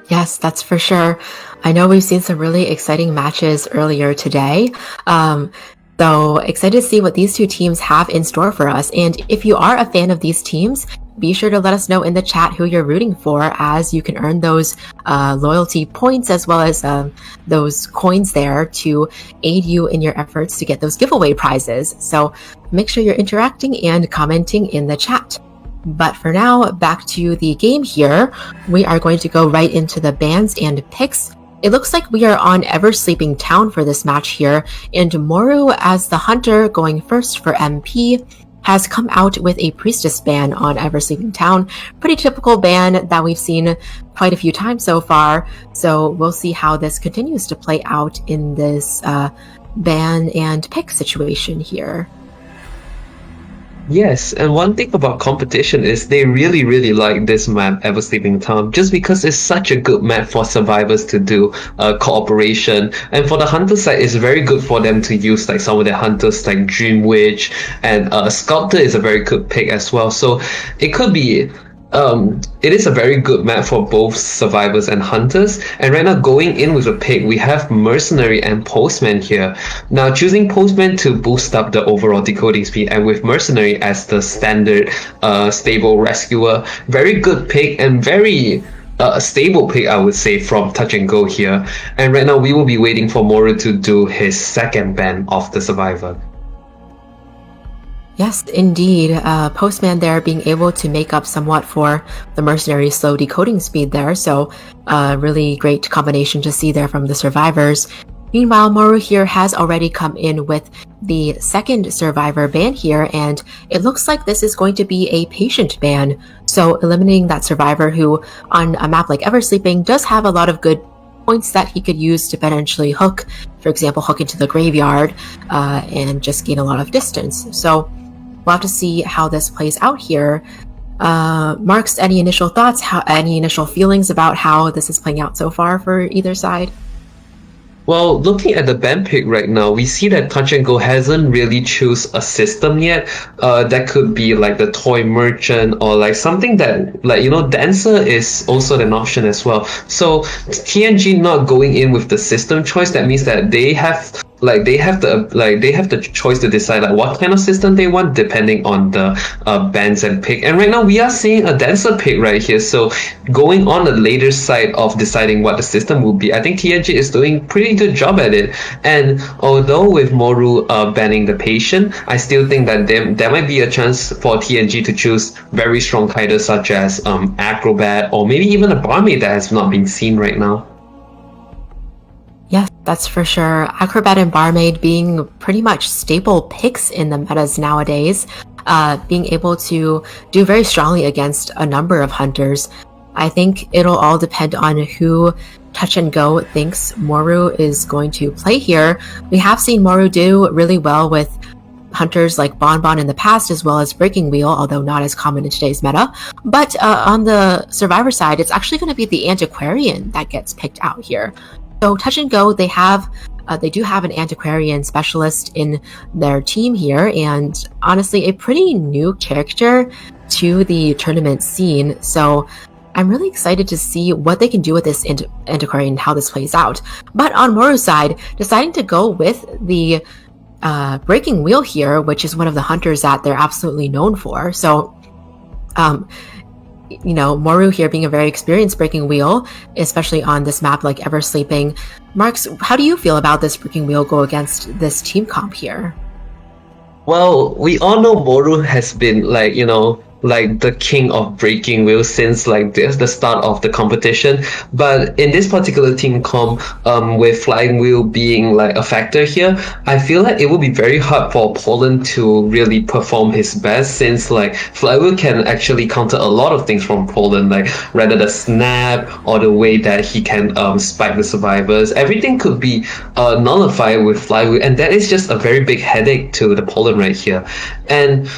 Yes, that's for sure. I know we've seen some really exciting matches earlier today. So excited to see what these two teams have in store for us. And if you are a fan of these teams, be sure to let us know in the chat who you're rooting for, as you can earn those loyalty points as well as those coins there to aid you in your efforts to get those giveaway prizes. So make sure you're interacting and commenting in the chat. But for now, back to the game here. We are going to go right into the bans and picks. It looks like we are on Ever Sleeping Town for this match here, and Moru as the hunter going first for MP has come out with a priestess ban on Ever Sleeping Town. Pretty typical ban that we've seen quite a few times so far, so we'll see how this continues to play out in this ban and pick situation here. Yes, and one thing about competition is they really, really like this map, Ever Sleeping Town, just because it's such a good map for survivors to do cooperation. And for the hunter side, it's very good for them to use like some of their hunters like Dream Witch and Sculptor is a very good pick as well. So it could be it is a very good map for both survivors and hunters. And right now, going in with a pick, we have Mercenary and Postman here. Now, choosing Postman to boost up the overall decoding speed, and with Mercenary as the standard stable rescuer, very good pick and very stable pick, I would say, from Touch and Go here. And right now, we will be waiting for Moru to do his second ban of the survivor. Yes, indeed. Postman there being able to make up somewhat for the mercenary slow decoding speed there, so really great combination to see there from the survivors. Meanwhile, Moru here has already come in with the second survivor ban here, and it looks like this is going to be a patient ban, so eliminating that survivor who, on a map like Eversleeping, does have a lot of good points that he could use to potentially hook, for example, hook into the graveyard and just gain a lot of distance. So we'll have to see how this plays out here. Marks, any initial thoughts, any initial feelings about how this is playing out so far for either side? Well, looking at the ban pick right now, we see that Touch and Go hasn't really choose a system yet. That could be like the toy merchant or like something that, like, you know, dancer is also an option as well. So TNG not going in with the system choice, that means that they have the choice to decide like what kind of system they want depending on the bans and pick. And right now we are seeing a dancer pick right here, so going on the later side of deciding what the system will be, I think TNG is doing pretty good job at it. And although with Moru banning the patient, I still think that there might be a chance for TNG to choose very strong titles such as Acrobat or maybe even a barmaid that has not been seen right now. Yes, that's for sure. Acrobat and Barmaid being pretty much staple picks in the metas nowadays, being able to do very strongly against a number of hunters. I think it'll all depend on who Touch and Go thinks Moru is going to play here. We have seen Moru do really well with hunters like Bonbon in the past, as well as Breaking Wheel, although not as common in today's meta. But on the survivor side, it's actually going to be the Antiquarian that gets picked out here. So Touch and Go, they do have an antiquarian specialist in their team here, and honestly, a pretty new character to the tournament scene. So I'm really excited to see what they can do with this antiquarian and how this plays out. But on Moru's side, deciding to go with the Breaking Wheel here, which is one of the hunters that they're absolutely known for. So, you know, Moru here being a very experienced Breaking Wheel, especially on this map like Eversleeping. Marks, how do you feel about this Breaking Wheel go against this team comp here? Well, we all know Moru has been like, you know, like the king of Breaking Wheel since like the start of the competition. But in this particular team comp, with Flying Wheel being like a factor here, I feel like it will be very hard for Poland to really perform his best, since like Flying Wheel can actually counter a lot of things from Poland, like rather the snap or the way that he can spike the survivors. Everything could be nullified with Flying Wheel, and that is just a very big headache to the Poland right here. And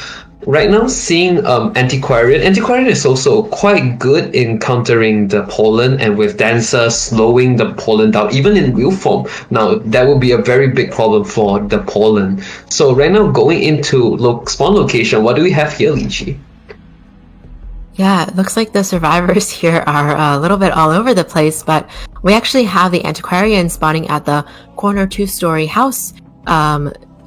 right now, seeing Antiquarian is also quite good in countering the Poland, and with Dancer slowing the Poland down, even in wheel form. Now, that will be a very big problem for the Poland. So right now, going into spawn location, what do we have here, Lichi? Yeah, it looks like the survivors here are a little bit all over the place, but we actually have the Antiquarian spawning at the corner two-story house.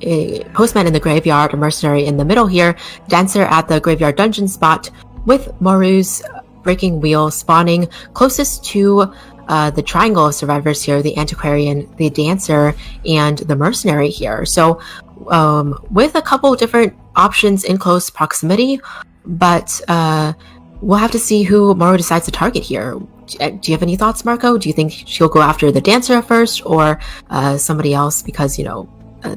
A Postman in the graveyard, a mercenary in the middle here, Dancer at the graveyard dungeon spot, with Moru's Breaking Wheel spawning closest to the triangle of survivors here, the Antiquarian, the Dancer, and the mercenary here. So with a couple different options in close proximity, but we'll have to see who Moru decides to target here. Do you have any thoughts, Marco? Do you think she'll go after the Dancer first, or somebody else? Because, you know,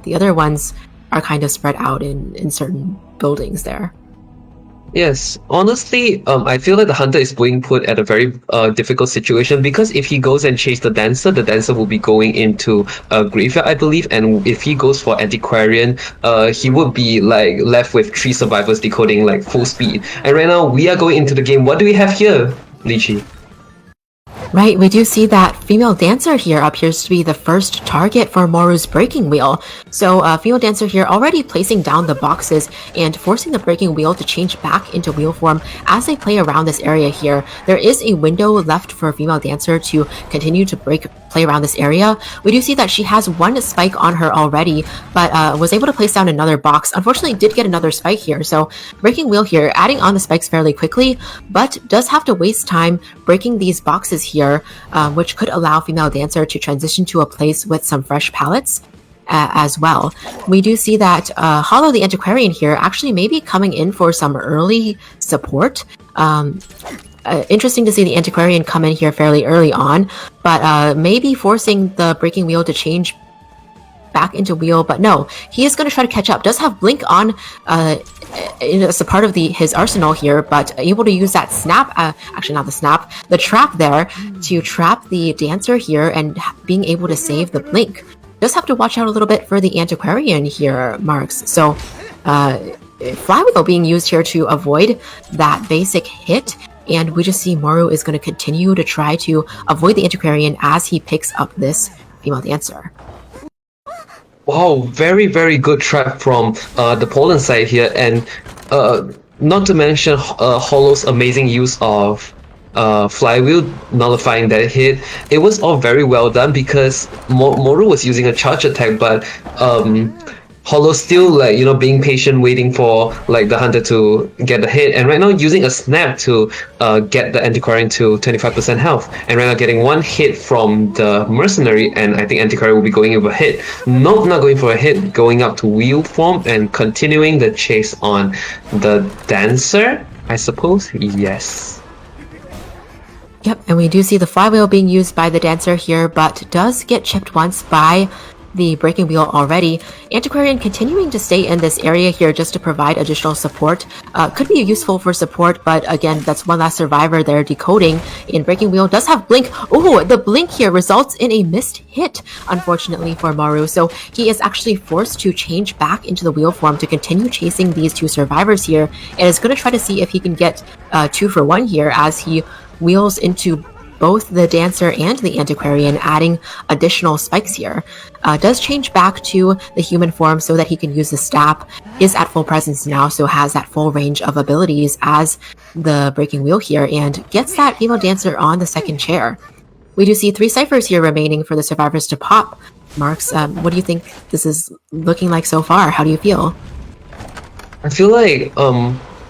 the other ones are kind of spread out in certain buildings there. Yes, honestly, I feel like the hunter is being put at a very difficult situation because if he goes and chase the dancer will be going into a graveyard, I believe, and if he goes for antiquarian, he would be like left with three survivors decoding like full speed. And right now we are going into the game. What do we have here, Lychee? Right, we do see that female dancer here appears to be the first target for Moru's breaking wheel. So female dancer here already placing down the boxes and forcing the breaking wheel to change back into wheel form as they play around this area here. There is a window left for female dancer to continue to play around this area. We do see that she has one spike on her already, but was able to place down another box. Unfortunately, did get another spike here. So breaking wheel here, adding on the spikes fairly quickly, but does have to waste time breaking these boxes here, which could allow female dancer to transition to a place with some fresh pallets as well. We do see that Hollow the Antiquarian here actually may be coming in for some early support. Interesting to see the Antiquarian come in here fairly early on, but maybe forcing the breaking wheel to change back into wheel, but no, he is going to try to catch up. Does have blink on as a part of his arsenal here, but able to use that snap, actually not the snap, the trap there to trap the dancer here and being able to save the blink. Does have to watch out a little bit for the Antiquarian here, Marks. So Flywheel being used here to avoid that basic hit, and we just see Moru is going to continue to try to avoid the Antiquarian as he picks up this female dancer. Wow, very, very good trap from the Poland side here, and not to mention Hollow's amazing use of flywheel nullifying that hit. It was all very well done because Moru was using a charge attack, but Hollow still like being patient, waiting for like the hunter to get the hit, and right now using a snap to get the Antiquarian to 25% health, and right now getting one hit from the mercenary, and I think Antiquarian will be going in with a hit. Not going for a hit, going up to wheel form and continuing the chase on the dancer, I suppose. Yes. Yep, and we do see the flywheel being used by the dancer here, but does get chipped once by the breaking wheel already. Antiquarian continuing to stay in this area here just to provide additional support. Could be useful for support, but again, that's one last survivor there decoding. And breaking wheel does have blink. Oh, the blink here results in a missed hit, unfortunately for Moru. So he is actually forced to change back into the wheel form to continue chasing these two survivors here, and is going to try to see if he can get 2 for 1 here as he wheels into both the dancer and the Antiquarian, adding additional spikes here. Does change back to the human form so that he can use the staff. Is at full presence now, so has that full range of abilities as the breaking wheel here, and gets that female dancer on the second chair. We do see 3 ciphers here remaining for the survivors to pop. Marks, what do you think this is looking like so far? How do you feel? I feel like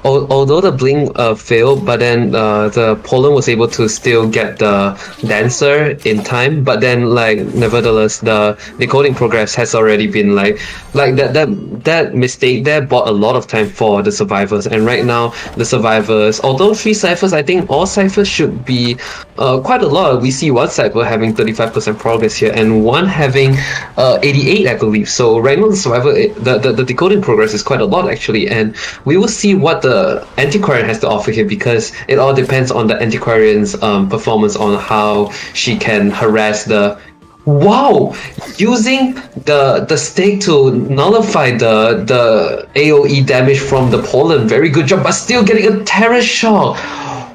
although the blink failed, but then the Poland was able to still get the dancer in time. But then, like, nevertheless, the decoding progress has already been like that mistake there bought a lot of time for the survivors. And right now, the survivors, although 3 ciphers, I think all ciphers should be quite a lot. We see one cipher having 35% progress here, and one having 88, I believe. So right now, the survivor, the decoding progress is quite a lot actually, and we will see what the Antiquarian has to offer here, because it all depends on the Antiquarian's performance on how she can harass the. Wow! Using the stake to nullify the AoE damage from the Poland. Very good job, but still getting a terror shock.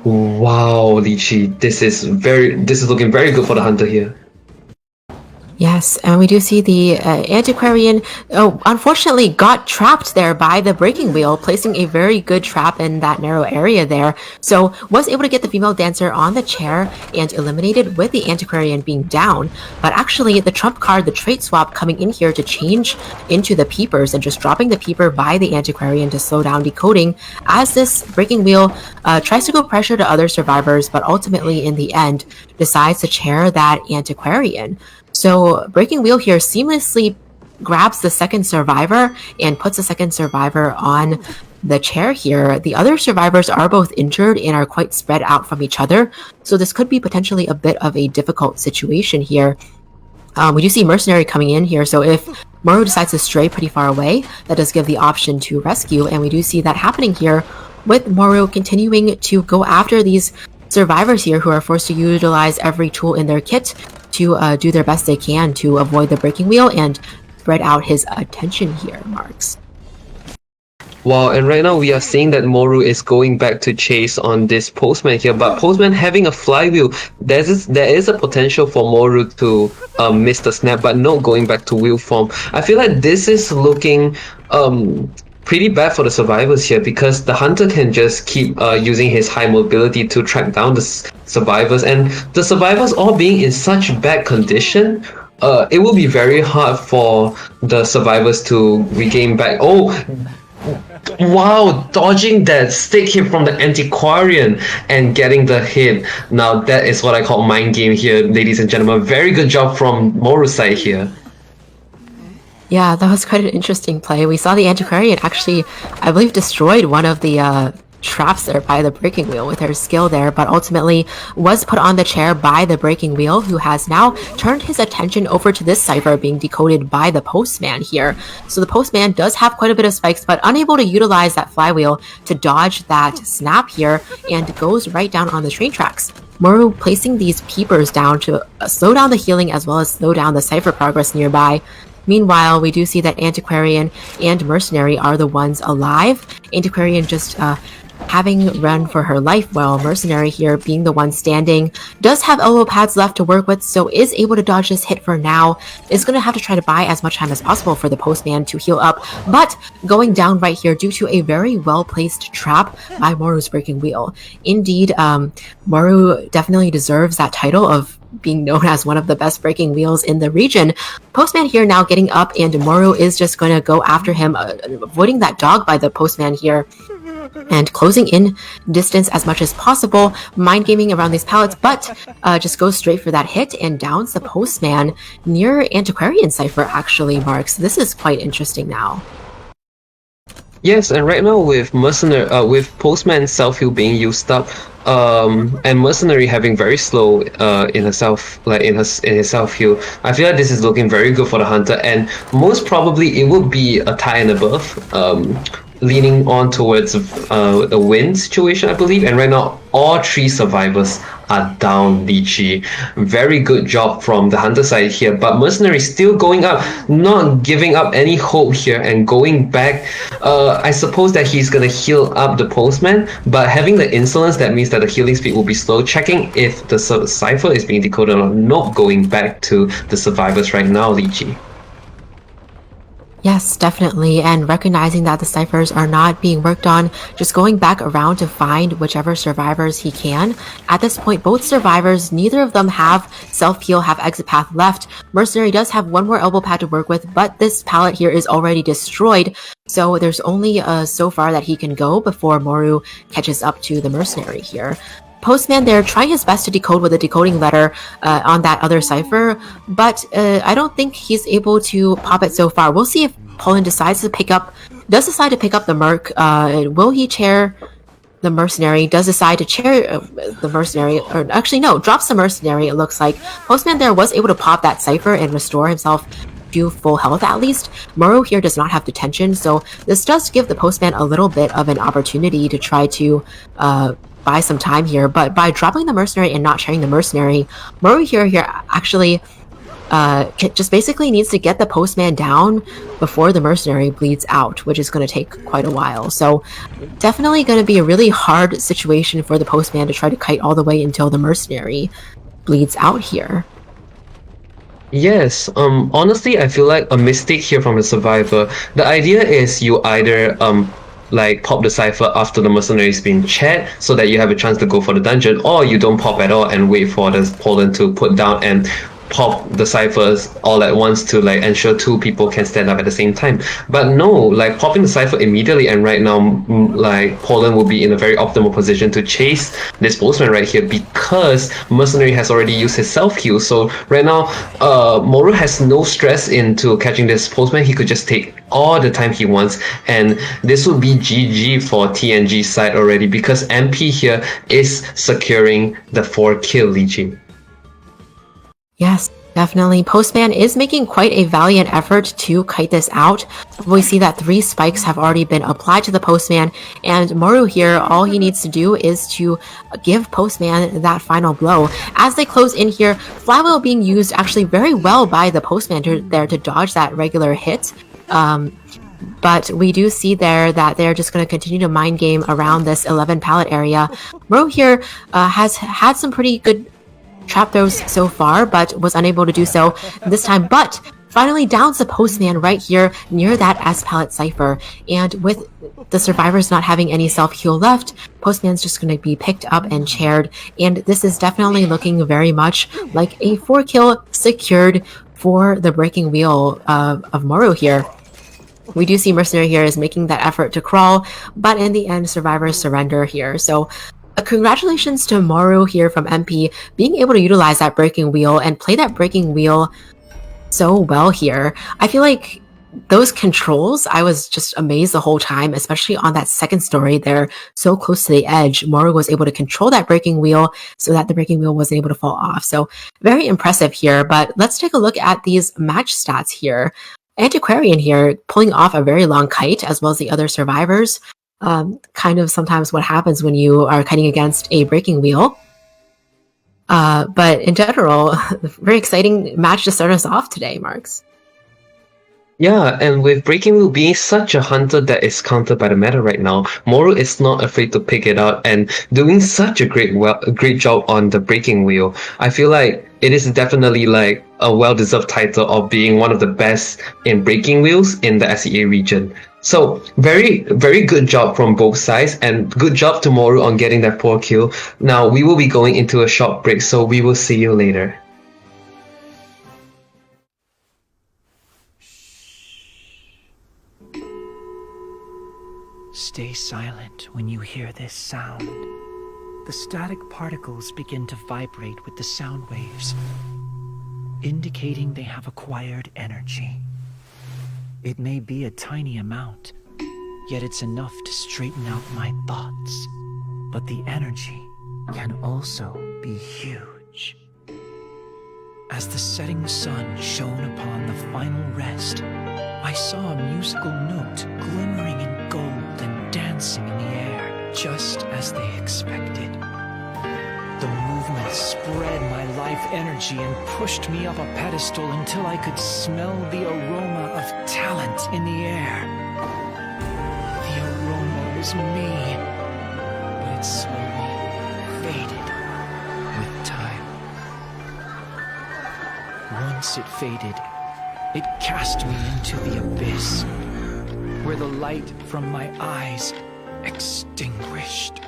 Wow, Lychee, this is looking very good for the hunter here. Yes, and we do see the Antiquarian, unfortunately got trapped there by the breaking wheel, placing a very good trap in that narrow area there. So was able to get the female dancer on the chair and eliminated with the Antiquarian being down. But actually the trump card, the trait swap, coming in here to change into the peepers and just dropping the peeper by the Antiquarian to slow down decoding as this breaking wheel tries to go pressure to other survivors, but ultimately in the end decides to chair that Antiquarian. So breaking wheel here seamlessly grabs the second survivor and puts the second survivor on the chair here. The other survivors are both injured and are quite spread out from each other, so this could be potentially a bit of a difficult situation here. We do see mercenary coming in here, so if Moru decides to stray pretty far away, that does give the option to rescue, and we do see that happening here. with Moru continuing to go after these survivors here who are forced to utilize every tool in their kit to do their best they can to avoid the breaking wheel and spread out his attention here, Marks. Wow, and right now we are seeing that Moru is going back to chase on this Postman here, but Postman having a flywheel, there is a potential for Moru to miss the snap, but not going back to wheel form. I feel like this is looking pretty bad for the survivors here, because the hunter can just keep using his high mobility to track down the survivors, and the survivors all being in such bad condition, it will be very hard for the survivors to regain back. Oh, wow, dodging that stick hit from the antiquarian and getting the hit. Now that is what I call mind game here, ladies and gentlemen. Very good job from Moru's side here. Yeah, that was quite an interesting play. We saw the antiquarian actually, I believe, destroyed one of the traps there by the breaking wheel with her skill there, but ultimately was put on the chair by the breaking wheel, who has now turned his attention over to this cipher being decoded by the postman here. So the postman does have quite a bit of spikes, but unable to utilize that flywheel to dodge that snap here, and goes right down on the train tracks. Moru placing these peepers down to slow down the healing as well as slow down the cipher progress nearby. Meanwhile, we do see that Antiquarian and Mercenary are the ones alive. Antiquarian just having run for her life, while Mercenary here being the one standing. Does have elbow pads left to work with, so is able to dodge this hit for now. Is going to have to try to buy as much time as possible for the postman to heal up, but going down right here due to a very well-placed trap by Moru's breaking wheel. Indeed, Moru definitely deserves that title of being known as one of the best breaking wheels in the region. Postman here now getting up, and Moru is just going to go after him, avoiding that dog by the postman here, and closing in distance as much as possible, mind gaming around these pallets, but just goes straight for that hit and downs the postman near Antiquarian Cipher, actually, Marks. This is quite interesting now. Yes, and right now with with Postman self-heal being used up, and Mercenary having very slow in herself, like in his self-heal, I feel like this is looking very good for the hunter, and most probably it would be a tie and above, leaning on towards the win situation, I believe. And right now all three survivors are down, Lychee. Very good job from the hunter side here, but Mercenary still going up, not giving up any hope here, and going back. I suppose that he's gonna heal up the postman, but having the insolence, that means that the healing speed will be slow. Checking if the cipher is being decoded or not, going back to the survivors right now, Lychee. Yes, definitely, and recognizing that the ciphers are not being worked on, just going back around to find whichever survivors he can. At this point, both survivors, neither of them have self-heal, have exit path left. Mercenary does have one more elbow pad to work with, but this pallet here is already destroyed, so there's only so far that he can go before Moru catches up to the Mercenary here. Postman there trying his best to decode with a decoding letter on that other cipher, but I don't think he's able to pop it so far. We'll see if Poland does decide to pick up the Merc. Will he chair the Mercenary? Does decide to chair the Mercenary, or actually no, drops the Mercenary, it looks like. Postman there was able to pop that cipher and restore himself to full health at least. Moru here does not have detention, so this does give the Postman a little bit of an opportunity to try to buy some time here, but by dropping the Mercenary and not sharing the Mercenary, Moru here actually just basically needs to get the postman down before the Mercenary bleeds out, which is going to take quite a while. So definitely going to be a really hard situation for the postman to try to kite all the way until the Mercenary bleeds out here. Yes, honestly, I feel like a mistake here from the survivor. The idea is you either like pop the cipher after the Mercenary's been chat so that you have a chance to go for the dungeon, or you don't pop at all and wait for the Poland to put down and pop the ciphers all at once to like ensure two people can stand up at the same time. But no, like popping the cipher immediately, and right now like Poland will be in a very optimal position to chase this postman right here, because Mercenary has already used his self-heal. So right now Moru has no stress into catching this postman. He could just take all the time he wants, and this would be GG for TNG side already, because MP here is securing the 4 kill, Lychee. Yes, Definitely. Postman is making quite a valiant effort to kite this out. We see that 3 spikes have already been applied to the Postman, and Moru here, all he needs to do is to give Postman that final blow. As they close in here, Flywheel being used actually very well by the Postman there to dodge that regular hit. But we do see there that they're just going to continue to mind game around this 11 pallet area. Moru here has had some pretty good trap throws so far, but was unable to do so this time, but finally downs the Postman right here near that S pallet cipher. And with the survivors not having any self-heal left, Postman's just going to be picked up and chaired, and this is definitely looking very much like a 4-kill secured for the breaking wheel of Moru here. We do see Mercenary here is making that effort to crawl, but in the end, survivors surrender here. So congratulations to Moru here from MP being able to utilize that breaking wheel and play that breaking wheel so well here. I feel like those controls, I was just amazed the whole time, especially on that second story there, so close to the edge. Moru was able to control that breaking wheel so that the breaking wheel wasn't able to fall off. So very impressive here, but let's take a look at these match stats here. Antiquarian here pulling off a very long kite as well as the other survivors. Kind of sometimes what happens when you are kiting against a breaking wheel. But in general, very exciting match to start us off today, Marks. Yeah, and with Breaking Wheel being such a hunter that is countered by the meta right now, Moru is not afraid to pick it up and doing such a great job on the Breaking Wheel. I feel like it is definitely like a well-deserved title of being one of the best in Breaking Wheels in the SEA region. So very good job from both sides, and good job to Moru on getting that 4 kill. Now we will be going into a short break, so we will see you later. Stay silent when you hear this sound. The static particles begin to vibrate with the sound waves, indicating they have acquired energy. It may be a tiny amount, yet it's enough to straighten out my thoughts. But the energy can also be huge. As the setting sun shone upon the final rest, I saw a musical note glimmering in gold and dancing in the air, just as they expected. The movement spread my life energy and pushed me up a pedestal until I could smell the aroma of talent in the air. The aroma was me, but it slowly faded with time. Once it faded, it cast me into the abyss, where the light from my eyes extinguished.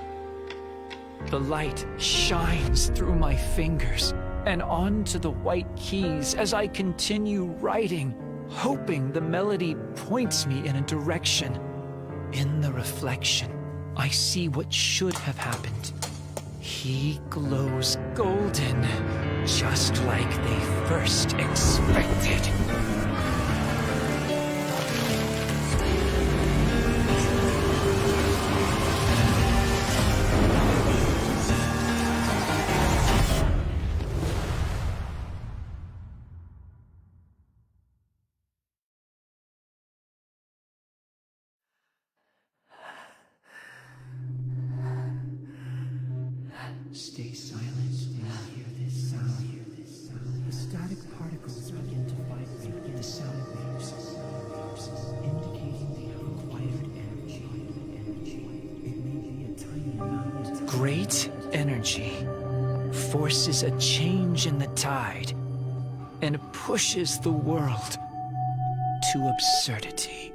The light shines through my fingers and onto the white keys as I continue writing, hoping the melody points me in a direction. In the reflection, I see what should have happened. He glows golden, just like they first expected. Stay silent when you hear this sound. The static particles begin to vibrate with the sound waves, indicating they have acquired energy. It may be a tiny amount. Great energy forces a change in the tide and pushes the world to absurdity.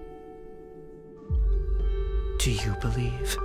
Do you believe?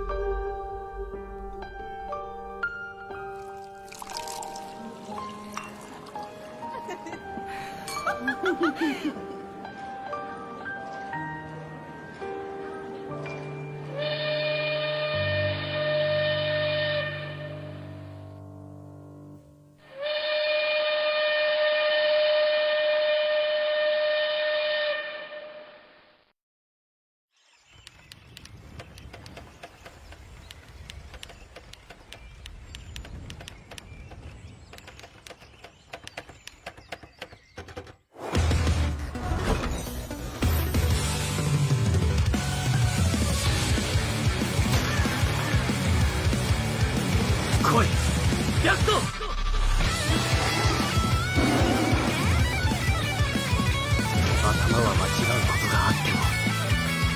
頭は間違うことがあっても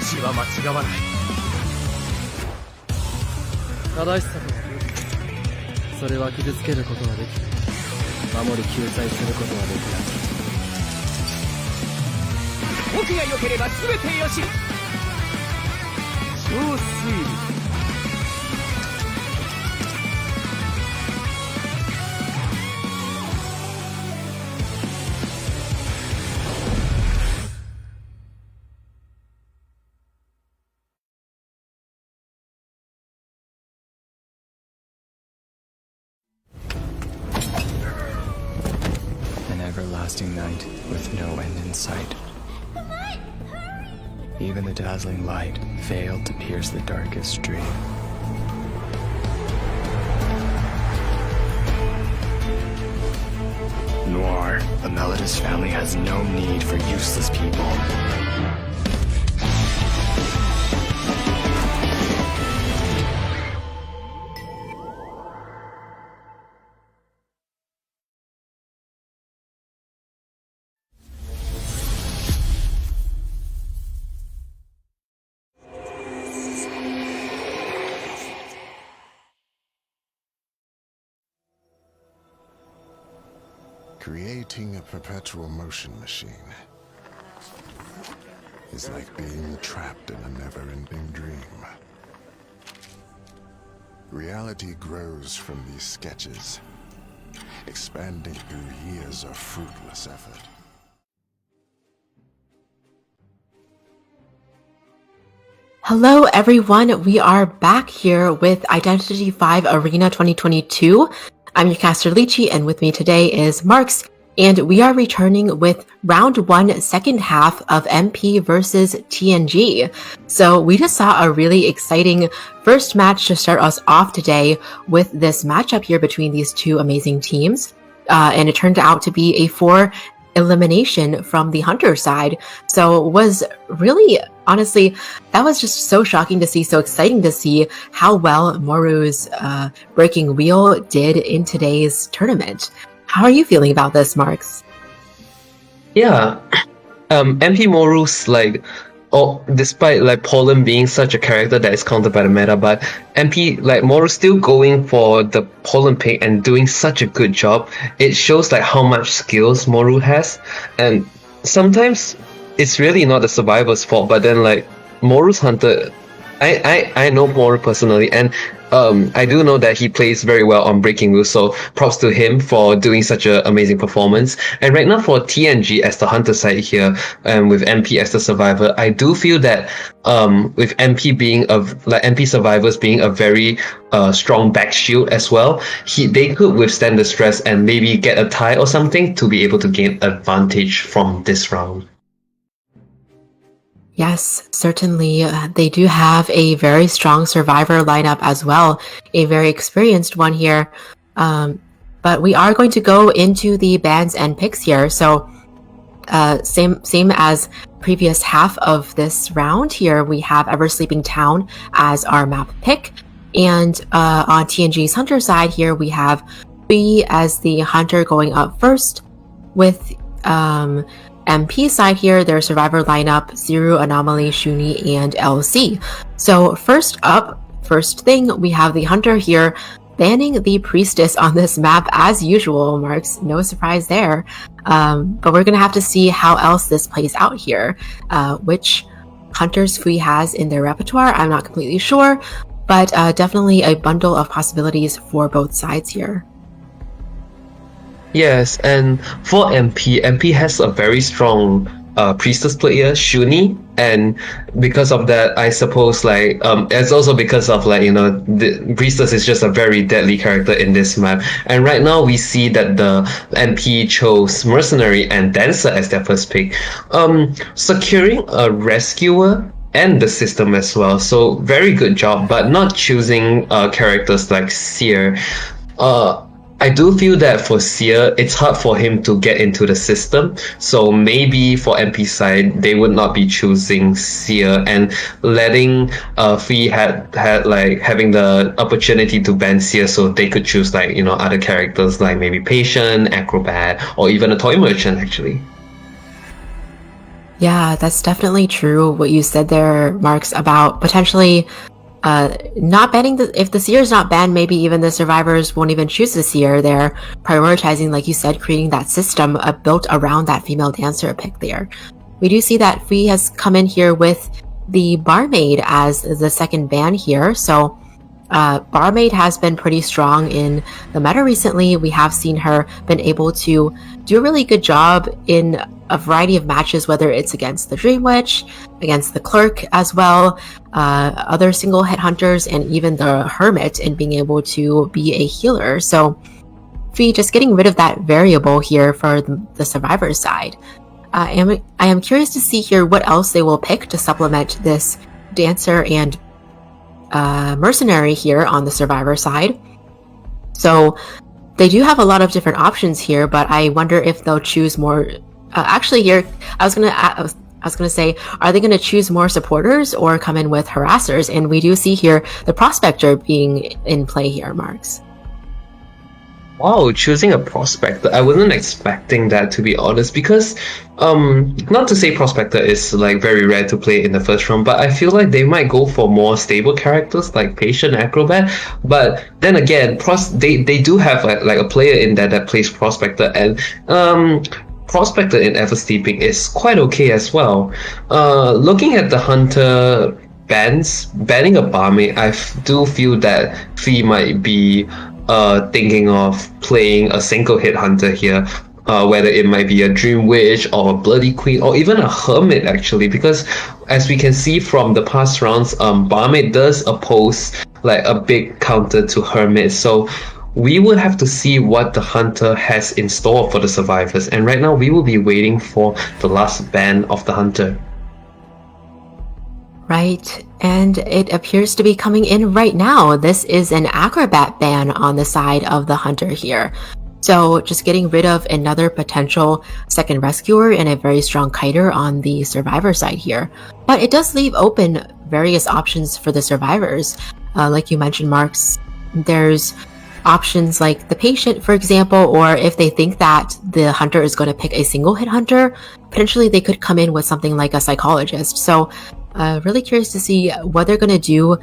血は間違わない。正しさとは武器。それは傷つけることはでき守り救済することはできない。僕が良ければ全てよし。超推理。An everlasting night with no end in sight. Even the dazzling light failed to pierce the darkest dream. Noir, the Mello's family has no need for useless people. Creating a perpetual motion machine is like being trapped in a never-ending dream. Reality grows from these sketches, expanding through years of fruitless effort. Hello everyone, we are back here with Identity V Arena 2022. I'm your caster Lychee, and with me today is Marks, and we are returning with round 1, second half of MP versus TNG. So we just saw a really exciting first match to start us off today with this matchup here between these two amazing teams. And it turned out to be a 4 elimination from the Hunter side. So it was really, honestly, that was just so shocking to see, so exciting to see how well Moru's Breaking Wheel did in today's tournament. How are you feeling about this, Marks? Yeah, MP Moru's despite Poland being such a character that is countered by the meta, but MP Moru's still going for the Poland pick and doing such a good job. It shows how much skills Moru has, and sometimes it's really not the survivor's fault. But then Moru's hunter, I know Moru personally, and I do know that he plays very well on Breaking Wheel, so props to him for doing such an amazing performance. And right now for TNG as the hunter side here, and with MP as the survivor, I do feel that with MP being MP survivors being a very strong back shield as well, they could withstand the stress and maybe get a tie or something to be able to gain advantage from this round. Yes, certainly. They do have a very strong survivor lineup as well, a very experienced one here. But we are going to go into the bans and picks here. So same as previous half of this round here, we have Ever Sleeping Town as our map pick. And on TNG's Hunter side here, we have B as the Hunter going up first with MP side here, their survivor lineup, Zero, Anomaly, Shuni, and LC. So first thing, we have the Hunter here banning the Priestess on this map as usual, Marks. No surprise there. But we're going to have to see how else this plays out here. Which Hunters Fui has in their repertoire, I'm not completely sure, but definitely a bundle of possibilities for both sides here. Yes, and for MP has a very strong Priestess player, Shuni, and because of that, I suppose it's also because of the Priestess is just a very deadly character in this map. And right now we see that the MP chose Mercenary and Dancer as their first pick, securing a Rescuer and the system as well. So very good job, but not choosing characters like Seer. I do feel that for Seer, it's hard for him to get into the system. So maybe for MP side, they would not be choosing Seer and letting Fee had having the opportunity to ban Seer, so they could choose other characters like maybe Patient, Acrobat, or even a Toy Merchant actually. Yeah, that's definitely true what you said there, Marks, about potentially not banning if the seer is not banned, maybe even the survivors won't even choose the seer. They're prioritizing, like you said, creating that system built around that female dancer pick there. We do see that Fee has come in here with the barmaid as the second ban here. So barmaid has been pretty strong in the meta recently. We have seen her been able to do a really good job in a variety of matches, whether it's against the Dream Witch, against the Clerk as well, other single hit hunters, and even the Hermit in being able to be a healer. So Fee just getting rid of that variable here for the survivor side. I am curious to see here what else they will pick to supplement this dancer and mercenary here on the survivor side. So they do have a lot of different options here, but I wonder if they'll choose more. Actually, here I was gonna say, are they gonna choose more supporters or come in with harassers? And we do see here the prospector being in play here, Marks. Wow, choosing a prospector. I wasn't expecting that, to be honest, because not to say prospector is like very rare to play in the first round, but I feel like they might go for more stable characters like patient acrobat. But then again, they do have like a player in there that plays prospector, and prospector in Eversteeping is quite okay as well. Looking at the hunter banning a barmaid, I do feel that Fee might be thinking of playing a single hit hunter here, whether it might be a Dream Witch or a Bloody Queen or even a Hermit actually, because as we can see from the past rounds, barmaid does oppose like a big counter to Hermit, so we will have to see what the hunter has in store for the survivors, and right now we will be waiting for the last ban of the hunter. Right, and it appears to be coming in right now. This is an acrobat ban on the side of the hunter here. So just getting rid of another potential second rescuer and a very strong kiter on the survivor side here. But it does leave open various options for the survivors. Like you mentioned, Marks, there's options like the patient, for example, or if they think that the hunter is going to pick a single hit hunter, potentially they could come in with something like a psychologist. So really curious to see what they're going to do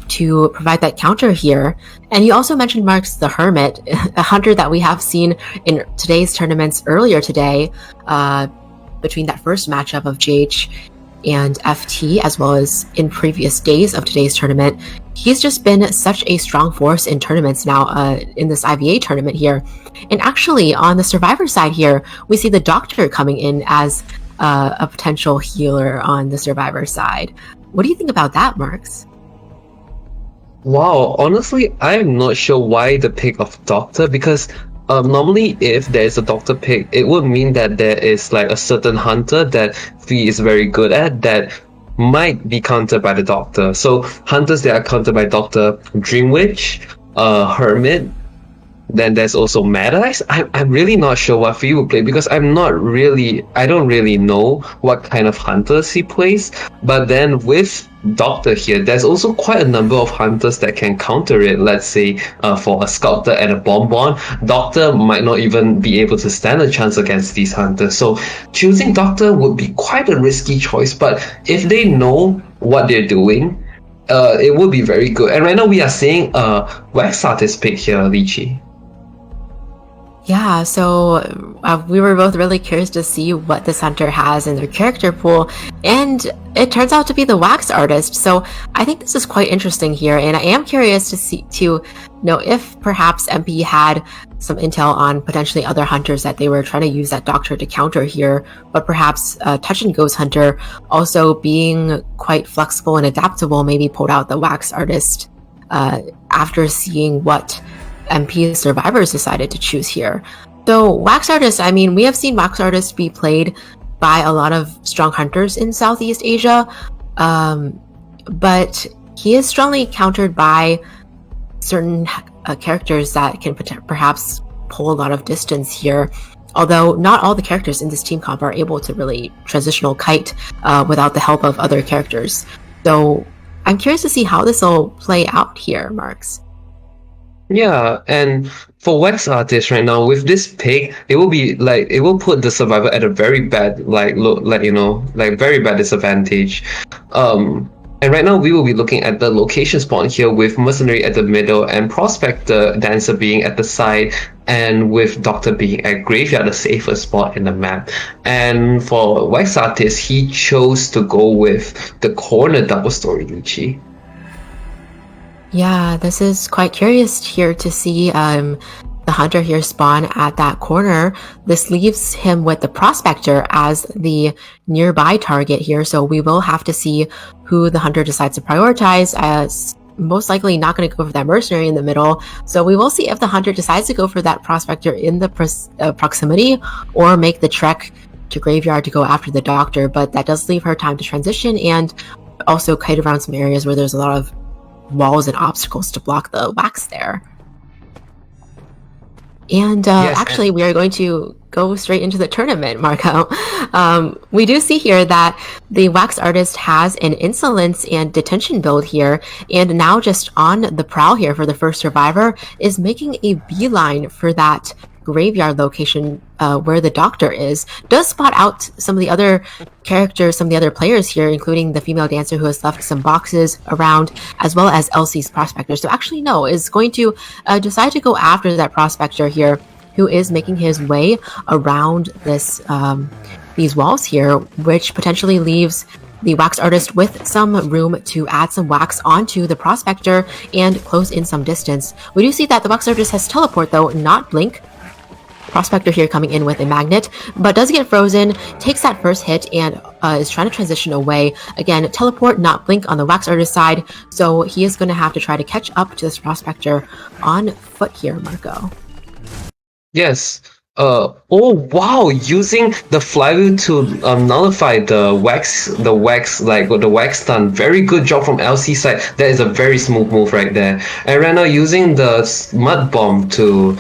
to provide that counter here. And you also mentioned, Marks, the Hermit, a hunter that we have seen in today's tournaments earlier today, between that first matchup of JH and FT, as well as in previous days of today's tournament. He's just been such a strong force in tournaments now, in this IVA tournament here. And actually, on the survivor side here, we see the Doctor coming in as a potential healer on the survivor side. What do you think about that, Marks? Wow, honestly, I'm not sure why the pick of Doctor, because normally if there's a Doctor pick, it would mean that there is like a certain hunter that Fee is very good at that might be countered by the Doctor. So hunters that are countered by Doctor, Dream Witch, Hermit, then there's also Mad Eyes. I'm really not sure what Fee will play, because I don't really know what kind of hunters he plays. But then with Doctor here, there's also quite a number of hunters that can counter it. Let's say for a Sculptor and a Bonbon, Doctor might not even be able to stand a chance against these hunters. So choosing Doctor would be quite a risky choice, but if they know what they're doing, it would be very good. And right now we are seeing a Wax Artist pick here, Lychee. Yeah, so we were both really curious to see what this hunter has in their character pool, and it turns out to be the Wax Artist. So I think this is quite interesting here, and I am curious to know if perhaps MP had some intel on potentially other hunters that they were trying to use that Doctor to counter here, but perhaps Touch and Go's hunter also being quite flexible and adaptable maybe pulled out the Wax Artist after seeing what MP survivors decided to choose here. So Wax Artist, I mean, we have seen Wax Artist be played by a lot of strong hunters in Southeast Asia, but he is strongly countered by certain characters that can perhaps pull a lot of distance here, although not all the characters in this team comp are able to really transitional kite without the help of other characters. So I'm curious to see how this will play out here, Marks. Yeah, and for wax artists right now, with this pick, it will be like it will put the survivor at a very bad like very bad disadvantage. Um, and right now we will be looking at the location spawn here with mercenary at the middle and prospector dancer being at the side, and with doctor being at graveyard, the safest spot in the map. And for wax artist, he chose to go with the corner double story Luchi. Yeah, this is quite curious here to see the hunter here spawn at that corner. This leaves him with the prospector as the nearby target here, so we will have to see who the hunter decides to prioritize, as most likely not going to go for that mercenary in the middle. So we will see if the hunter decides to go for that prospector in the proximity or make the trek to graveyard to go after the doctor, but that does leave her time to transition and also kite around some areas where there's a lot of walls and obstacles to block the wax there. And Yes, actually, we are going to go straight into the tournament, Marco. We do see here that the wax artist has an insolence and detention build here, and now just on the prowl here for the first survivor is making a beeline for that graveyard location where the doctor is. Does spot out some of the other characters, some of the other players here, including the female dancer who has left some boxes around, as well as Elsie's prospector. So actually, no, is going to decide to go after that prospector here, who is making his way around this these walls here, which potentially leaves the wax artist with some room to add some wax onto the prospector and close in some distance. We do see that the wax artist has teleport though, not blink. Prospector here coming in with a magnet, but does get frozen, takes that first hit, and is trying to transition away. Again, teleport, not blink on the wax artist side, so he is going to have to try to catch up to this prospector on foot here, Marco. Yes. Oh wow! Using the flywheel to nullify the wax stun. Very good job from LC side. That is a very smooth move right there. And right now using the mud bomb to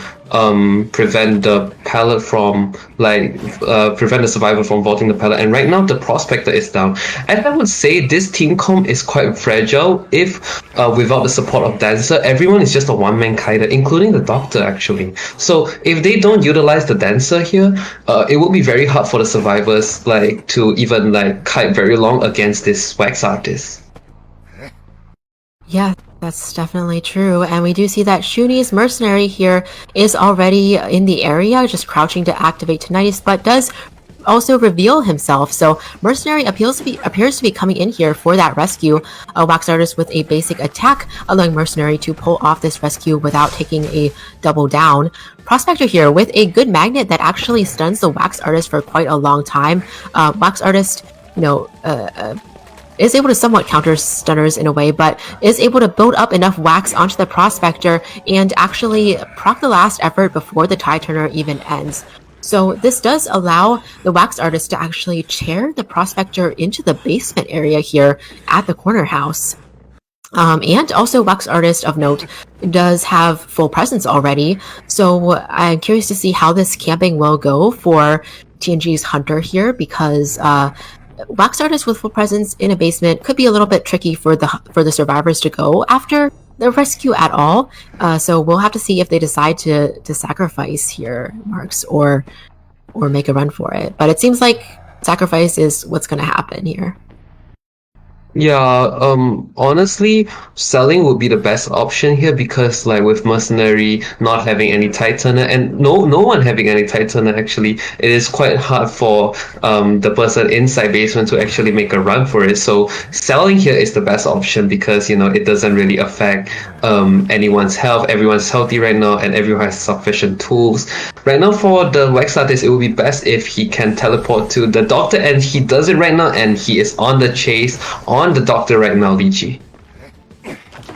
prevent the pallet from prevent the survivor from vaulting the pallet. And right now the prospector is down. And I would say this team comp is quite fragile if without the support of dancer, everyone is just a one-man kiter, including the doctor actually. So if they don't utilize the dancer here, it will be very hard for the survivors to even kite very long against this wax artist. Yeah, that's definitely true. And we do see that Shuni's mercenary here is already in the area, just crouching to activate Tinnitus, but does also reveal himself. So mercenary appears to be coming in here for that rescue. Wax artist with a basic attack, allowing mercenary to pull off this rescue without taking a double down. Prospector here with a good magnet that actually stuns the wax artist for quite a long time. Wax artist, is able to somewhat counter stunners in a way, but is able to build up enough wax onto the prospector and actually proc the last effort before the tie turner even ends. So this does allow the wax artist to actually chair the prospector into the basement area here at the corner house. And also wax artist of note does have full presence already, so I'm curious to see how this camping will go for TNG's hunter here, because wax artists with full presence in a basement could be a little bit tricky for the survivors to go after the rescue at all. So we'll have to see if they decide to sacrifice here, Marks, or make a run for it. But it seems like sacrifice is what's going to happen here. Yeah, honestly, selling would be the best option here, because with mercenary not having any Titaner and no one having any Titaner, actually, it is quite hard for the person inside basement to actually make a run for it. So selling here is the best option, because it doesn't really affect anyone's health. Everyone's healthy right now and everyone has sufficient tools. Right now for the wax artist, it would be best if he can teleport to the doctor, and he does it right now, and he is on the chase on the doctor right now, Lychee.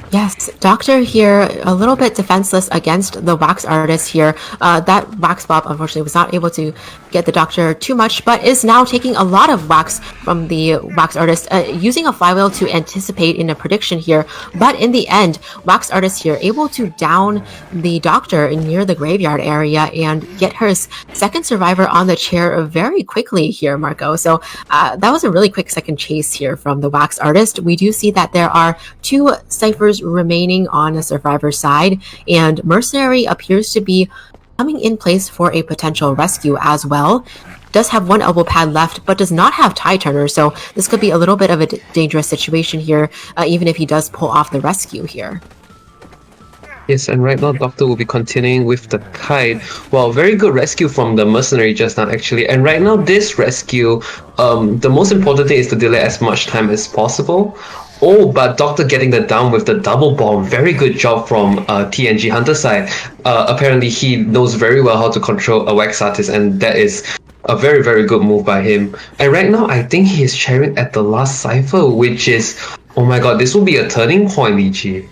Yes, Doctor here a little bit defenseless against the wax artist here. That wax bob unfortunately was not able to get the Doctor too much, but is now taking a lot of wax from the wax artist, using a flywheel to anticipate in a prediction here. But in the end, wax artist here able to down the Doctor near the graveyard area and get her second survivor on the chair very quickly here, Marco. So that was a really quick second chase here from the wax artist. We do see that there are two ciphers remaining on the survivor's side, and Mercenary appears to be coming in place for a potential rescue as well. Does have one elbow pad left, but does not have tie turner, so this could be a little bit of a dangerous situation here, even if he does pull off the rescue here. Yes, and right now Doctor will be continuing with the kite. Well, very good rescue from the mercenary just now actually. And right now this rescue, the most important thing is to delay as much time as possible. Oh, but Doctor getting the down with the double bomb. Very good job from TNG Hunter side. Apparently he knows very well how to control a wax artist, and that is a very, very good move by him. And right now I think he is sharing at the last cipher, which is, oh my god, this will be a turning point, Lichi.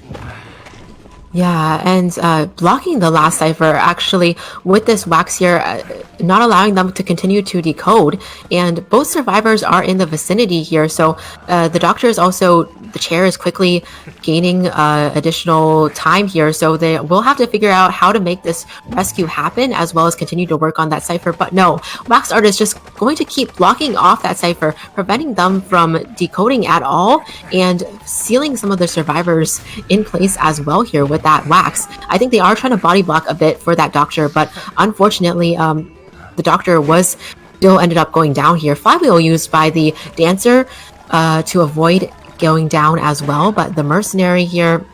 Yeah, and blocking the last cipher actually with this wax here, not allowing them to continue to decode. And both survivors are in the vicinity here, so the doctor is also, the chair is quickly gaining additional time here, so they will have to figure out how to make this rescue happen as well as continue to work on that cipher. But no, wax art is just going to keep blocking off that cipher, preventing them from decoding at all and sealing some of the survivors in place as well here with that wax. I think they are trying to body block a bit for that doctor, but unfortunately the doctor was still ended up going down here. Flywheel used by the dancer to avoid going down as well, but the mercenary here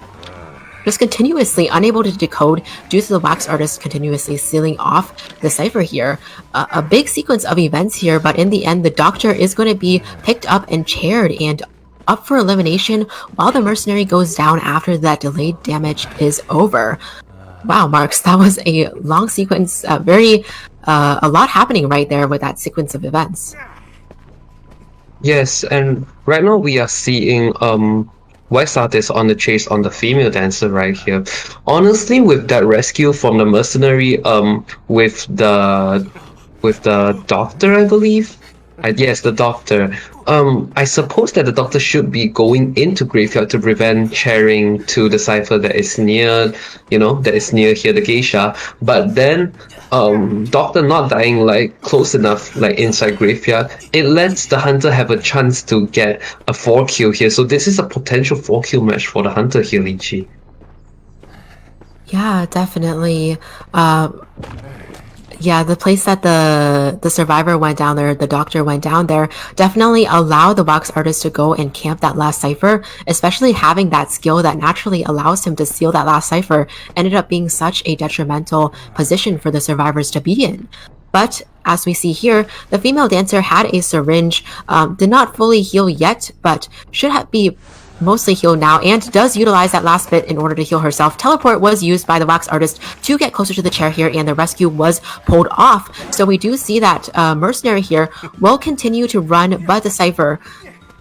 just continuously unable to decode due to the wax artist continuously sealing off the cipher here. A big sequence of events here, but in the end the doctor is going to be picked up and chaired and up for elimination while the mercenary goes down after that delayed damage is over. Wow, Marks, that was a long sequence, a lot happening right there with that sequence of events. Yes, and right now we are seeing wax artist on the chase on the female dancer right here. Honestly, with that rescue from the mercenary, with the doctor, I believe. Yes, the doctor. I suppose that the doctor should be going into graveyard to prevent sharing to the cipher that is near, that is near here, the geisha. But then, doctor not dying like close enough, like inside graveyard, it lets the hunter have a chance to get a 4-kill here. So this is a potential 4-kill match for the hunter here, Lichi. Yeah, definitely. Yeah, the place that the survivor went down there, the doctor went down there, definitely allowed the wax artist to go and camp that last cipher, especially having that skill that naturally allows him to seal that last cipher ended up being such a detrimental position for the survivors to be in. But as we see here, the female dancer had a syringe, did not fully heal yet, but should be mostly healed now and does utilize that last bit in order to heal herself. Teleport was used by the wax artist to get closer to the chair here, and the rescue was pulled off. So we do see that mercenary here will continue to run, but the cipher,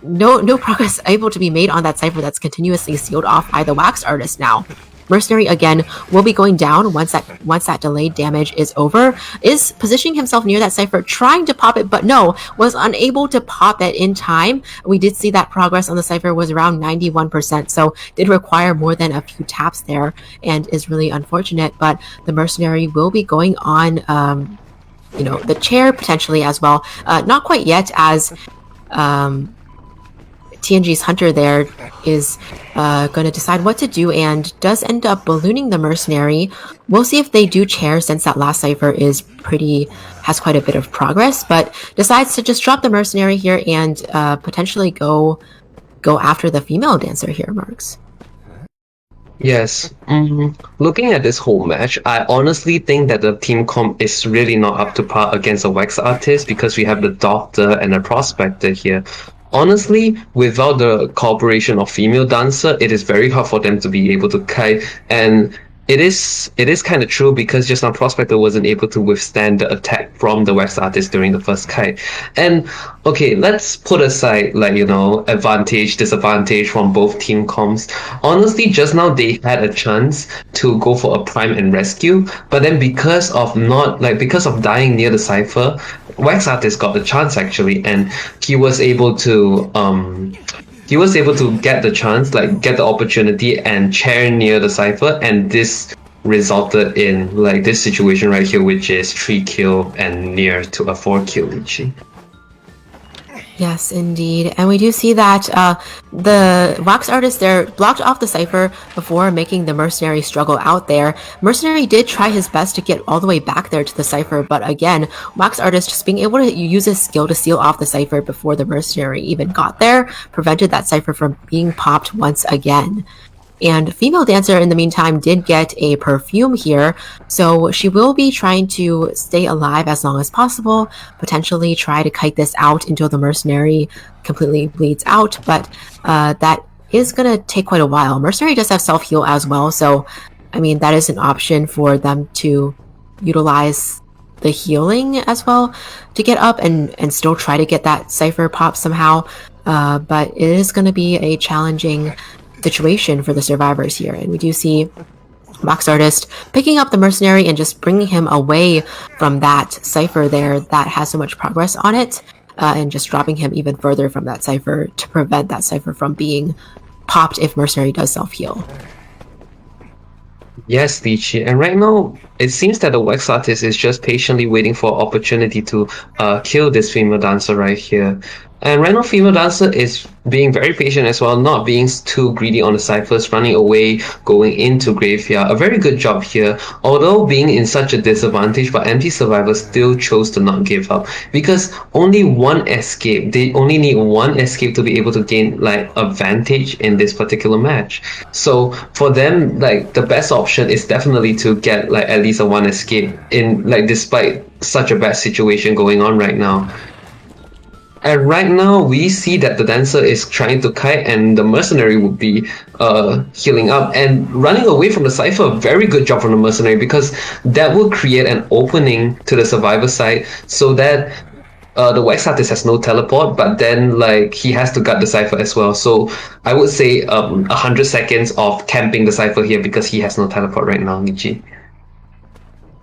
no progress able to be made on that cipher that's continuously sealed off by the wax artist now. Mercenary again will be going down once that delayed damage is over, is positioning himself near that cipher, trying to pop it, but no, was unable to pop it in time. We did see that progress on the cipher was around 91%, so did require more than a few taps there, and is really unfortunate. But the mercenary will be going on, the chair potentially as well. Not quite yet, as TNG's hunter there is going to decide what to do and does end up ballooning the mercenary. We'll see if they do chair, since that last cipher has quite a bit of progress, but decides to just drop the mercenary here and potentially go after the female dancer here, Marks. Yes. Looking at this whole match, I honestly think that the team comp is really not up to par against a wax artist, because we have the doctor and a prospector here. Honestly, without the cooperation of female dancer, it is very hard for them to be able to kite, and it is kind of true, because just now Prospector wasn't able to withstand the attack from the wax artist during the first kite. And okay, let's put aside advantage, disadvantage from both team comps. Honestly, just now they had a chance to go for a prime and rescue, but then because of dying near the cipher, wax artist got the chance actually, and he was able to get the chance, get the opportunity and chair near the cipher, and this resulted in this situation right here, which is 3-kill and near to a 4-kill. Yes, indeed. And we do see that the wax artist there blocked off the cipher before making the mercenary struggle out there. Mercenary did try his best to get all the way back there to the cipher, but again, wax artist just being able to use his skill to seal off the cipher before the mercenary even got there prevented that cipher from being popped once again. And female dancer, in the meantime, did get a perfume here, so she will be trying to stay alive as long as possible, potentially try to kite this out until the mercenary completely bleeds out, but that is going to take quite a while. Mercenary does have self-heal as well, so, I mean, that is an option for them to utilize the healing as well to get up and still try to get that cipher pop somehow, but it is going to be a challenging situation for the survivors here. And we do see wax artist picking up the mercenary and just bringing him away from that cipher there that has so much progress on it, and just dropping him even further from that cipher to prevent that cipher from being popped if mercenary does self-heal. Yes, Lychee. And right now, it seems that the wax artist is just patiently waiting for an opportunity to kill this female dancer right here. And right now, female dancer is being very patient as well, not being too greedy on the ciphers, running away, going into graveyard. A very good job here, although being in such a disadvantage, but MP survivors still chose to not give up because only one escape. They only need one escape to be able to gain like advantage in this particular match. So for them, like the best option is definitely to get like at least a one escape in like despite such a bad situation going on right now. And right now, we see that the dancer is trying to kite and the mercenary would be healing up and running away from the cipher. Very good job from the mercenary because that will create an opening to the survivor side so that the wax artist has no teleport, but then like he has to gut the cipher as well. So I would say 100 seconds of camping the cipher here because he has no teleport right now, Lychee.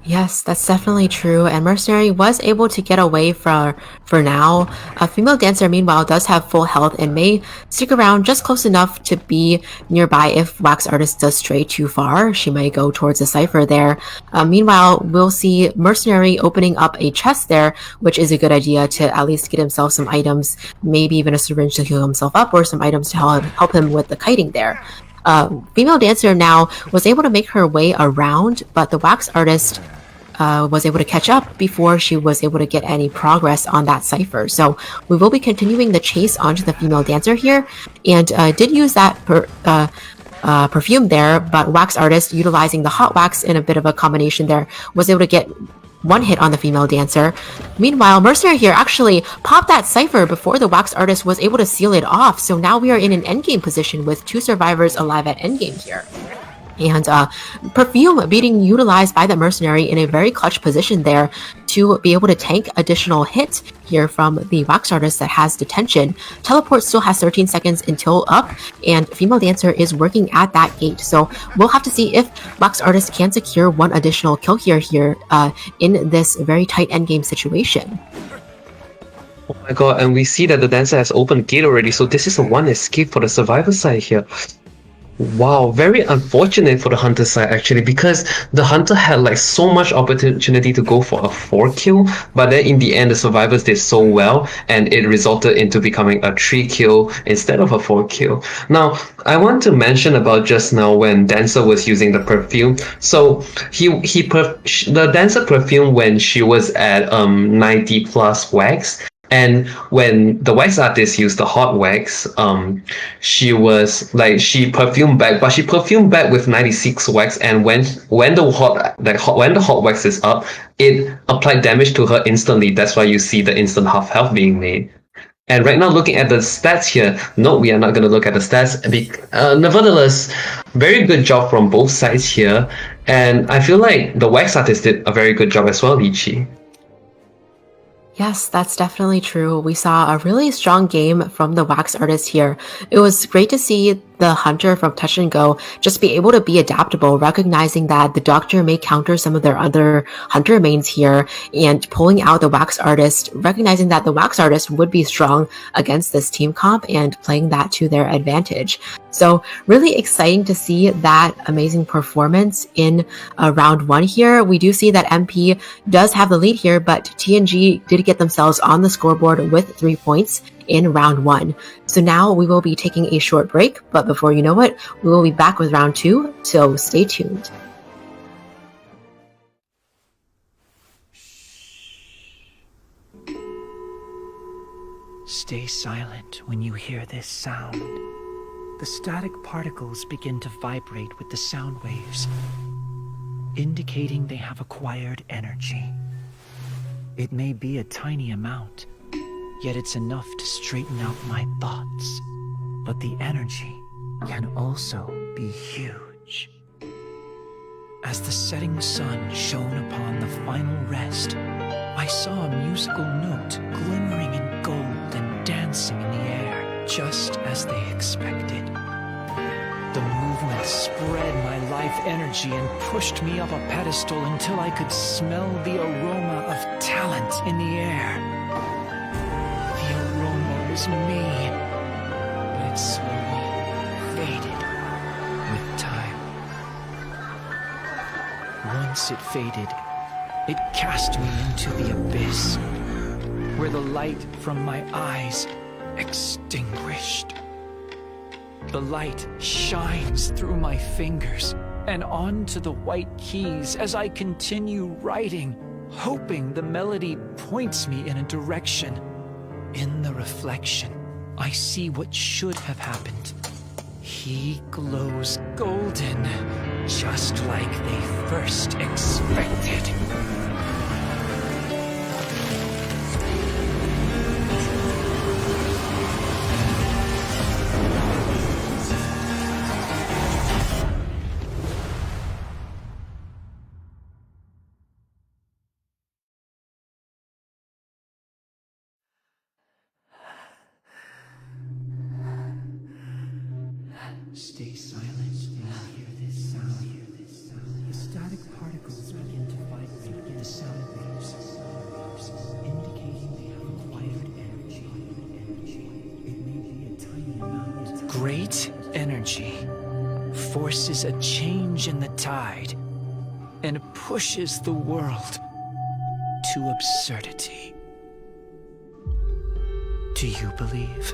Yes, that's definitely true, and Mercenary was able to get away for now. A female dancer, meanwhile, does have full health and may stick around just close enough to be nearby if Wax Artist does stray too far. She may go towards the cipher there. Meanwhile, we'll see Mercenary opening up a chest there, which is a good idea to at least get himself some items, maybe even a syringe to heal himself up, or some items to help him with the kiting there. Female dancer now was able to make her way around, but the Wax Artist was able to catch up before she was able to get any progress on that cipher. So we will be continuing the chase onto the female dancer here, and did use that perfume there, but Wax Artist, utilizing the hot wax in a bit of a combination there, was able to get one hit on the female dancer. Meanwhile, Mercenary here actually popped that cipher before the Wax Artist was able to seal it off, so now we are in an endgame position with 2 survivors alive at endgame here. And perfume being utilized by the mercenary in a very clutch position there to be able to tank additional hits here from the Wax Artist that has detention. Teleport still has 13 seconds until up, and female dancer is working at that gate. So we'll have to see if Wax Artist can secure one additional kill here in this very tight endgame situation. Oh my god, and we see that the dancer has opened gate already, so this is a one escape for the survivor side here. Wow, very unfortunate for the hunter side actually, because the hunter had like so much opportunity to go for a 4 kill, but then in the end the survivors did so well and it resulted into becoming a 3 kill instead of a 4 kill. Now, I want to mention about just now when Dancer was using the perfume. So the Dancer perfume when she was at 90 plus wax. And when the wax artist used the hot wax, she perfumed back, but she perfumed back with 96 wax. And when the hot wax is up, it applied damage to her instantly. That's why you see the instant half health being made. And right now, looking at the stats here, no, we are not going to look at the stats. Nevertheless, very good job from both sides here, and I feel like the wax artist did a very good job as well, Lychee. Yes, that's definitely true. We saw a really strong game from the Wax Artist here. It was great to see the Hunter from Touch and Go just be able to be adaptable, recognizing that the Doctor may counter some of their other Hunter mains here, and pulling out the Wax Artist, recognizing that the Wax Artist would be strong against this team comp and playing that to their advantage. So really exciting to see that amazing performance in round 1 here. We do see that MP does have the lead here, but TNG did get themselves on the scoreboard with 3 points. in round 1. So now we will be taking a short break, but before you know it, we will be back with round 2, so stay tuned. Stay silent when you hear this sound. The static particles begin to vibrate with the sound waves, indicating they have acquired energy. It may be a tiny amount, yet it's enough to straighten out my thoughts. But the energy can also be huge. As the setting sun shone upon the final rest, I saw a musical note glimmering in gold and dancing in the air, just as they expected. The movement spread my life energy and pushed me up a pedestal until I could smell the aroma of talent in the air. The aroma was me, but it slowly faded with time. Once it faded, it cast me into the abyss, where the light from my eyes extinguished. The light shines through my fingers and onto the white keys as I continue writing, hoping the melody points me in a direction. In the reflection, I see what should have happened. He glows golden, just like they first expected. Stay silent when you hear this sound. The static particles begin to vibrate with the sound waves, indicating they have acquired energy. It may be a tiny amount. Great energy forces a change in the tide and pushes the world to absurdity. Do you believe?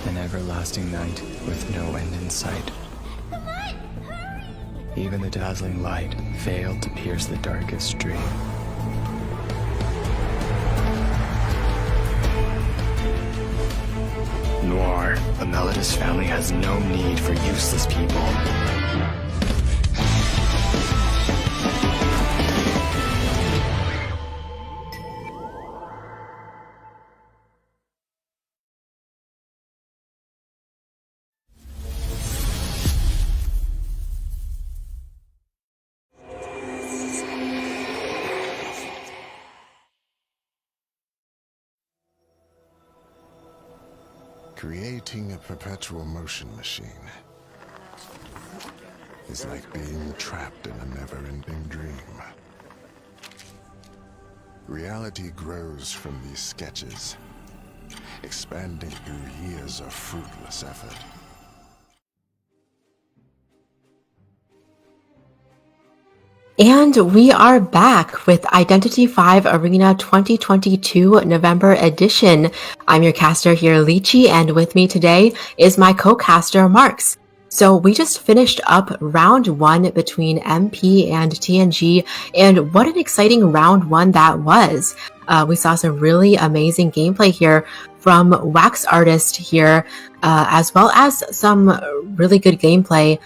An everlasting night with no end in sight. Even the dazzling light failed to pierce the darkest dream. Noir, the Mello's family has no need for useless people. Creating a perpetual motion machine is like being trapped in a never-ending dream. Reality grows from these sketches, expanding through years of fruitless effort. And we are back with Identity 5 Arena 2022 November edition. I'm your caster here, Lychee, and with me today is my co-caster, Marks. So we just finished up round 1 between MP and TNG, and what an exciting round 1 that was. We saw some really amazing gameplay here from Wax Artist here, as well as some really good gameplay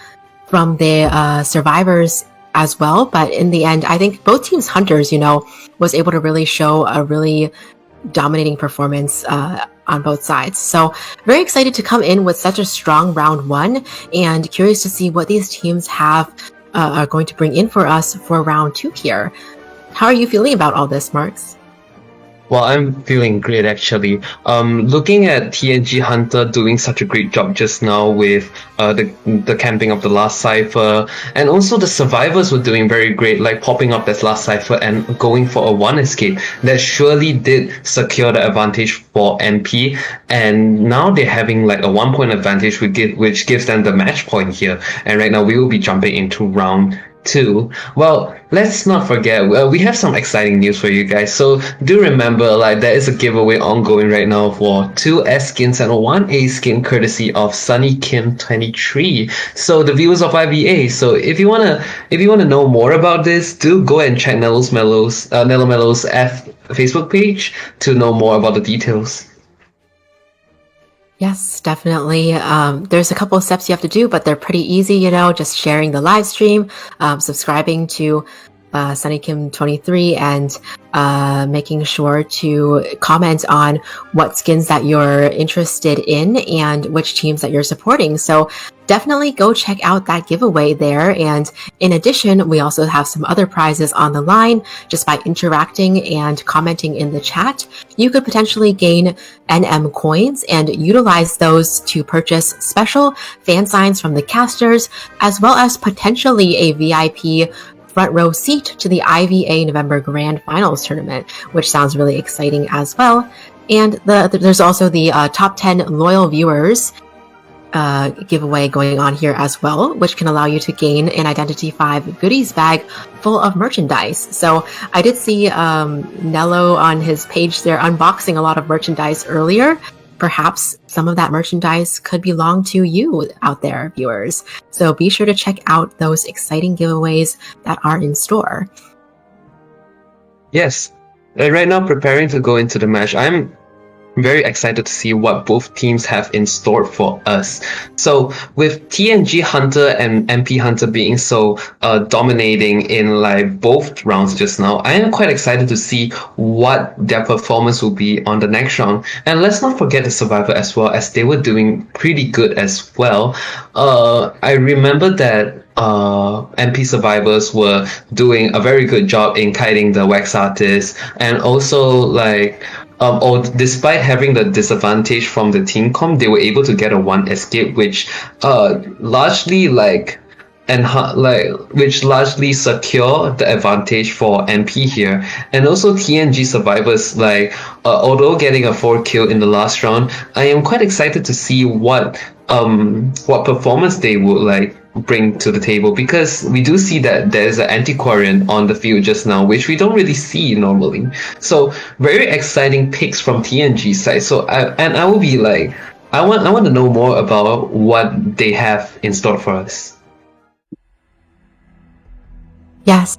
from the survivors as well. But in the end, I think both teams' hunters, was able to really show a really dominating performance on both sides. So very excited to come in with such a strong round 1 and curious to see what these teams are going to bring in for us for round 2 here. How are you feeling about all this, Marks? Well, I'm feeling great actually. Looking at TNG Hunter doing such a great job just now with the camping of the last cipher, and also the survivors were doing very great, like popping up this last cipher and going for a 1 escape. That surely did secure the advantage for MP, and now they're having like a 1 point advantage, which gives them the match point here. And right now we will be jumping into round 2. Well, let's not forget, we have some exciting news for you guys. So do remember, there is a giveaway ongoing right now for 2 S skins and 1 A skin courtesy of Sunny Kim 23. So the viewers of IVA. So if you wanna know more about this, do go and check Nello Mello's Facebook page to know more about the details. Yes, definitely. There's a couple of steps you have to do, but they're pretty easy, just sharing the live stream, subscribing to Sunny Kim 23, and making sure to comment on what skins that you're interested in and which teams that you're supporting. So definitely go check out that giveaway there. And in addition, we also have some other prizes on the line. Just by interacting and commenting in the chat, you could potentially gain NM coins and utilize those to purchase special fan signs from the casters, as well as potentially a VIP front row seat to the IVA November Grand Finals tournament, which sounds really exciting as well. And there's also the top 10 loyal viewers giveaway going on here as well, which can allow you to gain an Identity 5 goodies bag full of merchandise. So I did see Nello on his page there unboxing a lot of merchandise earlier. Perhaps some of that merchandise could belong to you out there, viewers. So be sure to check out those exciting giveaways that are in store. Yes. Right now, preparing to go into the match, I'm very excited to see what both teams have in store for us. So with TNG Hunter and MP Hunter being so dominating in both rounds just now, I am quite excited to see what their performance will be on the next round. And let's not forget the Survivor as well, as they were doing pretty good as well. I remember that MP survivors were doing a very good job in kiting the Wax Artist, and also despite having the disadvantage from the team comp, they were able to get a 1 escape, which largely secure the advantage for MP here. And also TNG survivors, although getting a 4 kill in the last round, I am quite excited to see what performance they would bring to the table, because we do see that there's an antiquarian on the field just now, which we don't really see normally. So very exciting picks from TNG side. So I will be I want to know more about what they have in store for us. Yes,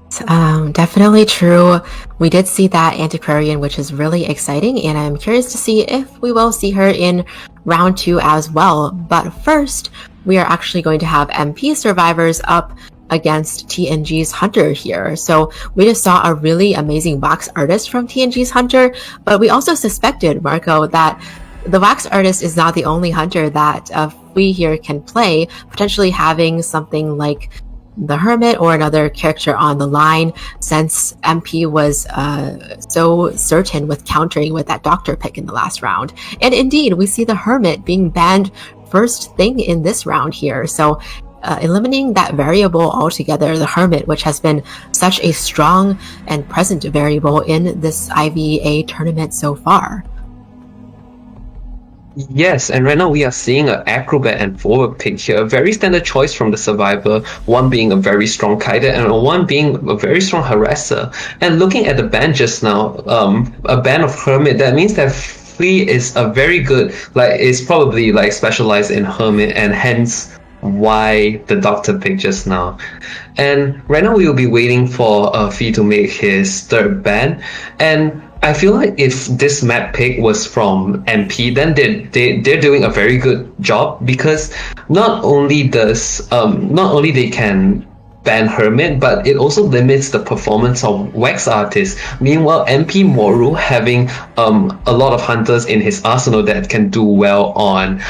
definitely true. We did see that antiquarian, which is really exciting, and I'm curious to see if we will see her in round 2 as well. But first, we are actually going to have MP survivors up against TNG's Hunter here. So we just saw a really amazing Wax Artist from TNG's Hunter, but we also suspected, Marco, that the Wax Artist is not the only Hunter that we here can play, potentially having something like the Hermit or another character on the line, since MP was so certain with countering with that Doctor pick in the last round. And indeed, we see the Hermit being banned first thing in this round here. So eliminating that variable altogether, the hermit, which has been such a strong and present variable in this IVA tournament so far. Yes, and right now we are seeing an acrobat and forward pick here, a very standard choice from the survivor, one being a very strong kiter and one being a very strong harasser. And looking at the band just now, a band of hermit, that means that Free is a very good, like, is probably like specialized in hermit, and hence why the doctor picked just now. And right now we will be waiting for Fee to make his third band, and I feel like if this map pick was from MP, then they're doing a very good job, because not only they can ban Hermit, but it also limits the performance of Wax Artist. Meanwhile, MP Moru having a lot of hunters in his arsenal that can do well on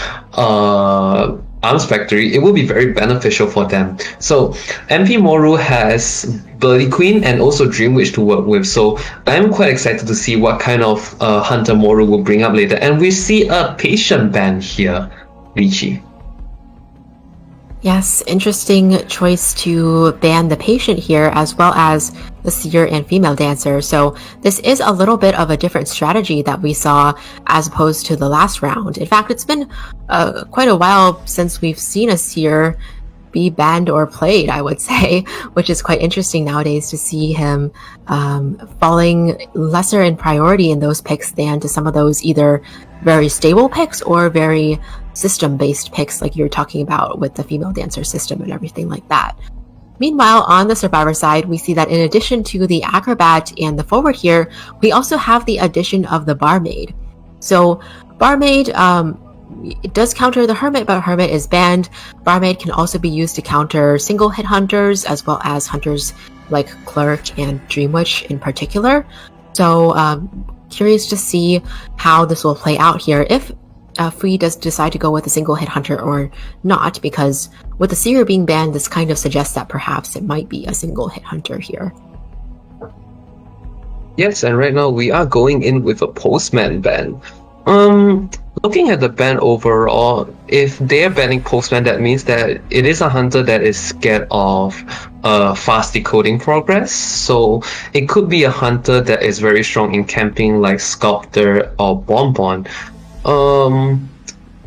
Arms Factory, it will be very beneficial for them. So MP Moru has Bloody Queen and also Dream Witch to work with, so I'm quite excited to see what kind of hunter Moru will bring up later. And we see a patient ban here, Lychee. Yes, interesting choice to ban the patient here, as well as the seer and female dancer. So this is a little bit of a different strategy that we saw as opposed to the last round. In fact, it's been quite a while since we've seen a seer be banned or played, I would say, which is quite interesting nowadays to see him falling lesser in priority in those picks than to some of those either very stable picks or very system-based picks like you were talking about with the female dancer system and everything like that. Meanwhile, on the survivor side, we see that in addition to the acrobat and the forward here, we also have the addition of the barmaid. So barmaid, it does counter the hermit, but hermit is banned. Barmaid can also be used to counter single hit hunters, as well as hunters like Clerk and Dreamwitch in particular. So curious to see how this will play out here if Free does decide to go with a single hit hunter or not, because with the seer being banned, this kind of suggests that perhaps it might be a single hit hunter here. Yes, and right now we are going in with a postman ban. Looking at the ban overall, if they're banning postman, that means that it is a hunter that is scared of fast decoding progress. So it could be a hunter that is very strong in camping, like Sculptor or Bonbon.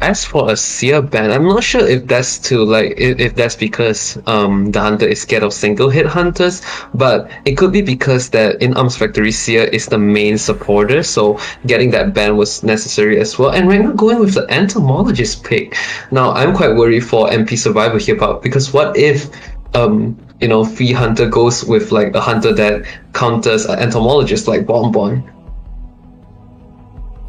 As for a seer ban, I'm not sure if that's if that's because the hunter is scared of single hit hunters, but it could be because that in Arms Factory seer is the main supporter, so getting that ban was necessary as well. And right now going with the entomologist pick. Now I'm quite worried for MP Survivor here, but because what if Free Hunter goes with like a hunter that counters an entomologist like Bonbon?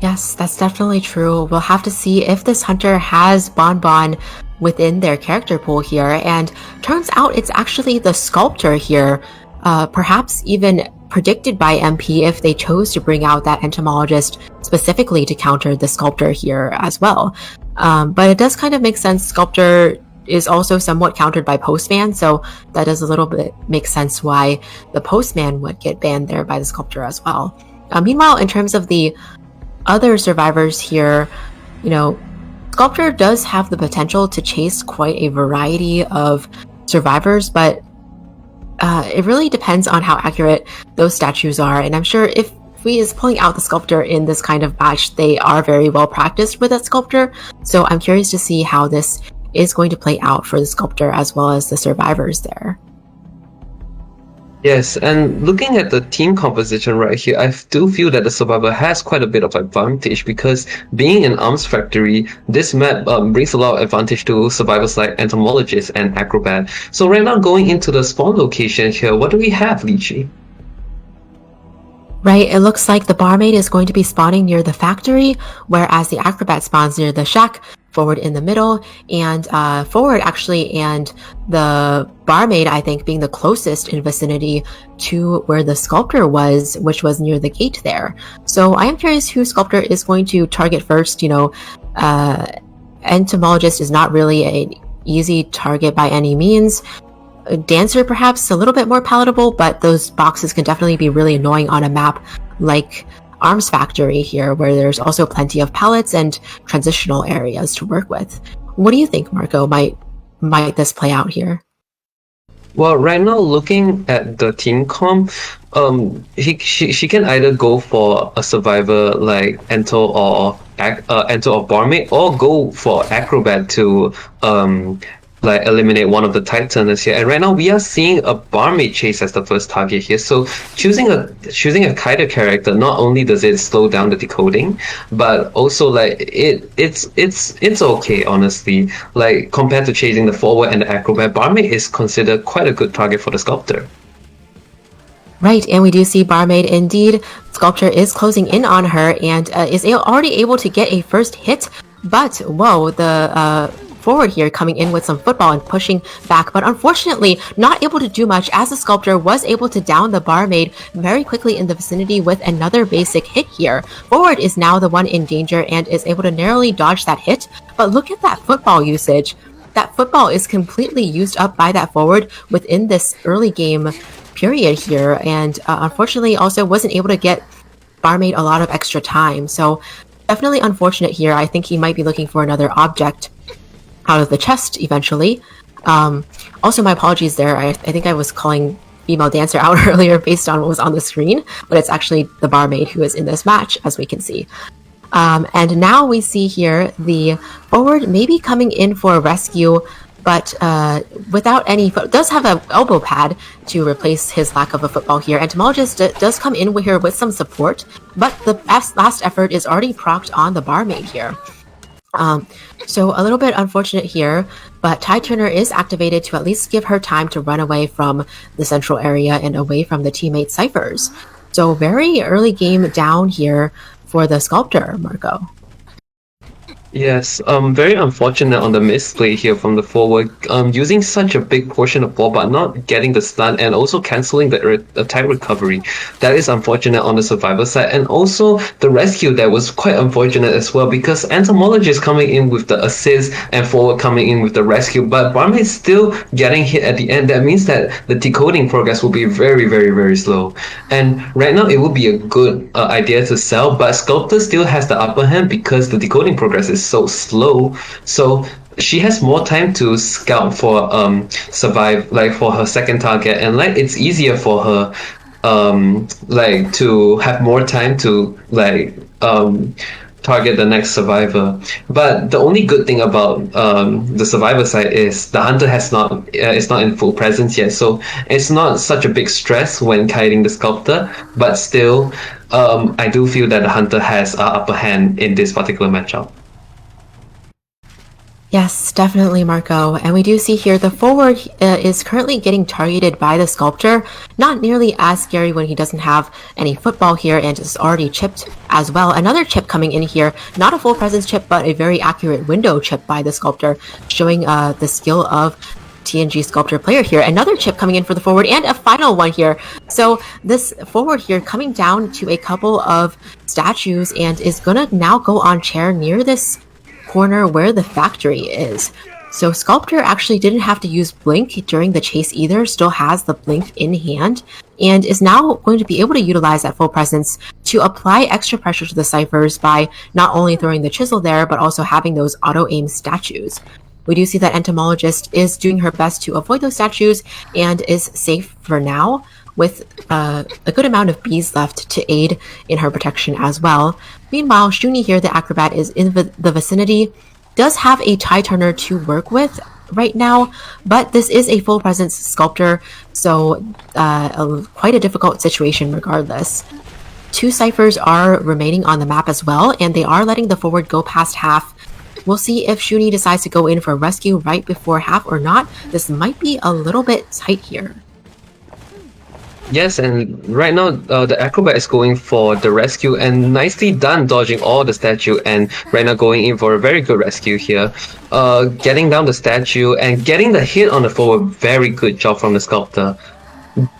Yes, that's definitely true. We'll have to see if this hunter has Bonbon within their character pool here, and turns out it's actually the Sculptor here, perhaps even predicted by MP if they chose to bring out that entomologist specifically to counter the Sculptor here as well. But it does kind of make sense. Sculptor is also somewhat countered by Postman, so that does a little bit make sense why the Postman would get banned there by the Sculptor as well. Meanwhile, in terms of the other survivors here, Sculptor does have the potential to chase quite a variety of survivors, but it really depends on how accurate those statues are. And I'm sure if Free is pulling out the Sculptor in this kind of match, they are very well practiced with that Sculptor. So I'm curious to see how this is going to play out for the Sculptor as well as the survivors there. Yes, and looking at the team composition right here, I do feel that the Survivor has quite a bit of advantage, because being in Arms Factory, this map brings a lot of advantage to survivors like Entomologist and Acrobat. So right now, going into the spawn location here, what do we have, Lychee? Right, it looks like the barmaid is going to be spawning near the factory, whereas the acrobat spawns near the shack, forward in the middle, and forward actually, and the barmaid, I think, being the closest in vicinity to where the Sculptor was, which was near the gate there. So I am curious who Sculptor is going to target first. Entomologist is not really an easy target by any means. Dancer perhaps a little bit more palatable, but those boxes can definitely be really annoying on a map like Arms Factory here, where there's also plenty of pallets and transitional areas to work with. What do you think, Marco? Might might this play out here? Well, right now, looking at the team comp, she can either go for a survivor like Ento or Barmaid, or go for Acrobat to like eliminate one of the Titaners here. And right now, we are seeing a Barmaid chase as the first target here. So choosing a Kaider character, not only does it slow down the decoding, but also like it's okay, honestly. Like compared to chasing the forward and the Acrobat, Barmaid is considered quite a good target for the Sculptor. Right, and we do see Barmaid indeed. Sculptor is closing in on her and is already able to get a first hit, but whoa, the forward here coming in with some football and pushing back, but unfortunately not able to do much, as the Sculptor was able to down the Barmaid very quickly in the vicinity with another basic hit here. Forward is now the one in danger and is able to narrowly dodge that hit, but look at that football usage. That football is completely used up by that forward within this early game period here, and unfortunately also wasn't able to get Barmaid a lot of extra time. So definitely unfortunate here. I think he might be looking for another object out of the chest eventually. Also, my apologies there. I think I was calling female dancer out earlier based on what was on the screen, but it's actually the Barmaid who is in this match, as we can see. And now we see here the forward maybe coming in for a rescue, but without any does have an elbow pad to replace his lack of a football here. Entomologist does come in here with some support, but the last effort is already procced on the Barmaid here. So a little bit unfortunate here, but Tide Turner is activated to at least give her time to run away from the central area and away from the teammate ciphers. So very early game down here for the Sculptor, Marco. Yes, very unfortunate on the misplay here from the forward, using such a big portion of ball but not getting the stun and also cancelling the attack recovery. That is unfortunate on the survivor side, and also the rescue there was quite unfortunate as well, because Entomologist coming in with the assist and forward coming in with the rescue, but Barmaid is still getting hit at the end. That means that the decoding progress will be very, very, very slow. And right now it would be a good idea to sell, but Sculptor still has the upper hand because the decoding progress is so slow, so she has more time to scout for survive, like for her second target, and like it's easier for her like to have more time to like target the next survivor. But the only good thing about the survivor side is the hunter has not is not in full presence yet, so it's not such a big stress when kiting the Sculptor, but still I do feel that the hunter has an upper hand in this particular matchup. Yes, definitely, Marco. And we do see here the forward is currently getting targeted by the Sculptor. Not nearly as scary when he doesn't have any football here and is already chipped as well. Another chip coming in here, not a full presence chip, but a very accurate window chip by the Sculptor, showing the skill of TNG Sculptor player here. Another chip coming in for the forward, and a final one here. So this forward here coming down to a couple of statues and is gonna now go on chair near this corner where the factory is. So Sculptor actually didn't have to use Blink during the chase either, still has the Blink in hand, and is now going to be able to utilize that full presence to apply extra pressure to the ciphers by not only throwing the chisel there, but also having those auto-aim statues. We do see that Entomologist is doing her best to avoid those statues and is safe for now, with a good amount of bees left to aid in her protection as well. Meanwhile, Shuni here, the Acrobat, is in the vicinity, does have a Tide Turner to work with right now, but this is a full presence Sculptor, so quite a difficult situation regardless. Two ciphers are remaining on the map as well, and they are letting the forward go past half. We'll see if Shuni decides to go in for rescue right before half or not. This might be a little bit tight here. Yes, and right now the Acrobat is going for the rescue, and nicely done dodging all the statue, and right now going in for a very good rescue here. Getting down the statue and getting the hit on the forward, very good job from the Sculptor.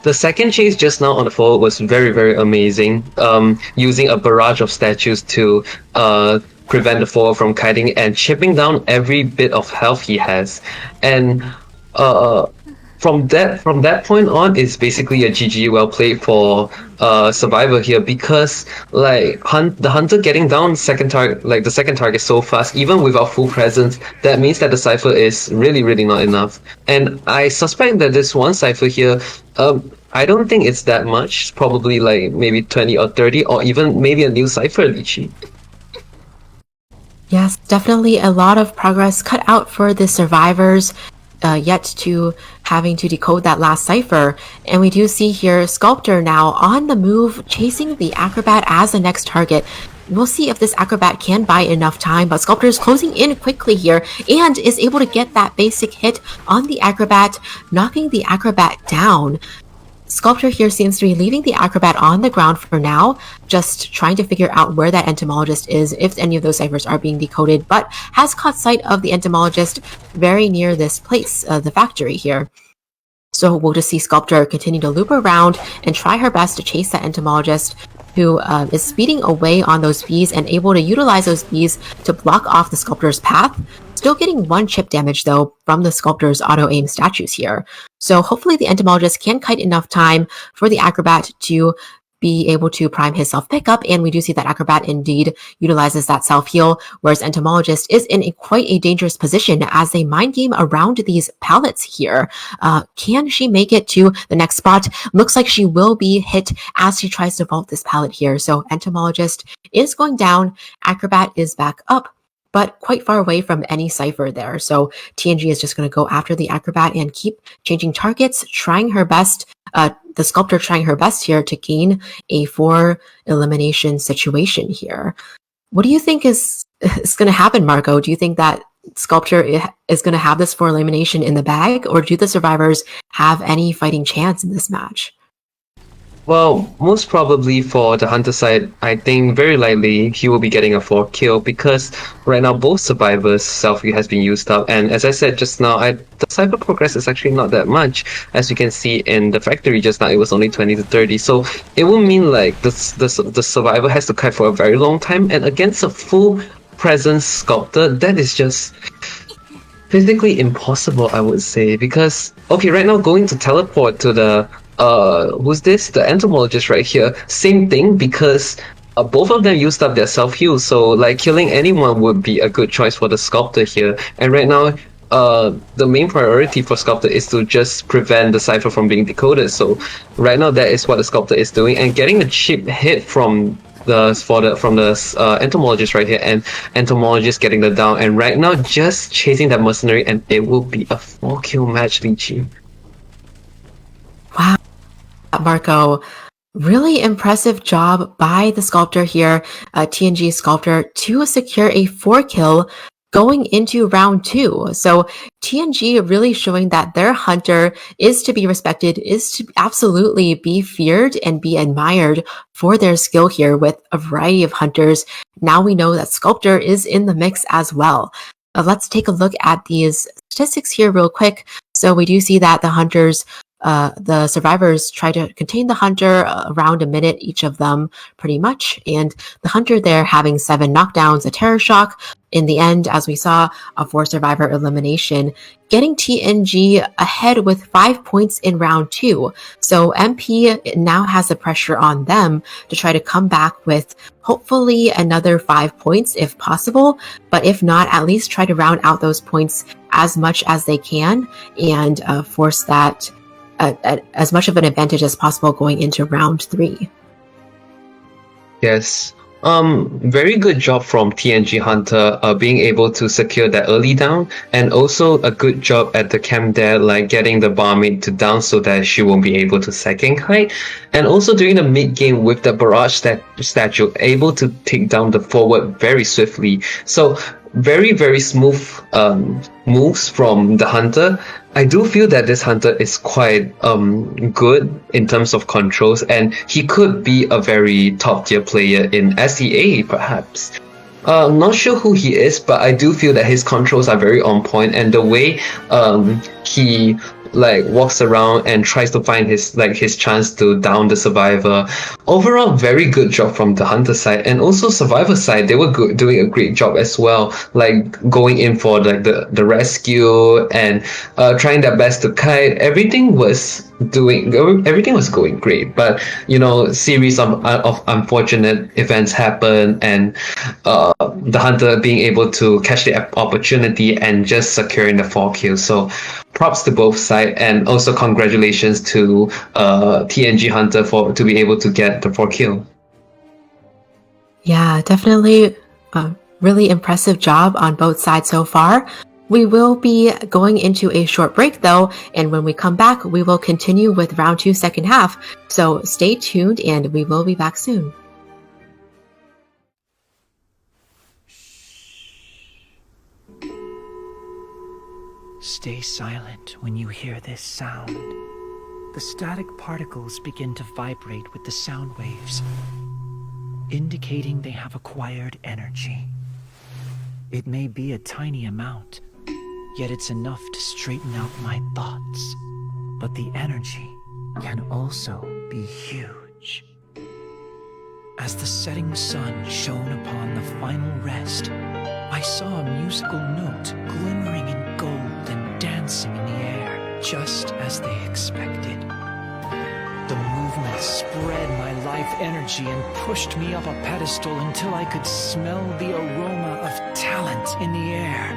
The second chase just now on the forward was very, very amazing, using a barrage of statues to prevent the forward from kiting and chipping down every bit of health he has. And from that point on, it's basically a GG, well played for Survivor here, because like the hunter getting down second target, like the second target so fast, even without full presence, that means that the cipher is really not enough. And I suspect that this one cipher here, I don't think it's that much. It's probably like maybe 20 or 30, or even maybe a new cipher, Lychee. Yes, definitely a lot of progress cut out for the survivors, yet to having to decode that last cipher. And we do see here Sculptor now on the move, chasing the Acrobat as the next target. We'll see if this Acrobat can buy enough time, but Sculptor is closing in quickly here and is able to get that basic hit on the Acrobat, knocking the Acrobat down. Sculptor here seems to be leaving the Acrobat on the ground for now, just trying to figure out where that Entomologist is, if any of those ciphers are being decoded, but has caught sight of the Entomologist very near this place, the factory here. So we'll just see Sculptor continue to loop around and try her best to chase that Entomologist, who is speeding away on those bees and able to utilize those bees to block off the Sculptor's path. Still getting 1 chip damage, though, from the Sculptor's auto-aim statues here. So hopefully the Entomologist can kite enough time for the Acrobat to be able to prime his self-pickup, and we do see that Acrobat indeed utilizes that self-heal, whereas Entomologist is in quite a dangerous position as they mind game around these pallets here. Can she make it to the next spot? Looks like she will be hit as she tries to vault this pallet here. So Entomologist is going down, Acrobat is back up, but quite far away from any cipher there. So TNG is just going to go after the Acrobat and keep changing targets, trying her best, the Sculptor trying her best here to gain a 4 elimination situation here. What do you think is going to happen, Marco? Do you think that Sculptor is going to have this 4 elimination in the bag, or do the survivors have any fighting chance in this match? Well, most probably for the Hunter side, I think very likely he will be getting a 4 kill, because right now both survivors' selfie has been used up, and as I said just now, the cyber progress is actually not that much. As you can see in the factory just now, it was only 20 to 30, so it will mean like the survivor has to kite for a very long time, and against a full presence Sculptor, that is just physically impossible, I would say, because okay, right now going to teleport to the who's this? The Entomologist right here. Same thing, because both of them used up their self-heal, so like killing anyone would be a good choice for the Sculptor here. And right now, the main priority for Sculptor is to just prevent the cipher from being decoded. So right now, that is what the Sculptor is doing, and getting a cheap hit from the Entomologist right here, and Entomologist getting the down. And right now, just chasing that mercenary, and it will be a 4 kill match, Lychee. Wow, Marco, really impressive job by the Sculptor here, TNG Sculptor, to secure a 4 kill going into round 2. So TNG really showing that their Hunter is to be respected, is to absolutely be feared and be admired for their skill here with a variety of Hunters. Now we know that Sculptor is in the mix as well. Let's take a look at these statistics here real quick. So we do see that the Hunters, the survivors try to contain the Hunter around a minute, each of them pretty much. And the Hunter there having 7 knockdowns, a terror shock. In the end, as we saw, a 4 survivor elimination, getting TNG ahead with 5 points in round 2. So MP now has the pressure on them to try to come back with hopefully another 5 points if possible. But if not, at least try to round out those points as much as they can and force that as much of an advantage as possible going into round 3. Yes. Very good job from TNG Hunter being able to secure that early down, and also a good job at the camp there, like getting the barmaid to down so that she won't be able to second kite, and also during the mid game with the barrage statue able to take down the forward very swiftly. So very smooth moves from the Hunter. I do feel that this Hunter is quite good in terms of controls, and he could be a very top tier player in SEA perhaps. Not sure who he is, but I do feel that his controls are very on point, and the way he like walks around and tries to find his chance to down the survivor. Overall, very good job from the hunter side, and also survivor side. They were doing a great job as well, like going in for like the rescue and trying their best to kite. Everything was going great, but series of unfortunate events happen, and the hunter being able to catch the opportunity and just securing the 4 kills. So props to both sides, and also congratulations to TNG Hunter to be able to get the 4 kill. Yeah, definitely a really impressive job on both sides so far. We will be going into a short break though, and when we come back, we will continue with round 2 second half. So stay tuned and we will be back soon. Stay silent when you hear this sound. The static particles begin to vibrate with the sound waves, indicating they have acquired energy. It may be a tiny amount, yet it's enough to straighten out my thoughts. But the energy can also be huge. As the setting sun shone upon the final rest, I saw a musical note glimmering in gold and dancing in the air, just as they expected. The movement spread my life energy and pushed me up a pedestal until I could smell the aroma of talent in the air.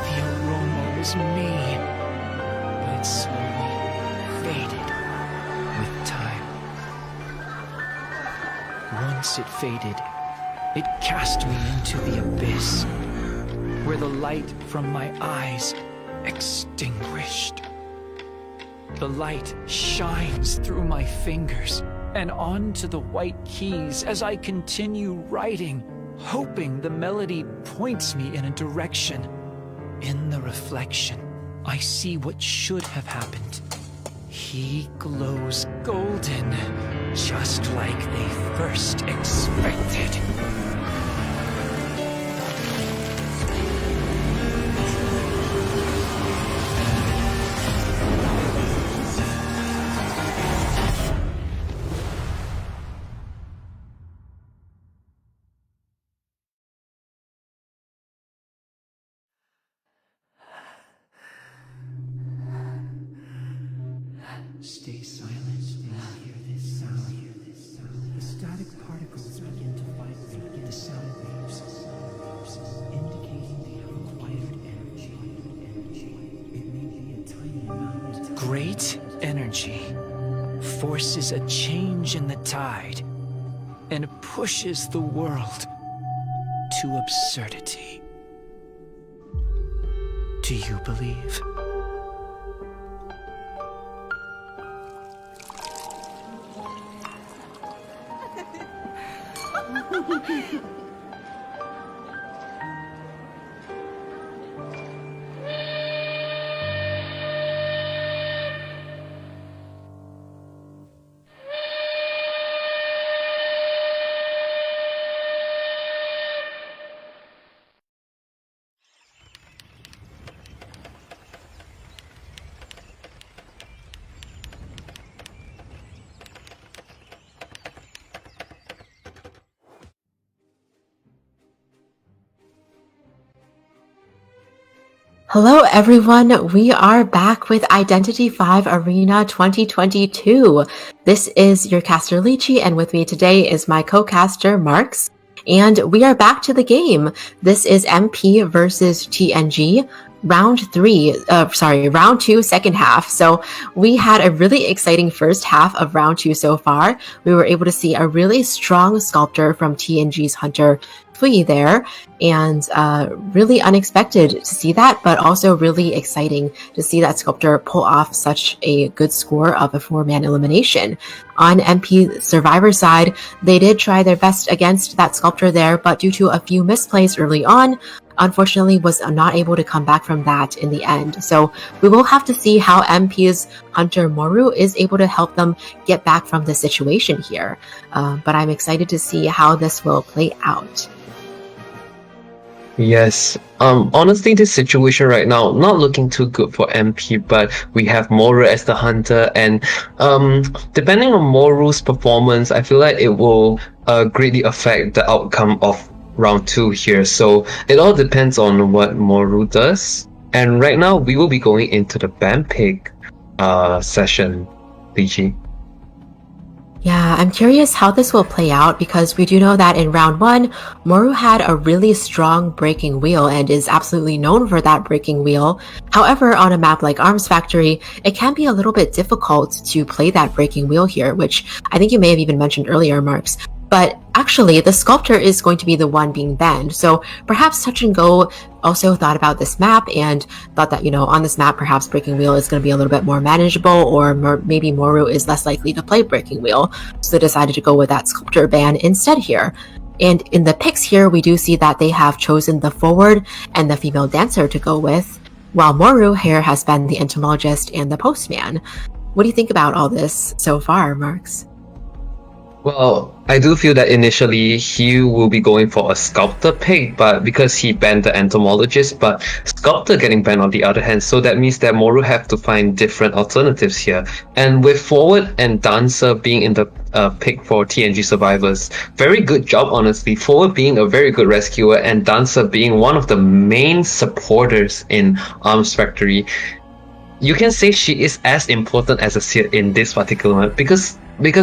The aroma was me, but it slowly faded with time. Once it faded, it cast me into the abyss, where the light from my eyes extinguished. The light shines through my fingers and onto the white keys as I continue writing, hoping the melody points me in a direction. In the reflection, I see what should have happened. He glows golden, just like they first expected. Stay silent and you hear this sound. The static particles begin to vibrate with the sound waves, indicating they have acquired energy. It may be a tiny amount. Great energy forces a change in the tide and pushes the world to absurdity. Do you believe? Hello everyone, we are back with Identity 5 Arena 2022. This is your caster Lychee, and with me today is my co-caster Marks, and we are back to the game. This is MP versus TNG, round 2 second half. So we had a really exciting first half of round 2 so far. We were able to see a really strong sculptor from TNG's Hunter Fui there, and really unexpected to see that, but also really exciting to see that sculptor pull off such a good score of a 4-man elimination. On MP Survivor side, they did try their best against that sculptor there, but due to a few misplays early on, unfortunately was not able to come back from that in the end. So we will have to see how MP's Hunter Moru is able to help them get back from the situation here. But I'm excited to see how this will play out. Yes. Honestly, this situation right now not looking too good for MP, but we have Moru as the hunter, and depending on Moru's performance, I feel like it will greatly affect the outcome of round two here. So it all depends on what Moru does. And right now, we will be going into the band pick session, Lichi. Yeah, I'm curious how this will play out because we do know that in round one, Moru had a really strong breaking wheel and is absolutely known for that breaking wheel. However, on a map like Arms Factory, it can be a little bit difficult to play that breaking wheel here, which I think you may have even mentioned earlier, Marks. But actually, the sculptor is going to be the one being banned. So perhaps Touch and Go also thought about this map and thought that, on this map, perhaps Breaking Wheel is going to be a little bit more manageable, or maybe Moru is less likely to play Breaking Wheel. So they decided to go with that sculptor ban instead here. And in the picks here, we do see that they have chosen the forward and the female dancer to go with, while Moru here has been the entomologist and the postman. What do you think about all this so far, Marks? Well, I do feel that initially he will be going for a sculptor pick, but because he banned the entomologist, but sculptor getting banned on the other hand, so that means that Moru have to find different alternatives here. And with forward and dancer being in the pick for TNG survivors, very good job honestly. Forward being a very good rescuer and dancer being one of the main supporters in Arms Factory. You can say she is as important as a Seer in this particular map because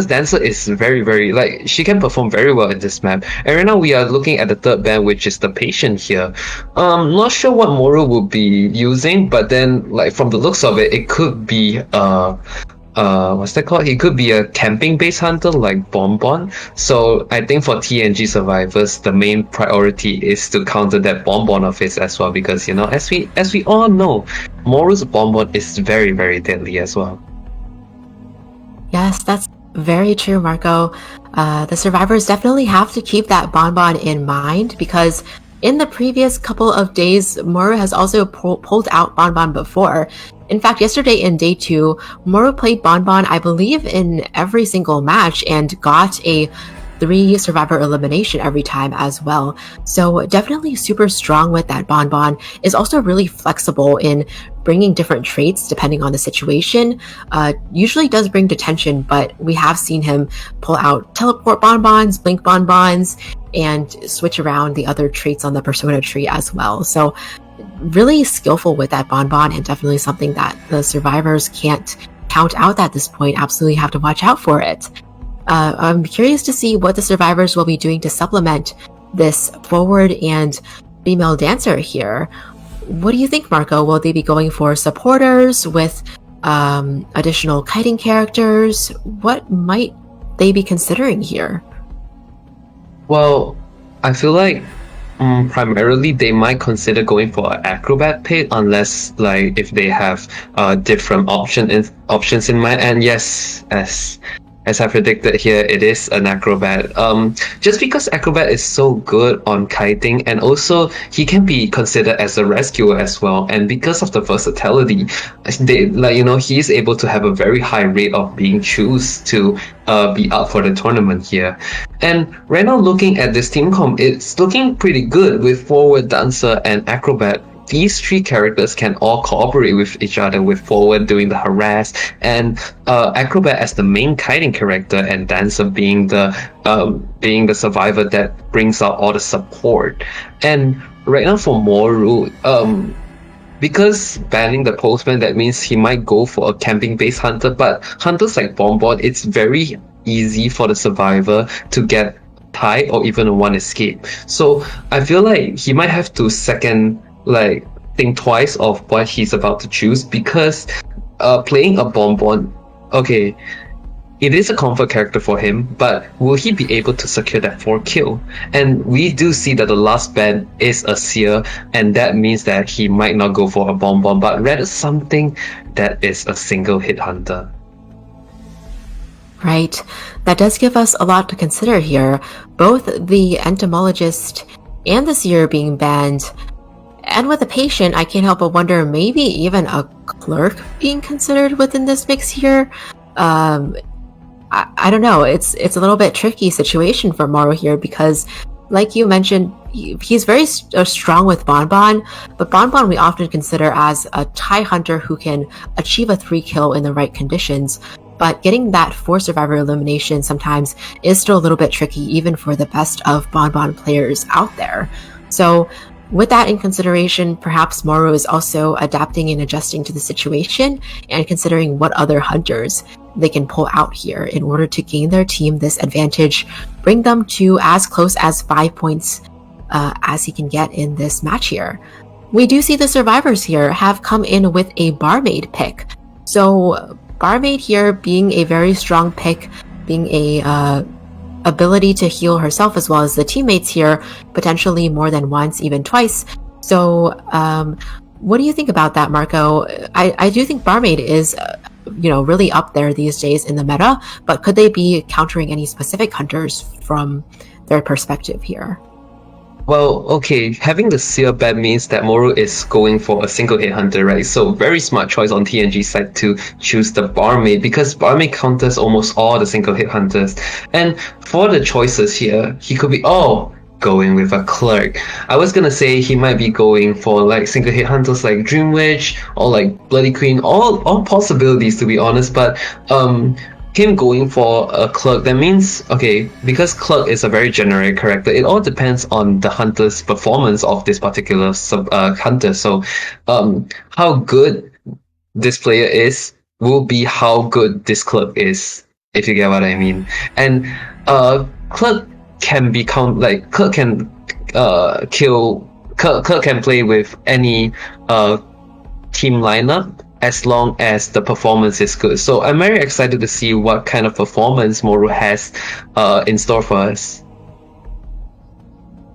Dancer is very, very, she can perform very well in this map. And right now we are looking at the third band, which is the Patient here. Not sure what Moru will be using, but then, from the looks of it, it could be, what's that called? It could be a camping-based hunter like Bonbon. So I think for TNG survivors, the main priority is to counter that Bonbon of his as well, because, as we all know, Moru's Bonbon is very, very deadly as well. Yes, that's very true, Marco. The survivors definitely have to keep that Bonbon in mind because in the previous couple of days, Moru has also pulled out Bonbon before. In fact, yesterday in day 2, Moru played Bonbon, I believe, in every single match and got a 3 survivor elimination every time as well. So definitely super strong with that Bonbon. Is also really flexible in bringing different traits depending on the situation. Usually does bring detention, but we have seen him pull out teleport Bonbons, blink Bonbons, and switch around the other traits on the persona tree as well. So really skillful with that Bonbon and definitely something that the survivors can't count out at this point. Absolutely have to watch out for it. I'm curious to see what the survivors will be doing to supplement this forward and female dancer here. What do you think, Marco? Will they be going for supporters with additional kiting characters? What might they be considering here? Well, I feel like primarily they might consider going for an acrobat pick unless if they have different options in mind. And yes, as I predicted here, it is an acrobat. Just because acrobat is so good on kiting, and also he can be considered as a rescuer as well. And because of the versatility, he is able to have a very high rate of being chosen to be up for the tournament here. And right now, looking at this team comp, it's looking pretty good with forward, dancer, and acrobat. These 3 characters can all cooperate with each other, with forward doing the harass and acrobat as the main kiting character, and dancer being the survivor that brings out all the support. And right now for Moru, because banning the postman, that means he might go for a camping-based hunter. But hunters like Bonbon, it's very easy for the survivor to get tie or even a 1 escape. So I feel like he might have to think twice of what he's about to choose, because playing a Bonbon, okay, it is a comfort character for him, but will he be able to secure that 4 kill? And we do see that the last ban is a Seer, and that means that he might not go for a Bonbon, but rather something that is a single hit hunter. Right. That does give us a lot to consider here. Both the entomologist and the Seer being banned. And with a patient, I can't help but wonder maybe even a clerk being considered within this mix here. I don't know. It's a little bit tricky situation for Moru here because like you mentioned, he's very strong with Bonbon, but Bonbon we often consider as a TIE hunter who can achieve a 3-kill in the right conditions. But getting that 4 survivor elimination sometimes is still a little bit tricky, even for the best of Bonbon players out there. So with that in consideration, perhaps Moro is also adapting and adjusting to the situation and considering what other hunters they can pull out here in order to gain their team this advantage, bring them to as close as 5 points as he can get in this match here. We do see the survivors here have come in with a barmaid pick. So barmaid here being a very strong pick, being a ability to heal herself as well as the teammates here, potentially more than once, even twice. So what do you think about that, Marco? I do think barmaid is really up there these days in the meta, but could they be countering any specific hunters from their perspective here? Well, okay, having the seer bed means that Moro is going for a single hit hunter, right? So very smart choice on TNG's side to choose the barmaid, because barmaid counters almost all the single hit hunters. And for the choices here, he could be going with a clerk. I was gonna say he might be going for like single hit hunters like Dream Witch or like Bloody Queen, all possibilities to be honest, but him going for a clerk, that means, okay, because clerk is a very generic character, it all depends on the hunter's performance of this particular hunter. So how good this player is will be how good this clerk is, if you get what I mean. And clerk can become like clerk can clerk can play with any team lineup as long as the performance is good. So I'm very excited to see what kind of performance Moro has in store for us.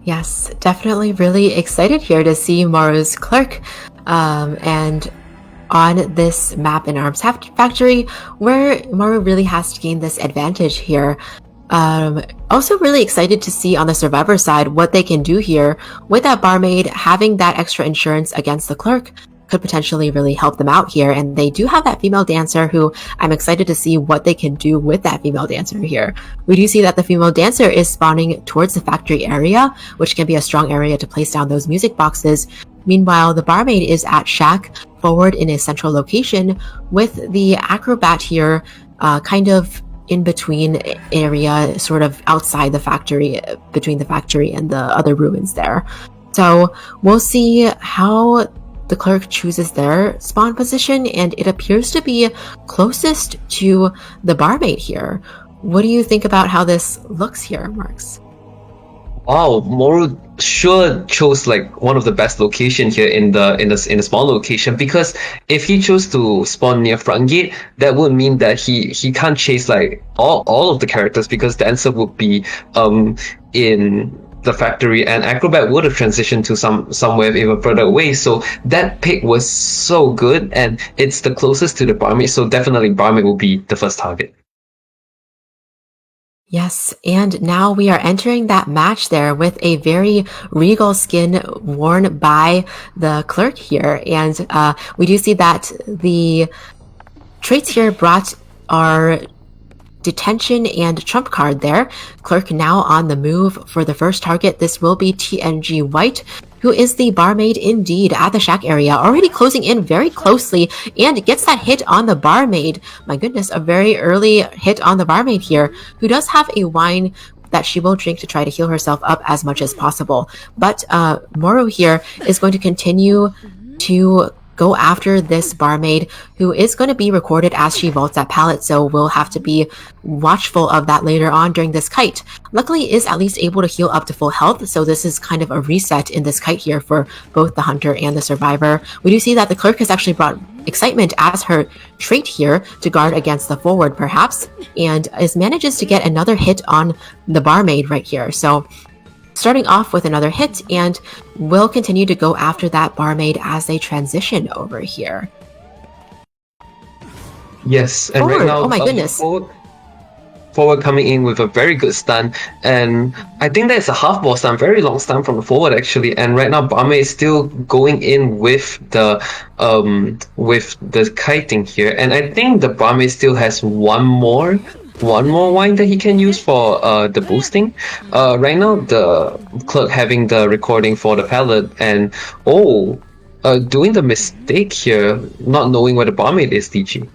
Yes, definitely really excited here to see Moro's clerk. And on this map in Arms Factory, where Moro really has to gain this advantage here. Also really excited to see on the survivor side what they can do here with that barmaid. Having that extra insurance against the clerk could potentially really help them out here. And they do have that female dancer who I'm excited to see what they can do with that female dancer here. We do see that the female dancer is spawning towards the factory area, which can be a strong area to place down those music boxes. Meanwhile, the barmaid is at Shack forward in a central location, with the acrobat here kind of in between area, sort of outside the factory, between the factory and the other ruins there. So we'll see how the clerk chooses their spawn position, and it appears to be closest to the barmaid here. What do you think about how this looks here, Marks? Wow, Moro sure chose like one of the best location here in the small location, because if he chose to spawn near front gate, that would mean that he can't chase like all of the characters, because the answer would be in the factory, and Acrobat would have transitioned to somewhere even further away. So that pick was so good, and it's the closest to the barmaid, so definitely barmaid will be the first target. Yes, and now we are entering that match there with a very regal skin worn by the clerk here, and we do see that the traits here brought our detention and trump card there. Clerk now on the move for the first target. This will be TNG White, who is the barmaid indeed at the Shack area, already closing in very closely, and gets that hit on the barmaid. My goodness, a very early hit on the barmaid here, who does have a wine that she will drink to try to heal herself up as much as possible. But Moro here is going to continue to go after this barmaid, who is going to be recorded as she vaults that pallet, so we'll have to be watchful of that later on during this kite. Luckily is at least able to heal up to full health, so this is kind of a reset in this kite here for both the hunter and the survivor. We do see that the clerk has actually brought excitement as her trait here to guard against the forward perhaps, and manages to get another hit on the barmaid right here. So starting off with another hit, and we'll continue to go after that barmaid as they transition over here. Yes, and Forward. right now, Oh my goodness. Forward coming in with a very good stun, and I think that's a half ball stun, very long stun from the forward actually. And right now, barmaid is still going in with the kiting here, and I think the barmaid still has one more one more wine that he can use for the boosting. Right now, the clerk having the recording for the palette and doing the mistake here, not knowing where the barmaid is, DG.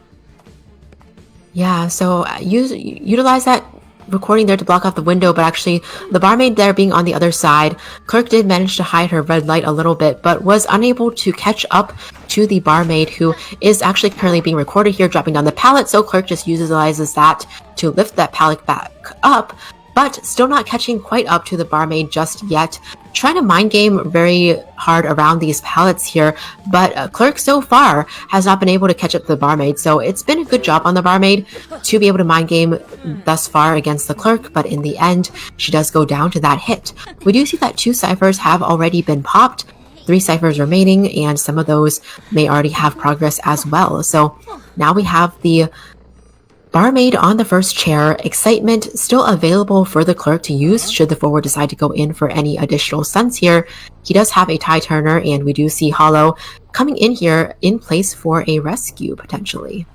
Yeah, so utilize that recording there to block off the window, but actually the barmaid there being on the other side, Clerk did manage to hide her red light a little bit, but was unable to catch up to the barmaid, who is actually currently being recorded here, dropping down the pallet. So Clerk just utilizes that to lift that pallet back up, but still not catching quite up to the barmaid just yet. Trying to mind game very hard around these pallets here, but Clerk so far has not been able to catch up to the barmaid, so it's been a good job on the barmaid to be able to mind game thus far against the Clerk, but in the end, she does go down to that hit. We do see that 2 ciphers have already been popped, 3 ciphers remaining, and some of those may already have progress as well. So now we have the barmaid on the first chair, excitement still available for the Clerk to use should the forward decide to go in for any additional stunts here. He does have a tie turner, and we do see Hollow coming in here in place for a rescue potentially.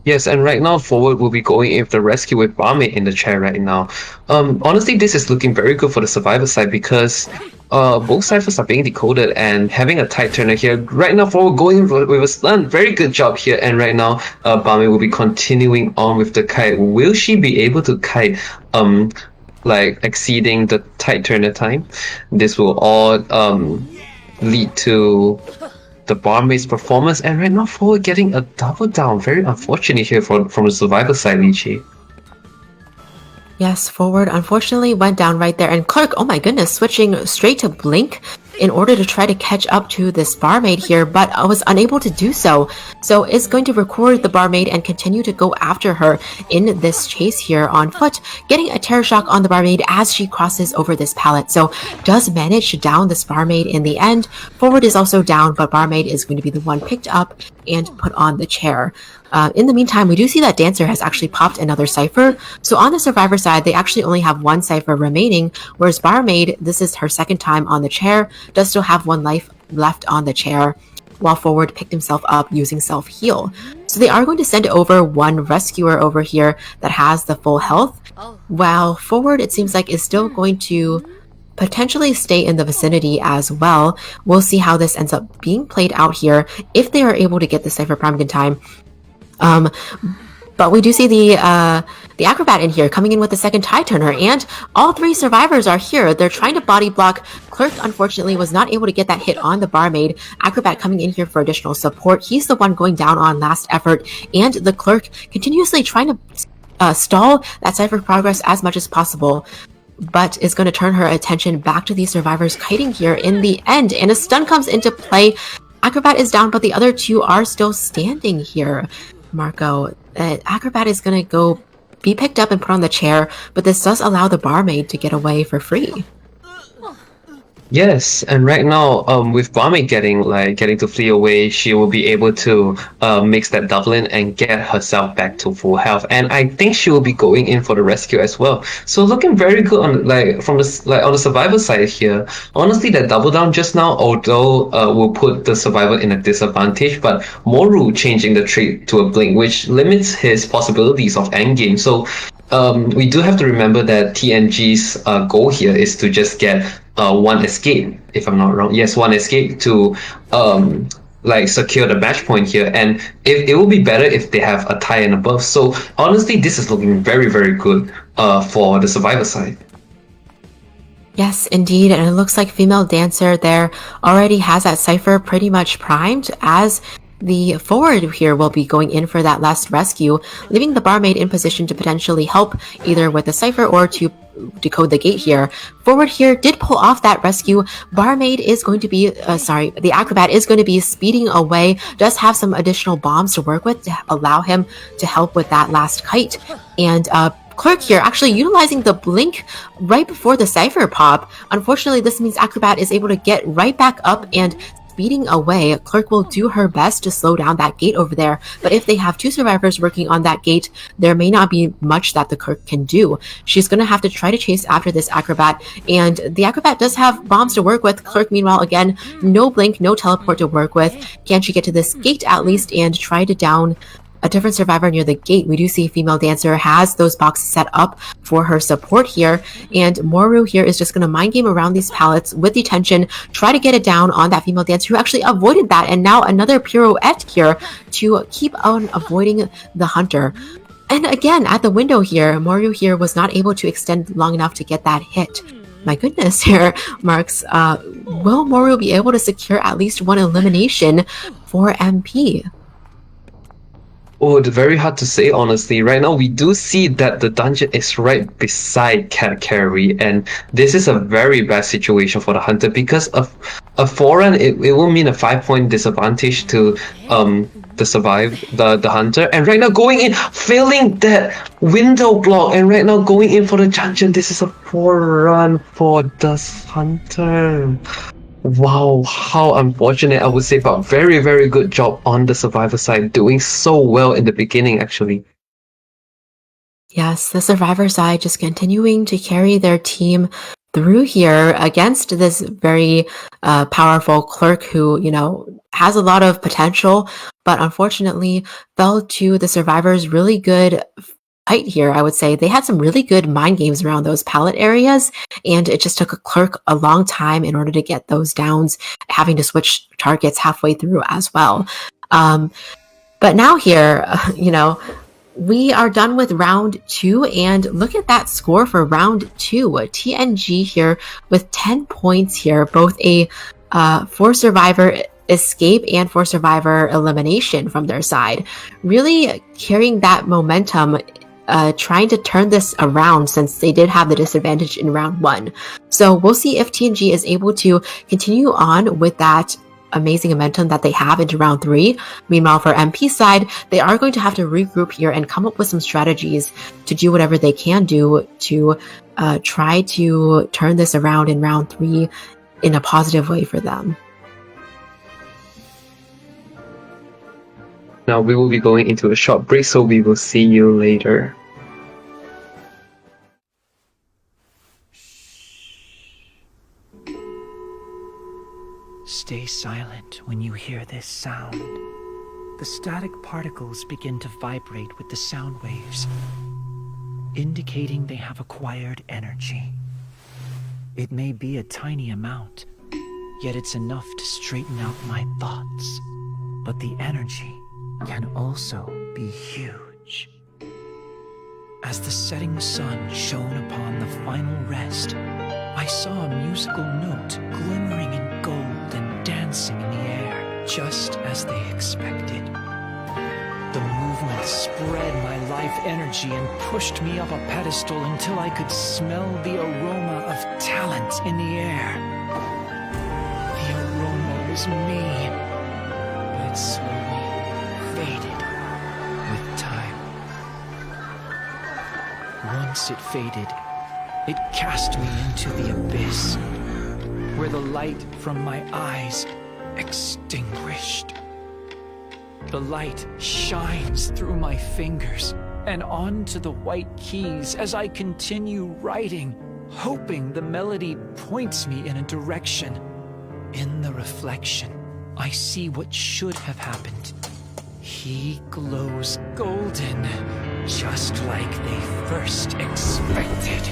Yes, and right now forward will be going in with the rescue with barmaid in the chair right now. Honestly, this is looking very good for the survivor side because both ciphers are being decoded and having a tight turner here. Right now forward going with a stun, very good job here, and right now barmaid will be continuing on with the kite. Will she be able to kite like exceeding the tight turner time? This will all lead to the barmaid's performance, and right now forward getting a double down. Very unfortunate here from the survivor side, Lichi. Yes, forward unfortunately went down right there, and Clerk, oh my goodness, switching straight to Blink in order to try to catch up to this barmaid here, but I was unable to do so. So is going to record the barmaid and continue to go after her in this chase here on foot, getting a terror shock on the barmaid as she crosses over this pallet. So does manage to down this barmaid in the end. Forward is also down, but barmaid is going to be the one picked up and put on the chair. In the meantime, we do see that Dancer has actually popped another cipher. So on the survivor side, they actually only have 1 cipher remaining, whereas barmaid, this is her second time on the chair, does still have 1 life left on the chair, while forward picked himself up using self-heal. So they are going to send over 1 rescuer over here that has the full health, while forward, it seems like, is still going to potentially stay in the vicinity as well. We'll see how this ends up being played out here if they are able to get the cipher primed in time. But we do see the acrobat in here coming in with the second tie turner, and all 3 survivors are here. They're trying to body block. Clerk unfortunately was not able to get that hit on the barmaid. Acrobat coming in here for additional support. He's the one going down on last effort, and the Clerk continuously trying to stall that cipher progress as much as possible, but is going to turn her attention back to these survivors kiting here in the end, and a stun comes into play. Acrobat is down, but the other 2 are still standing here. Marco, Acrobat is going to be picked up and put on the chair, but this does allow the barmaid to get away for free. Yes, and right now, with barmaid getting to flee away, she will be able to mix that double in and get herself back to full health. And I think she will be going in for the rescue as well. So looking very good on on the survivor side here. Honestly, that double down just now, although will put the survivor in a disadvantage, but Moru changing the trait to a blink, which limits his possibilities of endgame. So we do have to remember that TNG's goal here is to just get 1 escape, if I'm not wrong. Yes, 1 escape to secure the match point here, and it will be better if they have a tie and above. So honestly, this is looking very, very good for the survivor side. Yes, indeed, and it looks like female Dancer there already has that cipher pretty much primed, as the forward here will be going in for that last rescue, leaving the barmaid in position to potentially help either with the cipher or to decode the gate here. Forward here did pull off that rescue. Barmaid is going to be, the acrobat is going to be speeding away, does have some additional bombs to work with to allow him to help with that last kite. And Clerk here actually utilizing the blink right before the cipher pop. Unfortunately, this means Acrobat is able to get right back up and speeding away. Clerk will do her best to slow down that gate over there, but if they have 2 survivors working on that gate, there may not be much that the Clerk can do. She's going to have to try to chase after this Acrobat, and the Acrobat does have bombs to work with. Clerk, meanwhile, again, no blink, no teleport to work with. Can she get to this gate at least and try to down a different survivor near the gate. We do see female dancer has those boxes set up for her support here, and Moru here is just going to mind game around these pallets with detention, try to get it down on that female dancer who actually avoided that, and now another pirouette here to keep on avoiding the hunter. And again, at the window here, Moru here was not able to extend long enough to get that hit. My goodness here, Marks. Will Moru be able to secure at least one elimination for MP? Oh, it's very hard to say, honestly. Right now, we do see that the dungeon is right beside Cat Carry, and this is a very bad situation for the hunter because of a forehand, it will mean a 5-point disadvantage to the hunter. And right now, going in, failing that window block, and right now going in for the dungeon. This is a 4-run for the hunter. Wow, how unfortunate, I would say, but very, very good job on the survivor side, doing so well in the beginning, actually. Yes, the survivor side just continuing to carry their team through here against this very powerful clerk who, has a lot of potential, but unfortunately fell to the survivors' really good fight here. I would say they had some really good mind games around those pallet areas, and it just took a clerk a long time in order to get those downs, having to switch targets halfway through as well. But now here, we are done with round 2, and look at that score for round 2. TNG here with 10 points here, both a for survivor escape and for survivor elimination from their side. Really carrying that momentum, trying to turn this around since they did have the disadvantage in round 1. So we'll see if TNG is able to continue on with that amazing momentum that they have into round 3. Meanwhile, for MP side, they are going to have to regroup here and come up with some strategies to do whatever they can do to try to turn this around in round 3 in a positive way for them. Now we will be going into a short break, so we will see you later. Stay silent when you hear this sound. The static particles begin to vibrate with the sound waves, indicating they have acquired energy. It may be a tiny amount, yet it's enough to straighten out my thoughts. But the energy can also be huge. As the setting sun shone upon the final rest, I saw a musical note glimmering in gold and dancing in the air, just as they expected. The movement spread my life energy and pushed me up a pedestal until I could smell the aroma of talent in the air. The aroma was me, but it slowly faded with time. Once it faded, it cast me into the abyss, where the light from my eyes extinguished. The light shines through my fingers and onto the white keys as I continue writing, hoping the melody points me in a direction. In the reflection, I see what should have happened. He glows golden, just like they first expected.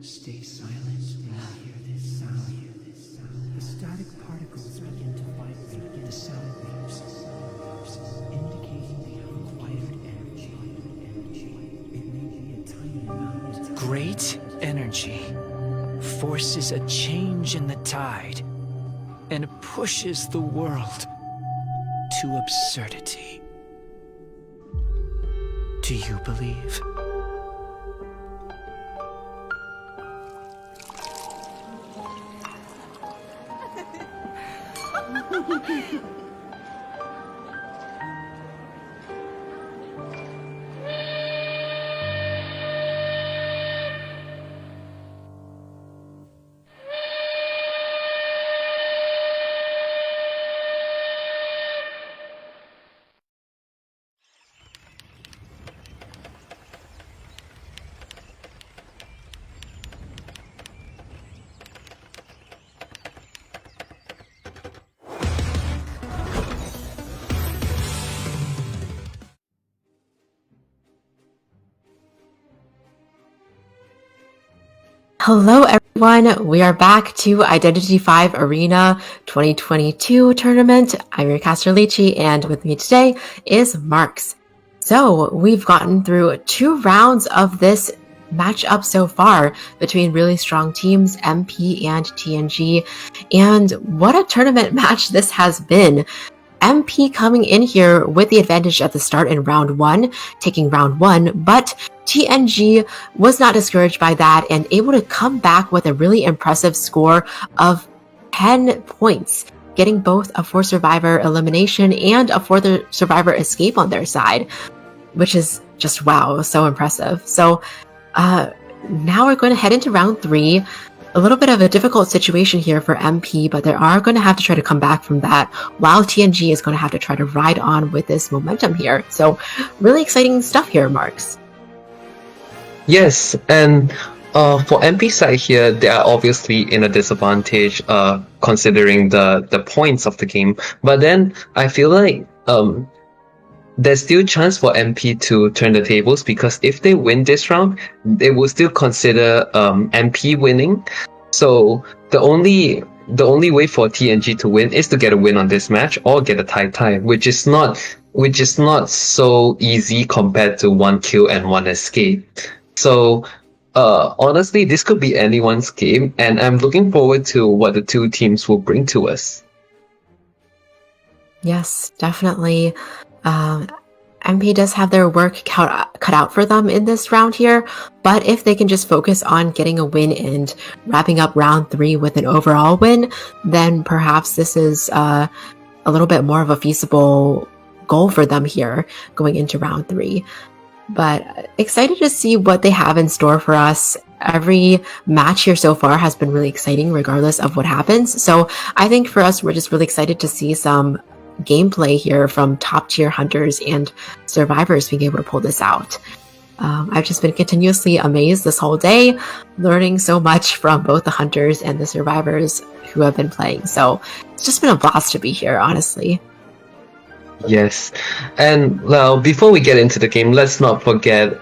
Stay silent when you hear this sound. The static particles begin to vibrate with the sound waves, indicating they have acquired energy. It may be a tiny amount. Great energy forces a change in the tide and pushes the world to absurdity. Do you believe? Hello, everyone. We are back to Identity 5 Arena 2022 tournament. I'm your caster Lychee, and with me today is Marks. So we've gotten through 2 rounds of this matchup so far between really strong teams, MP and TNG. And what a tournament match this has been. MP coming in here with the advantage at the start in round 1, taking round 1, but TNG was not discouraged by that and able to come back with a really impressive score of 10 points, getting both a 4 survivor elimination and a 4 survivor escape on their side, which is just wow, so impressive. So now we're going to head into round 3. A little bit of a difficult situation here for MP, but they are going to have to try to come back from that, while TNG is going to have to try to ride on with this momentum here. So really exciting stuff here, Marks. Yes, and for MP side here, they are obviously in a disadvantage considering the points of the game. But then I feel like there's still chance for MP to turn the tables, because if they win this round, they will still consider MP winning. So the only way for TNG to win is to get a win on this match or get a tie, which is not so easy compared to 1 kill and 1 escape. So honestly, this could be anyone's game, and I'm looking forward to what the 2 teams will bring to us. Yes, definitely. MP does have their work cut out for them in this round here, but if they can just focus on getting a win and wrapping up round 3 with an overall win, then perhaps this is a little bit more of a feasible goal for them here going into round 3. But excited to see what they have in store for us. Every match here so far has been really exciting regardless of what happens. So I think for us, we're just really excited to see some gameplay here from top tier hunters and survivors being able to pull this out. I've just been continuously amazed this whole day, learning so much from both the hunters and the survivors who have been playing. So it's just been a blast to be here, honestly. Yes, and well, before we get into the game, let's not forget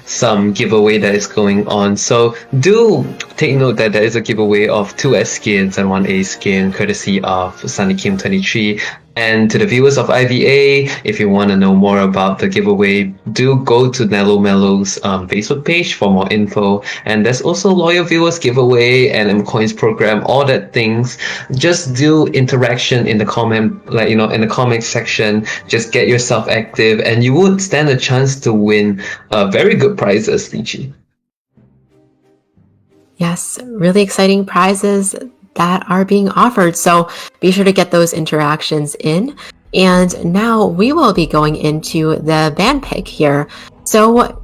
some giveaway that is going on. So do take note that there is a giveaway of 2 S skins and 1 A skin, courtesy of Sunny Kim 23. And to the viewers of IVA, if you want to know more about the giveaway, do go to Nello Mello's Facebook page for more info. And there's also loyal viewers giveaway and M-Coins program, all that things. Just do interaction in the comment, in the comment section. Just get yourself active, and you would stand a chance to win very good prizes, Lychee. Yes, really exciting prizes that are being offered. So be sure to get those interactions in. And now we will be going into the ban pick here. So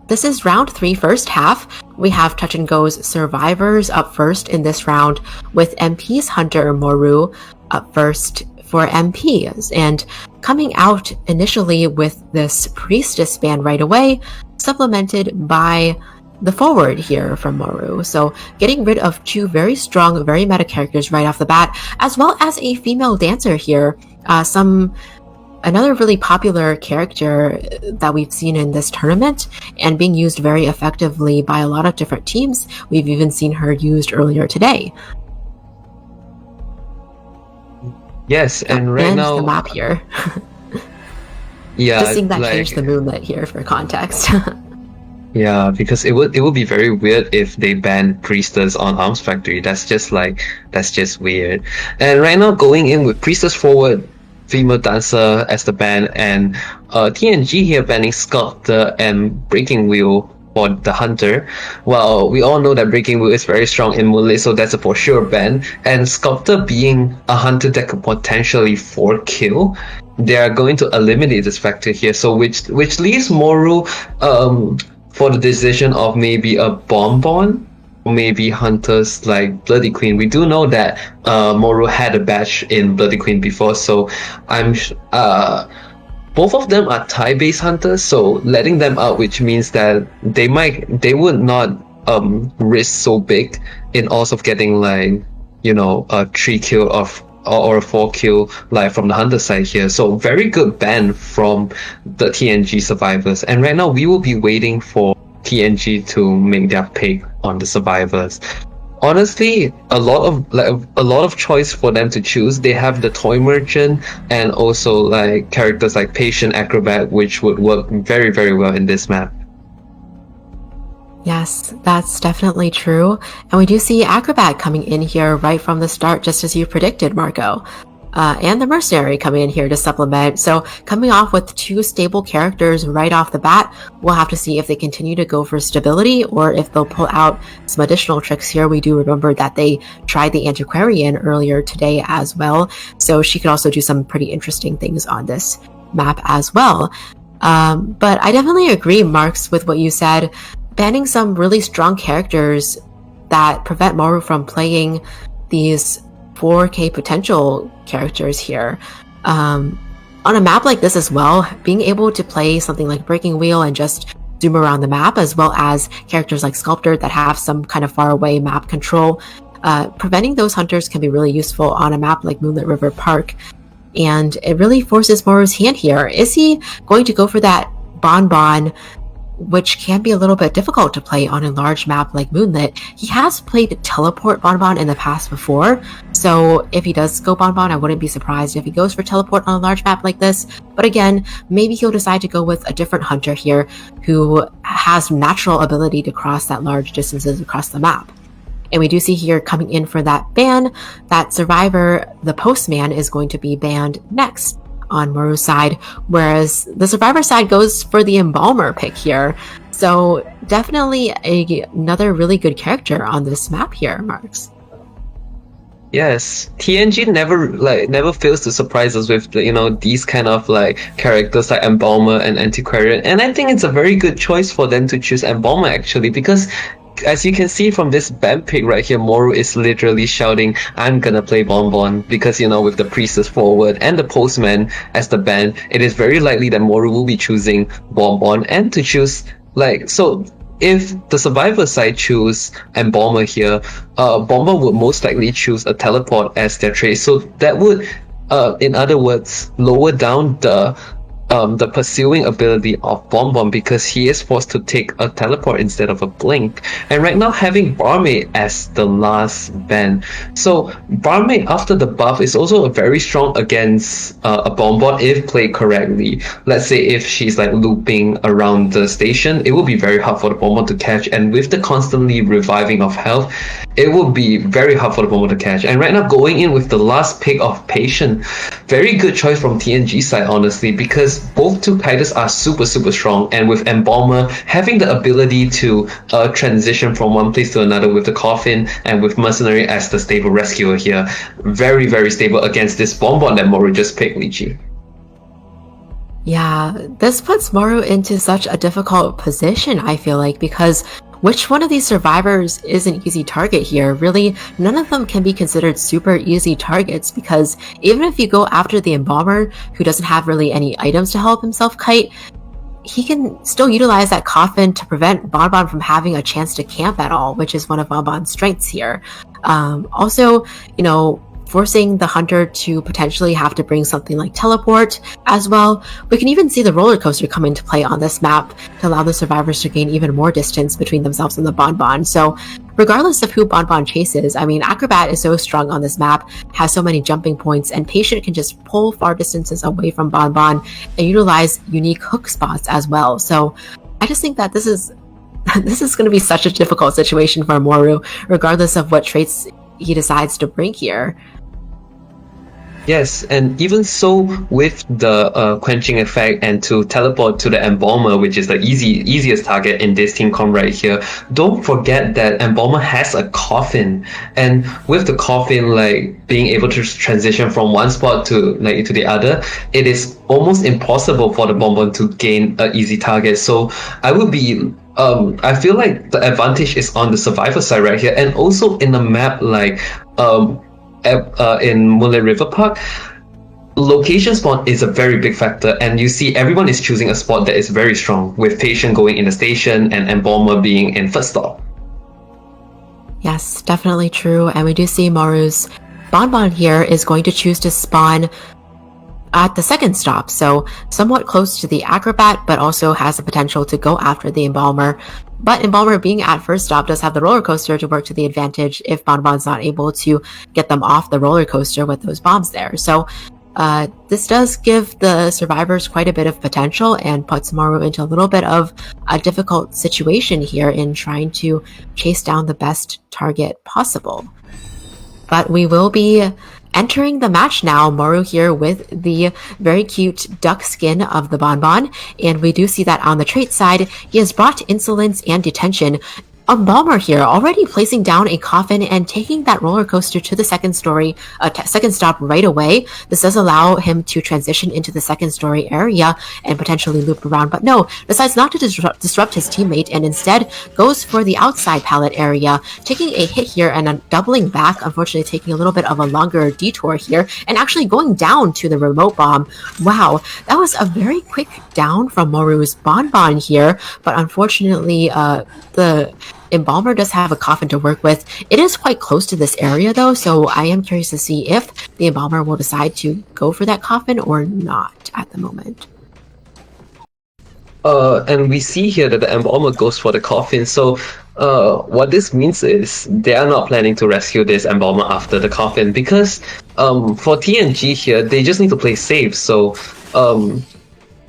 this is round 3, first half. We have Touch and Go's survivors up first in this round, with MP's Hunter Moru up first for MPs. And coming out initially with this Priestess ban right away, supplemented by the forward here from Moru. So getting rid of 2 very strong, very meta characters right off the bat, as well as a female dancer here. Another really popular character that we've seen in this tournament and being used very effectively by a lot of different teams. We've even seen her used earlier today. Yes, and right now the map here. Yeah, just seeing that change the moonlit here for context. Yeah, because it would be very weird if they banned Priestess on Arms Factory. That's just weird. And right now going in with Priestess forward, female dancer as the ban, and TNG here banning Sculptor and Breaking Wheel for the Hunter. Well, we all know that Breaking Wheel is very strong in melee, so that's a for sure ban. And Sculptor being a Hunter that could potentially 4 kill, they are going to eliminate this factor here. So which leaves Moru for the decision of maybe a Bonbon, or maybe hunters like Bloody Queen. We do know that Moru had a badge in Bloody Queen before, so I'm both of them are tie-based hunters, so letting them out, which means that they would not risk so big in also getting a 3 kill or a 4 kill from the hunter side here. So very good ban from the TNG survivors. And right now we will be waiting for TNG to make their pick on the survivors. Honestly, a lot of choice for them to choose. They have the toy merchant and also like characters like patient acrobat, which would work very, very well in this map. Yes, that's definitely true. And we do see Acrobat coming in here right from the start, just as you predicted, Marco. And the Mercenary coming in here to supplement. So coming off with two stable characters right off the bat, we'll have to see if they continue to go for stability or if they'll pull out some additional tricks here. We do remember that they tried the Antiquarian earlier today as well. So she could also do some pretty interesting things on this map as well. But I definitely agree, Marks, with what you said. Banning some really strong characters that prevent Moru from playing these 4K potential characters here. On a map like this as well, being able to play something like Breaking Wheel and just zoom around the map, as well as characters like Sculptor that have some kind of far away map control, preventing those hunters can be really useful on a map like Moonlit River Park. And it really forces Moru's hand here. Is he going to go for that Bonbon, which can be a little bit difficult to play on a large map like Moonlit? He has played Teleport Bonbon in the past before, so if he does go Bonbon, I wouldn't be surprised if he goes for Teleport on a large map like this. But again, maybe he'll decide to go with a different hunter here who has natural ability to cross that large distances across the map. And we do see here coming in for that ban, that Survivor, the Postman, is going to be banned next on Moru's side, whereas the Survivor side goes for the Embalmer pick here. So definitely another really good character on this map here, Marks. Yes, TNG never fails to surprise us with these kind of like characters like Embalmer and Antiquarian, and I think it's a very good choice for them to choose Embalmer actually, because as you can see from this band pick right here, Moru is literally shouting, "I'm gonna play Bonbon," because with the Priestess forward and the Postman as the band, it is very likely that Moru will be choosing Bonbon, and to choose so if the Survivor side choose Embalmer here, Bonbon would most likely choose a Teleport as their trait, so that would in other words lower down the pursuing ability of Bonbon, because he is forced to take a teleport instead of a blink. And right now having Barmaid as the last ban, so Barmaid after the buff is also very strong against a Bonbon if played correctly. Let's say if she's like looping around the station, it will be very hard for the Bonbon to catch, and with the constantly reviving of health, it will be very hard for the Bonbon to catch. And right now going in with the last pick of Patient, very good choice from TNG side honestly, because both two characters are super strong, and with Embalmer having the ability to transition from one place to another with the Coffin, and with Mercenary as the stable rescuer here, very stable against this Bonbon that Moru just picked, Lychee. Yeah, this puts Moru into such a difficult position, I feel like, because which one of these survivors is an easy target here? Really, none of them can be considered super easy targets, because even if you go after the Embalmer, who doesn't have really any items to help himself kite, he can still utilize that Coffin to prevent Bonbon from having a chance to camp at all, which is one of Bonbon's strengths here. Also, forcing the hunter to potentially have to bring something like Teleport as well. We can even see the roller coaster come into play on this map to allow the survivors to gain even more distance between themselves and the Bonbon. So regardless of who Bonbon chases, I mean, Acrobat is so strong on this map, has so many jumping points, and Patient can just pull far distances away from Bonbon and utilize unique hook spots as well. So I just think that this is going to be such a difficult situation for Moru, regardless of what traits he decides to bring here. Yes, and even so with the quenching effect and to teleport to the Embalmer, which is the easiest target in this team comp right here, don't forget that Embalmer has a Coffin, and with the Coffin being able to transition from one spot to the other, it is almost impossible for the Bonbon to gain an easy target. So I feel like the advantage is on the Survivor side right here, and also in a map in Moonlit River Park, location spawn is a very big factor, and you see everyone is choosing a spot that is very strong, with Patient going in the station and Embalmer being in first stop. Yes, definitely true. And we do see Moru's Bonbon here is going to choose to spawn at the second stop, so somewhat close to the Acrobat, but also has the potential to go after the Embalmer. But Embalmer being at first stop does have the roller coaster to work to the advantage if Bonbon's not able to get them off the roller coaster with those bombs there. So this does give the survivors quite a bit of potential and puts Maru into a little bit of a difficult situation here in trying to chase down the best target possible. But we will be entering the match now. Maru here with the very cute duck skin of the Bonbon, and we do see that on the trait side, he has brought insolence and detention. Embalmer here already placing down a coffin and taking that roller coaster to the second stop right away. This does allow him to transition into the second story area and potentially loop around, but no, decides not to disrupt his teammate and instead goes for the outside pallet area, taking a hit here and doubling back, unfortunately taking a little bit of a longer detour here and actually going down to the remote bomb. Wow, that was a very quick down from Moru's Bonbon here, but unfortunately the Embalmer does have a coffin to work with. It is quite close to this area though, so I am curious to see if the Embalmer will decide to go for that coffin or not at the moment. And we see here that the Embalmer goes for the coffin, so what this means is they are not planning to rescue this Embalmer after the coffin, because for TNG here, they just need to play safe, so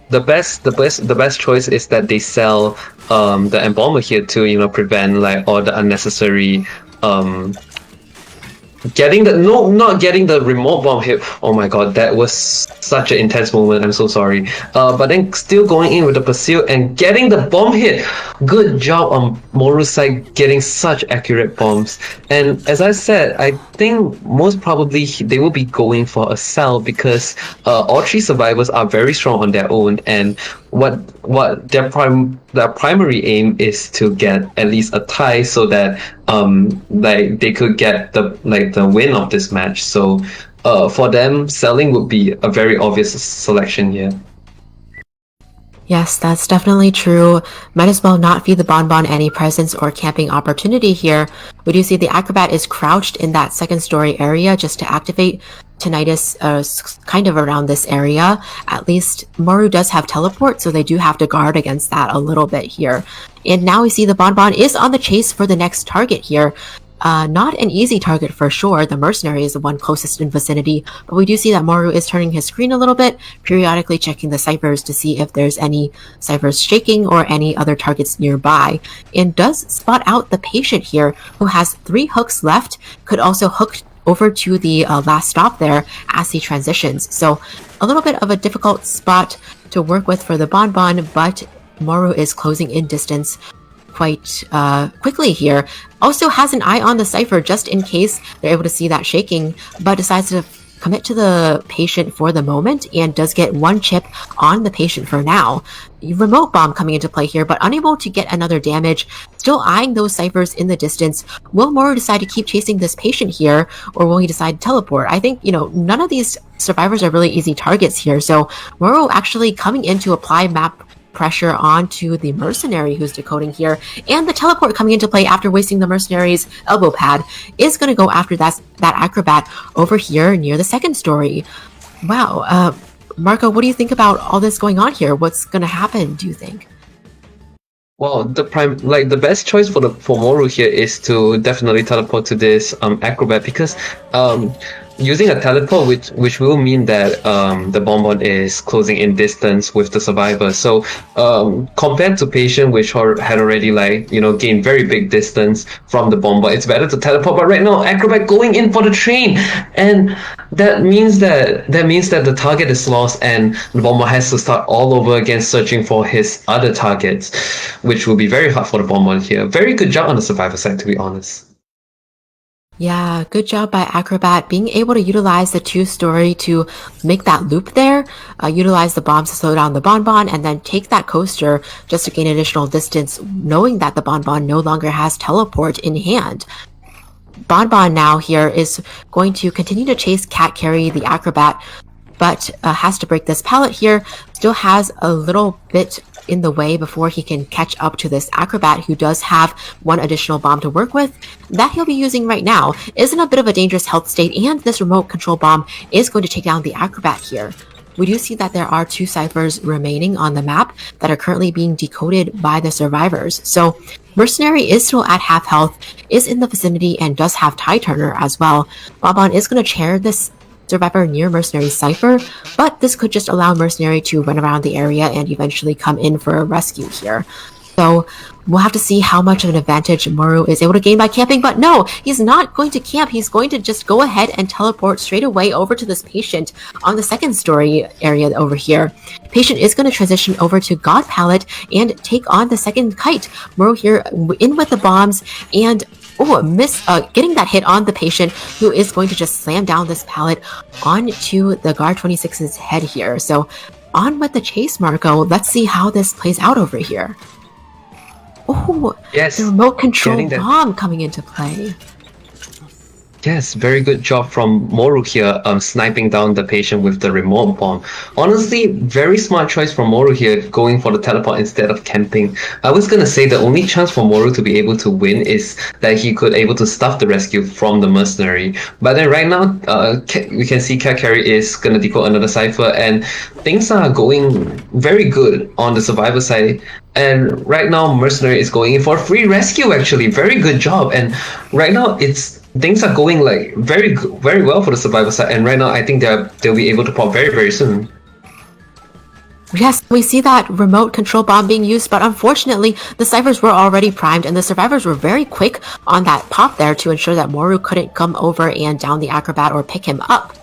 the best choice is that they sell the Embalmer here to prevent like all the unnecessary not getting the remote bomb hit. Oh my god, that was such an intense moment. I'm so sorry. But then still going in with the pursuit and getting the bomb hit. Good job on Moru's side getting such accurate bombs. And as I said, I think most probably they will be going for a sell because all three survivors are very strong on their own, and what their primary aim is to get at least a tie so that like they could get the win of this match. So for them, selling would be a very obvious selection here. Yes, that's definitely true. Might as well not feed the Bonbon any presence or camping opportunity here. We do see the Acrobat is crouched in that second story area just to activate Tinnitus kind of around this area. At least Maru does have teleport, so they do have to guard against that a little bit here. And now we see the Bonbon is on the chase for the next target here. Not an easy target for sure. The mercenary is the one closest in vicinity, but we do see that Maru is turning his screen a little bit, periodically checking the ciphers to see if there's any ciphers shaking or any other targets nearby, and does spot out the patient here who has 3 hooks left, could also hook over to the last stop there as he transitions. So a little bit of a difficult spot to work with for the Bonbon, but Maru is closing in distance quite quickly here. Also has an eye on the cipher just in case they're able to see that shaking, but decides to commit to the patient for the moment and does get 1 chip on the patient for now. Remote bomb coming into play here, but unable to get another damage. Still eyeing those ciphers in the distance. Will Maru decide to keep chasing this patient here, or will he decide to teleport? I think, none of these survivors are really easy targets here, so Maru actually coming in to apply map pressure onto the mercenary who's decoding here, and the teleport coming into play after wasting the mercenary's elbow pad is going to go after that Acrobat over here near the second story. Wow, Marco, what do you think about all this going on here? What's going to happen, do you think? Well, the best choice for Moru here is to definitely teleport to this Acrobat, because using a teleport, which will mean that the Bonbon is closing in distance with the survivor. So compared to Patient, which had already gained very big distance from the Bonbon, it's better to teleport. But right now, Acrobat going in for the train, and that means that the target is lost, and the Bonbon has to start all over again, searching for his other targets, which will be very hard for the Bonbon here. Very good job on the survivor side, to be honest. Yeah, good job by Acrobat being able to utilize the 2-story to make that loop there, utilize the bombs to slow down the Bonbon, and then take that coaster just to gain additional distance, knowing that the Bonbon no longer has teleport in hand. Bonbon now here is going to continue to chase Cat Carry the Acrobat, but has to break this pallet here. Still has a little bit in the way before he can catch up to this Acrobat, who does have 1 additional bomb to work with that he'll be using right now. Is in a bit of a dangerous health state, and this remote control bomb is going to take down the Acrobat here. We do see that there are 2 ciphers remaining on the map, that are currently being decoded by the survivors. So Mercenary is still at half health, is in the vicinity, and does have Tie Turner as well. Bonbon is going to chair this survivor near Mercenary's cipher, but this could just allow Mercenary to run around the area and eventually come in for a rescue here. So we'll have to see how much of an advantage Moru is able to gain by camping, but no, he's not going to camp. He's going to just go ahead and teleport straight away over to this patient on the second story area over here. Patient is going to transition over to God Palette and take on the second kite. Moru here in with the bombs and getting that hit on the patient, who is going to just slam down this pallet onto the Guard 26's head here. So on with the chase, Marco. Let's see how this plays out over here. Oh, Yes, the remote control getting that- bomb coming into play. Yes, very good job from Moru here, sniping down the patient with the remote bomb. Honestly, very smart choice from Moru here, going for the teleport instead of camping. I was gonna say the only chance for Moru to be able to win is that he could able to stuff the rescue from the mercenary. But then right now, we can see Cat Carry is gonna decode another cipher, and things are going very good on the survivor side. And right now, Mercenary is going in for a free rescue. Actually, very good job. And right now, things are going like very well for the survivor side. And right now, I think they'll be able to pop very soon. Yes, we see that remote control bomb being used, but unfortunately, the ciphers were already primed, and the survivors were very quick on that pop there to ensure that Moru couldn't come over and down the acrobat or pick him up.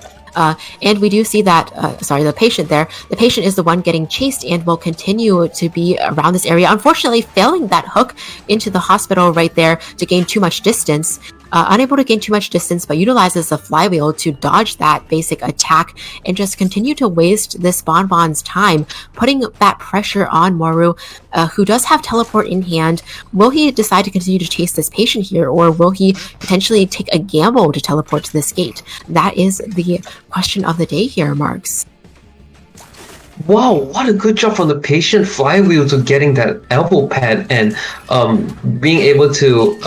And we do see that, the patient there. The patient is the one getting chased and will continue to be around this area, unfortunately failing that hook into the hospital right there to gain too much distance. Unable to gain too much distance, but utilizes the flywheel to dodge that basic attack and just continue to waste this Bonbon's time, putting that pressure on Moru, who does have teleport in hand. Will he decide to continue to chase this patient here, or will he potentially take a gamble to teleport to this gate? That is the question of the day here, Marks. Wow, what a good job from the patient flywheel to getting that elbow pad and being able to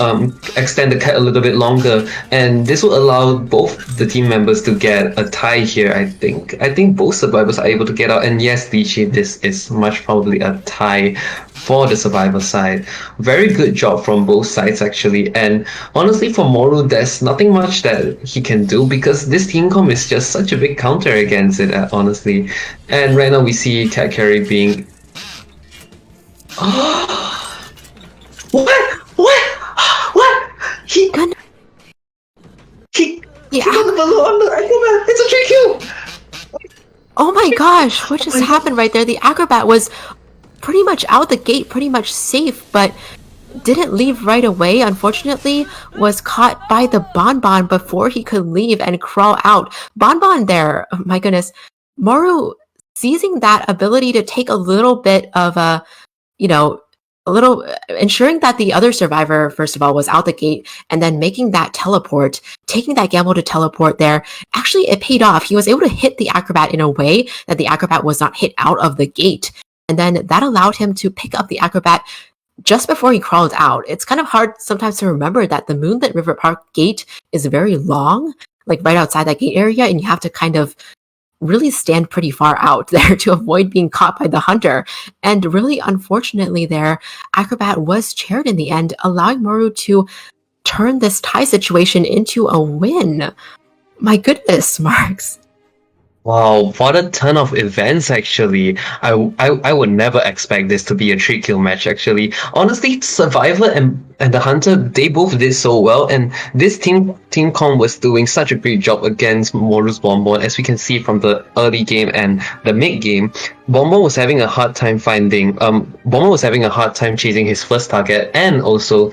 extend the kite a little bit longer. And this will allow both the team members to get a tie here, I think. I think both survivors are able to get out. And yes, Lichi, this is much probably a tie for the survivor side. Very good job from both sides, actually. And honestly, for Moru, there's nothing much that he can do because this team comp is just such a big counter against it, honestly. And right now we see Cat Carry being... What? He got the below on the acrobat. It's a 3Q! Oh my gosh, what just happened right there? The acrobat was pretty much out the gate, pretty much safe, but didn't leave right away. Unfortunately, was caught by the Bonbon before he could leave and crawl out. Bonbon there, oh my goodness. Moru seizing that ability to take a little bit of ensuring that the other survivor, first of all, was out the gate, and then making that teleport, taking that gamble to teleport there. Actually, it paid off. He was able to hit the acrobat in a way that the acrobat was not hit out of the gate. And then that allowed him to pick up the acrobat just before he crawled out. It's kind of hard sometimes to remember that the Moonlit River Park gate is very long, like right outside that gate area, and you have to kind of really stand pretty far out there to avoid being caught by the hunter. And really, unfortunately there, Acrobat was chaired in the end, allowing Moru to turn this tie situation into a win. My goodness, Marks. Wow, what a ton of events, actually. I would never expect this to be a 3-kill match, actually. Honestly, Survivor and the Hunter, they both did so well, and this team com was doing such a great job against Moru's Bonbon, as we can see from the early game and the mid game. Bonbon was having a hard time chasing his first target and also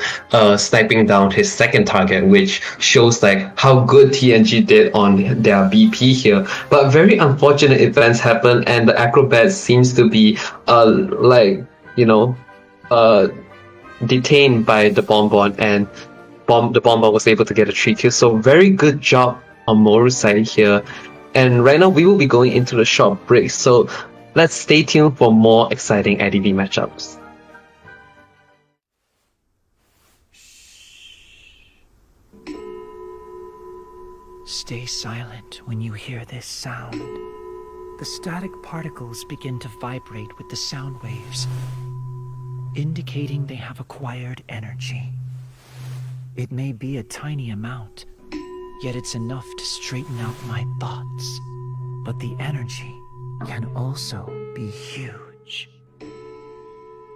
sniping down his second target, which shows like how good TNG did on their BP here. But very unfortunate events happen, and the acrobat seems to be detained by the Bonbon, and the Bonbon was able to get a 3-kill. So very good job on Moru's side here. And right now we will be going into the short break, so let's stay tuned for more exciting IDV matchups. Stay silent when you hear this sound. the static particles begin to vibrate with the sound waves, indicating they have acquired energy. It may be a tiny amount, yet it's enough to straighten out my thoughts. But the energy can also be huge.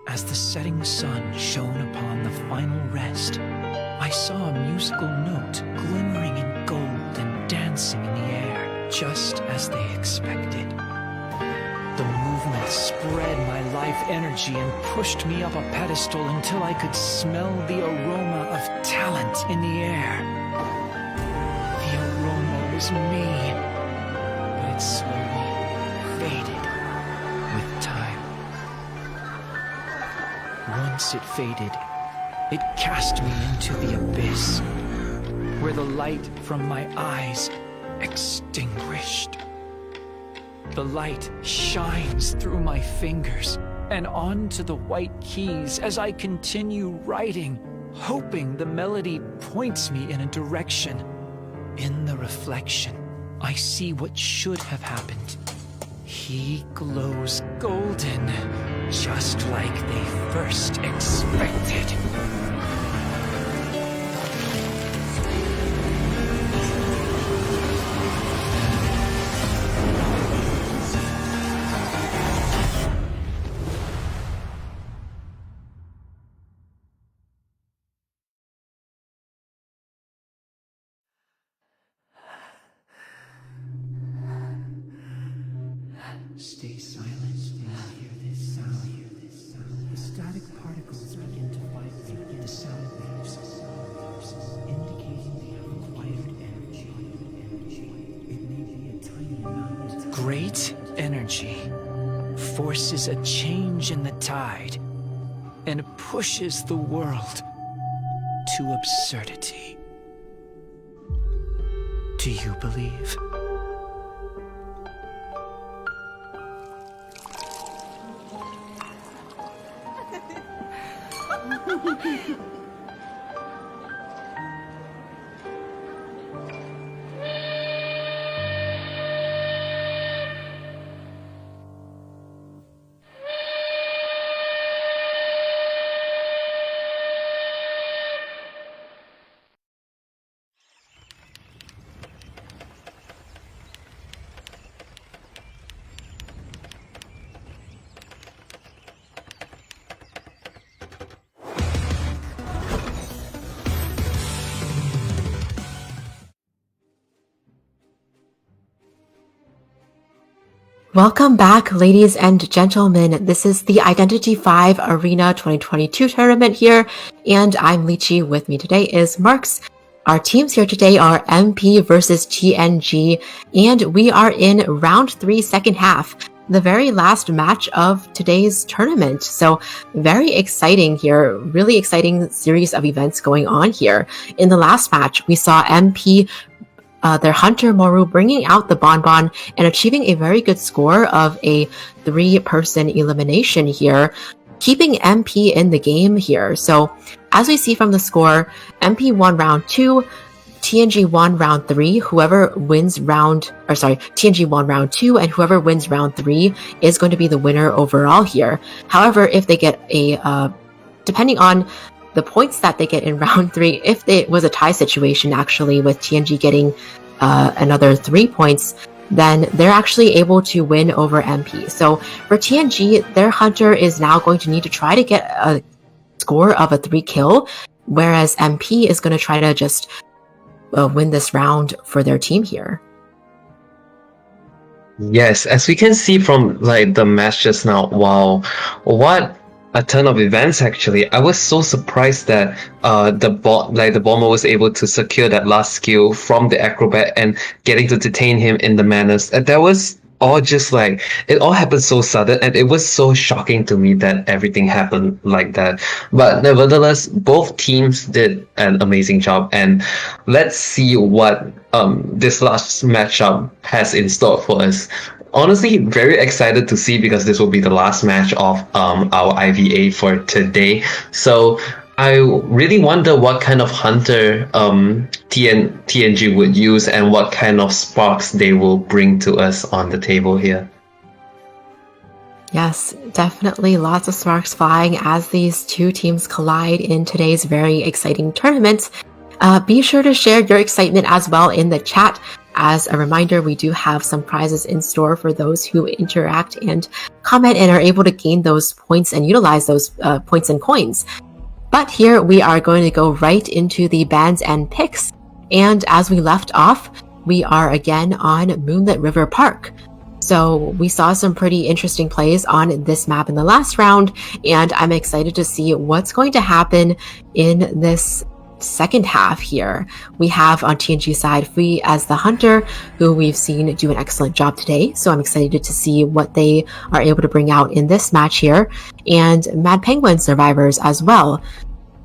As the setting sun shone upon the final rest, I saw a musical note glimmering in gold and dancing in the air, just as they expected. The movement spread my life energy and pushed me up a pedestal until I could smell the aroma of talent in the air. The aroma was me, but it slowly faded with time. Once it faded, it cast me into the abyss, where the light from my eyes extinguished. The light shines through my fingers and onto the white keys as I continue writing, hoping the melody points me in a direction. In the reflection, I see what should have happened. He glows golden, just like they first expected. Stay silent and hear this sound. The static particles begin to vibrate with the sound waves, indicating they have acquired energy. It may be a tiny amount. Great energy forces a change in the tide and pushes the world to absurdity. Do you believe? Welcome back, ladies and gentlemen. This is the Identity 5 Arena 2022 tournament here, and I'm Lychee. With me today is Marks. Our teams here today are MP versus TNG, and we are in round 3, second half, the very last match of today's tournament. So very exciting here, really exciting series of events going on here. In the last match, we saw MP their Hunter Moru bringing out the Bonbon and achieving a very good score of a 3-person elimination here, keeping MP in the game here. So as we see from the score, MP won round 2, TNG won round 3. TNG won round 2, and whoever wins round 3 is going to be the winner overall here. However, if they get depending on the points that they get in round 3, if it was a tie situation actually with TNG getting another 3 points, then they're actually able to win over MP. So for TNG, their Hunter is now going to need to try to get a score of a 3 kill, whereas MP is going to try to just win this round for their team here. Yes, as we can see from the match just now, wow, what a turn of events actually. I was so surprised that the bomber was able to secure that last skill from the acrobat and getting to detain him in the madness. And that was all just it all happened so sudden, and it was so shocking to me that everything happened like that. But nevertheless, both teams did an amazing job, and let's see what this last matchup has in store for us. Honestly, very excited to see, because this will be the last match of our IVA for today. So I really wonder what kind of hunter TNG would use and what kind of sparks they will bring to us on the table here. Yes, definitely lots of sparks flying as these two teams collide in today's very exciting tournament. Be sure to share your excitement as well in the chat. As a reminder, we do have some prizes in store for those who interact and comment and are able to gain those points and utilize those points and coins. But here we are going to go right into the bans and picks. And as we left off, we are again on Moonlit River Park. So we saw some pretty interesting plays on this map in the last round, and I'm excited to see what's going to happen in this second half here. We have on TNG side Fui as the hunter, who we've seen do an excellent job today. So I'm excited to see what they are able to bring out in this match here, and Mad Penguin survivors as well.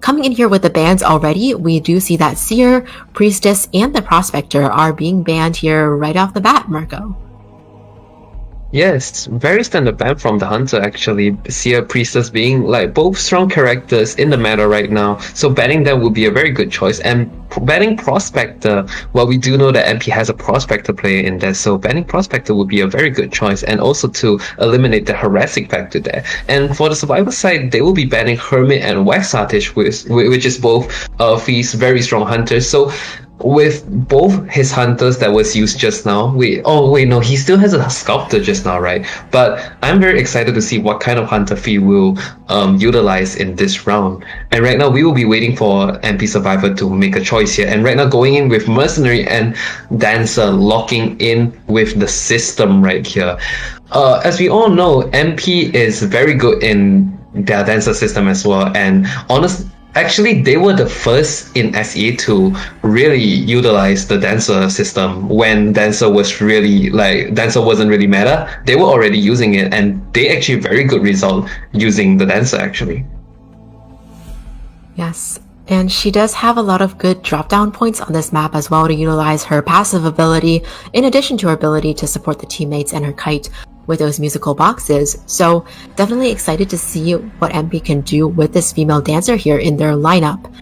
Coming in here with the bans already, we do see that Seer, Priestess, and the Prospector are being banned here right off the bat, Marco. Yes, very standard ban from the Hunter actually. Seer, Priestess being like both strong characters in the meta right now, so banning them would be a very good choice. And banning Prospector, well, we do know that MP has a Prospector player in there, so banning Prospector would be a very good choice, and also to eliminate the harassing factor there. And for the Survivor side, they will be banning Hermit and Wax Artist, which is both Fee's very strong hunters. So with both his hunters that was used just now, no, he still has a sculptor just now, right? But I'm very excited to see what kind of hunter Fee will utilize in this round. And right now we will be waiting for MP Survivor to make a choice here. And right now going in with Mercenary and Dancer, locking in with the system right here. As we all know, MP is very good in their Dancer system as well. And actually, they were the first in SE to really utilize the Dancer system when Dancer wasn't really meta. They were already using it, and they actually very good result using the Dancer actually. Yes, and she does have a lot of good drop-down points on this map as well to utilize her passive ability, in addition to her ability to support the teammates and her kite with those musical boxes. So definitely excited to see what MP can do with this female dancer here in their lineup.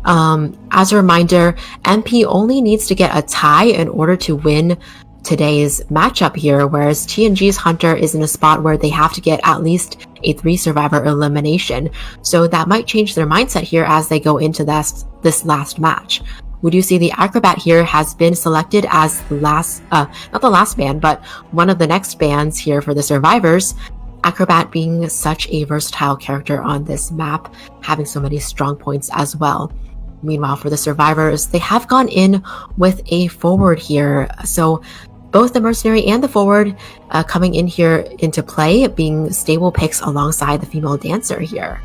As a reminder, MP only needs to get a tie in order to win today's matchup here, whereas TNG's hunter is in a spot where they have to get at least a 3 survivor elimination. So that might change their mindset here as they go into this last match. We do see the Acrobat here has been selected as the last, not the last ban, but one of the next bans here for the survivors. Acrobat being such a versatile character on this map, having so many strong points as well. Meanwhile, for the survivors, they have gone in with a forward here. So both the mercenary and the forward coming in here into play, being stable picks alongside the female dancer here.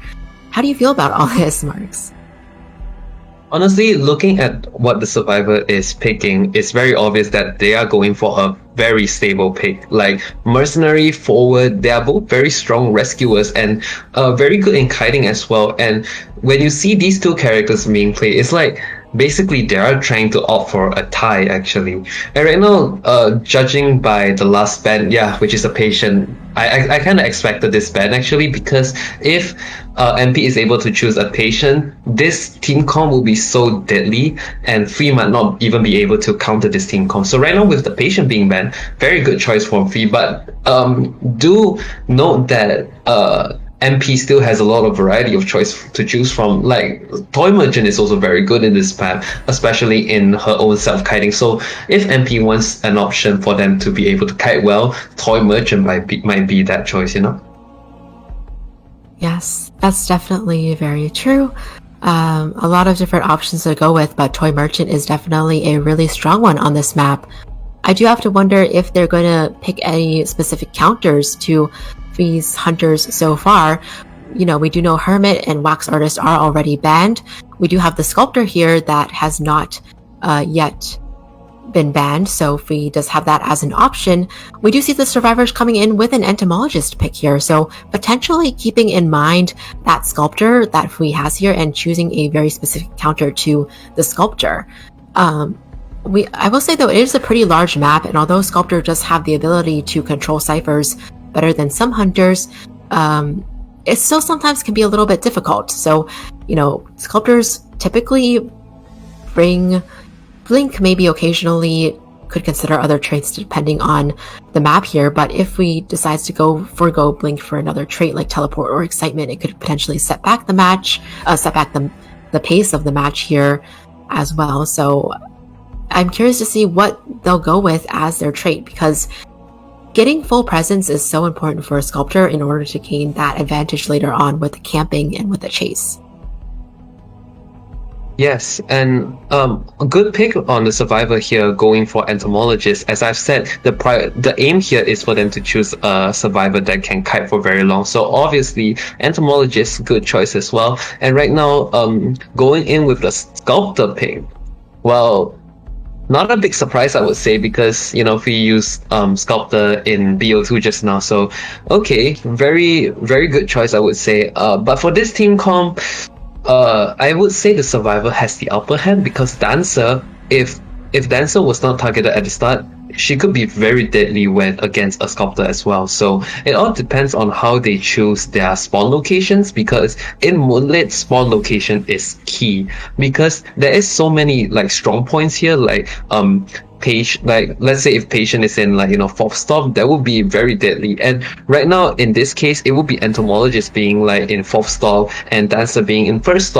How do you feel about all this, Marks? Honestly, looking at what the Survivor is picking, it's very obvious that they are going for a very stable pick. Like Mercenary, Forward, they are both very strong rescuers and very good in kiting as well. And when you see these two characters being played, it's like basically they are trying to opt for a tie actually. And right now, judging by the last ban, which is a patient, I kind of expected this ban actually, because if MP is able to choose a patient, this team comp will be so deadly and Free might not even be able to counter this team comp. So right now with the patient being banned, very good choice for Free, but do note that MP still has a lot of variety of choice to choose from. Like Toy Merchant is also very good in this map, especially in her own self-kiting. So if MP wants an option for them to be able to kite well, Toy Merchant might be that choice, you know? Yes, that's definitely very true. A lot of different options to go with, but Toy Merchant is definitely a really strong one on this map. I do have to wonder if they're going to pick any specific counters to these hunters so far. You know, we do know Hermit and Wax Artist are already banned. We do have the Sculptor here that has not yet been banned, so Fee does have that as an option. We do see the survivors coming in with an entomologist pick here, so potentially keeping in mind that Sculptor that Fee has here and choosing a very specific counter to the Sculptor. I will say though, it is a pretty large map, and although Sculptor does have the ability to control ciphers better than some hunters, it still sometimes can be a little bit difficult. So sculptors typically bring blink, maybe occasionally could consider other traits depending on the map here, but if we decide to forego blink for another trait like teleport or excitement, it could potentially set back the match, set back the pace of the match here as well. So I'm curious to see what they'll go with as their trait, because getting full presence is so important for a sculptor in order to gain that advantage later on with the camping and with the chase. Yes, and a good pick on the survivor here, going for entomologist. As I've said, the aim here is for them to choose a survivor that can kite for very long. So obviously, entomologist, good choice as well. And right now, going in with the sculptor pick, well, not a big surprise, I would say, because we used sculptor in BO2 just now. So okay, very very good choice, I would say. But for this team comp, I would say the survivor has the upper hand, because dancer, if dancer was not targeted at the start, she could be very deadly when against a sculptor as well. So it all depends on how they choose their spawn locations, because in Moonlit, spawn location is key, because there is so many like strong points here, like let's say if patient is in fourth storm, that would be very deadly. And right now in this case, it would be entomologist being like in fourth storm and dancer being in first storm.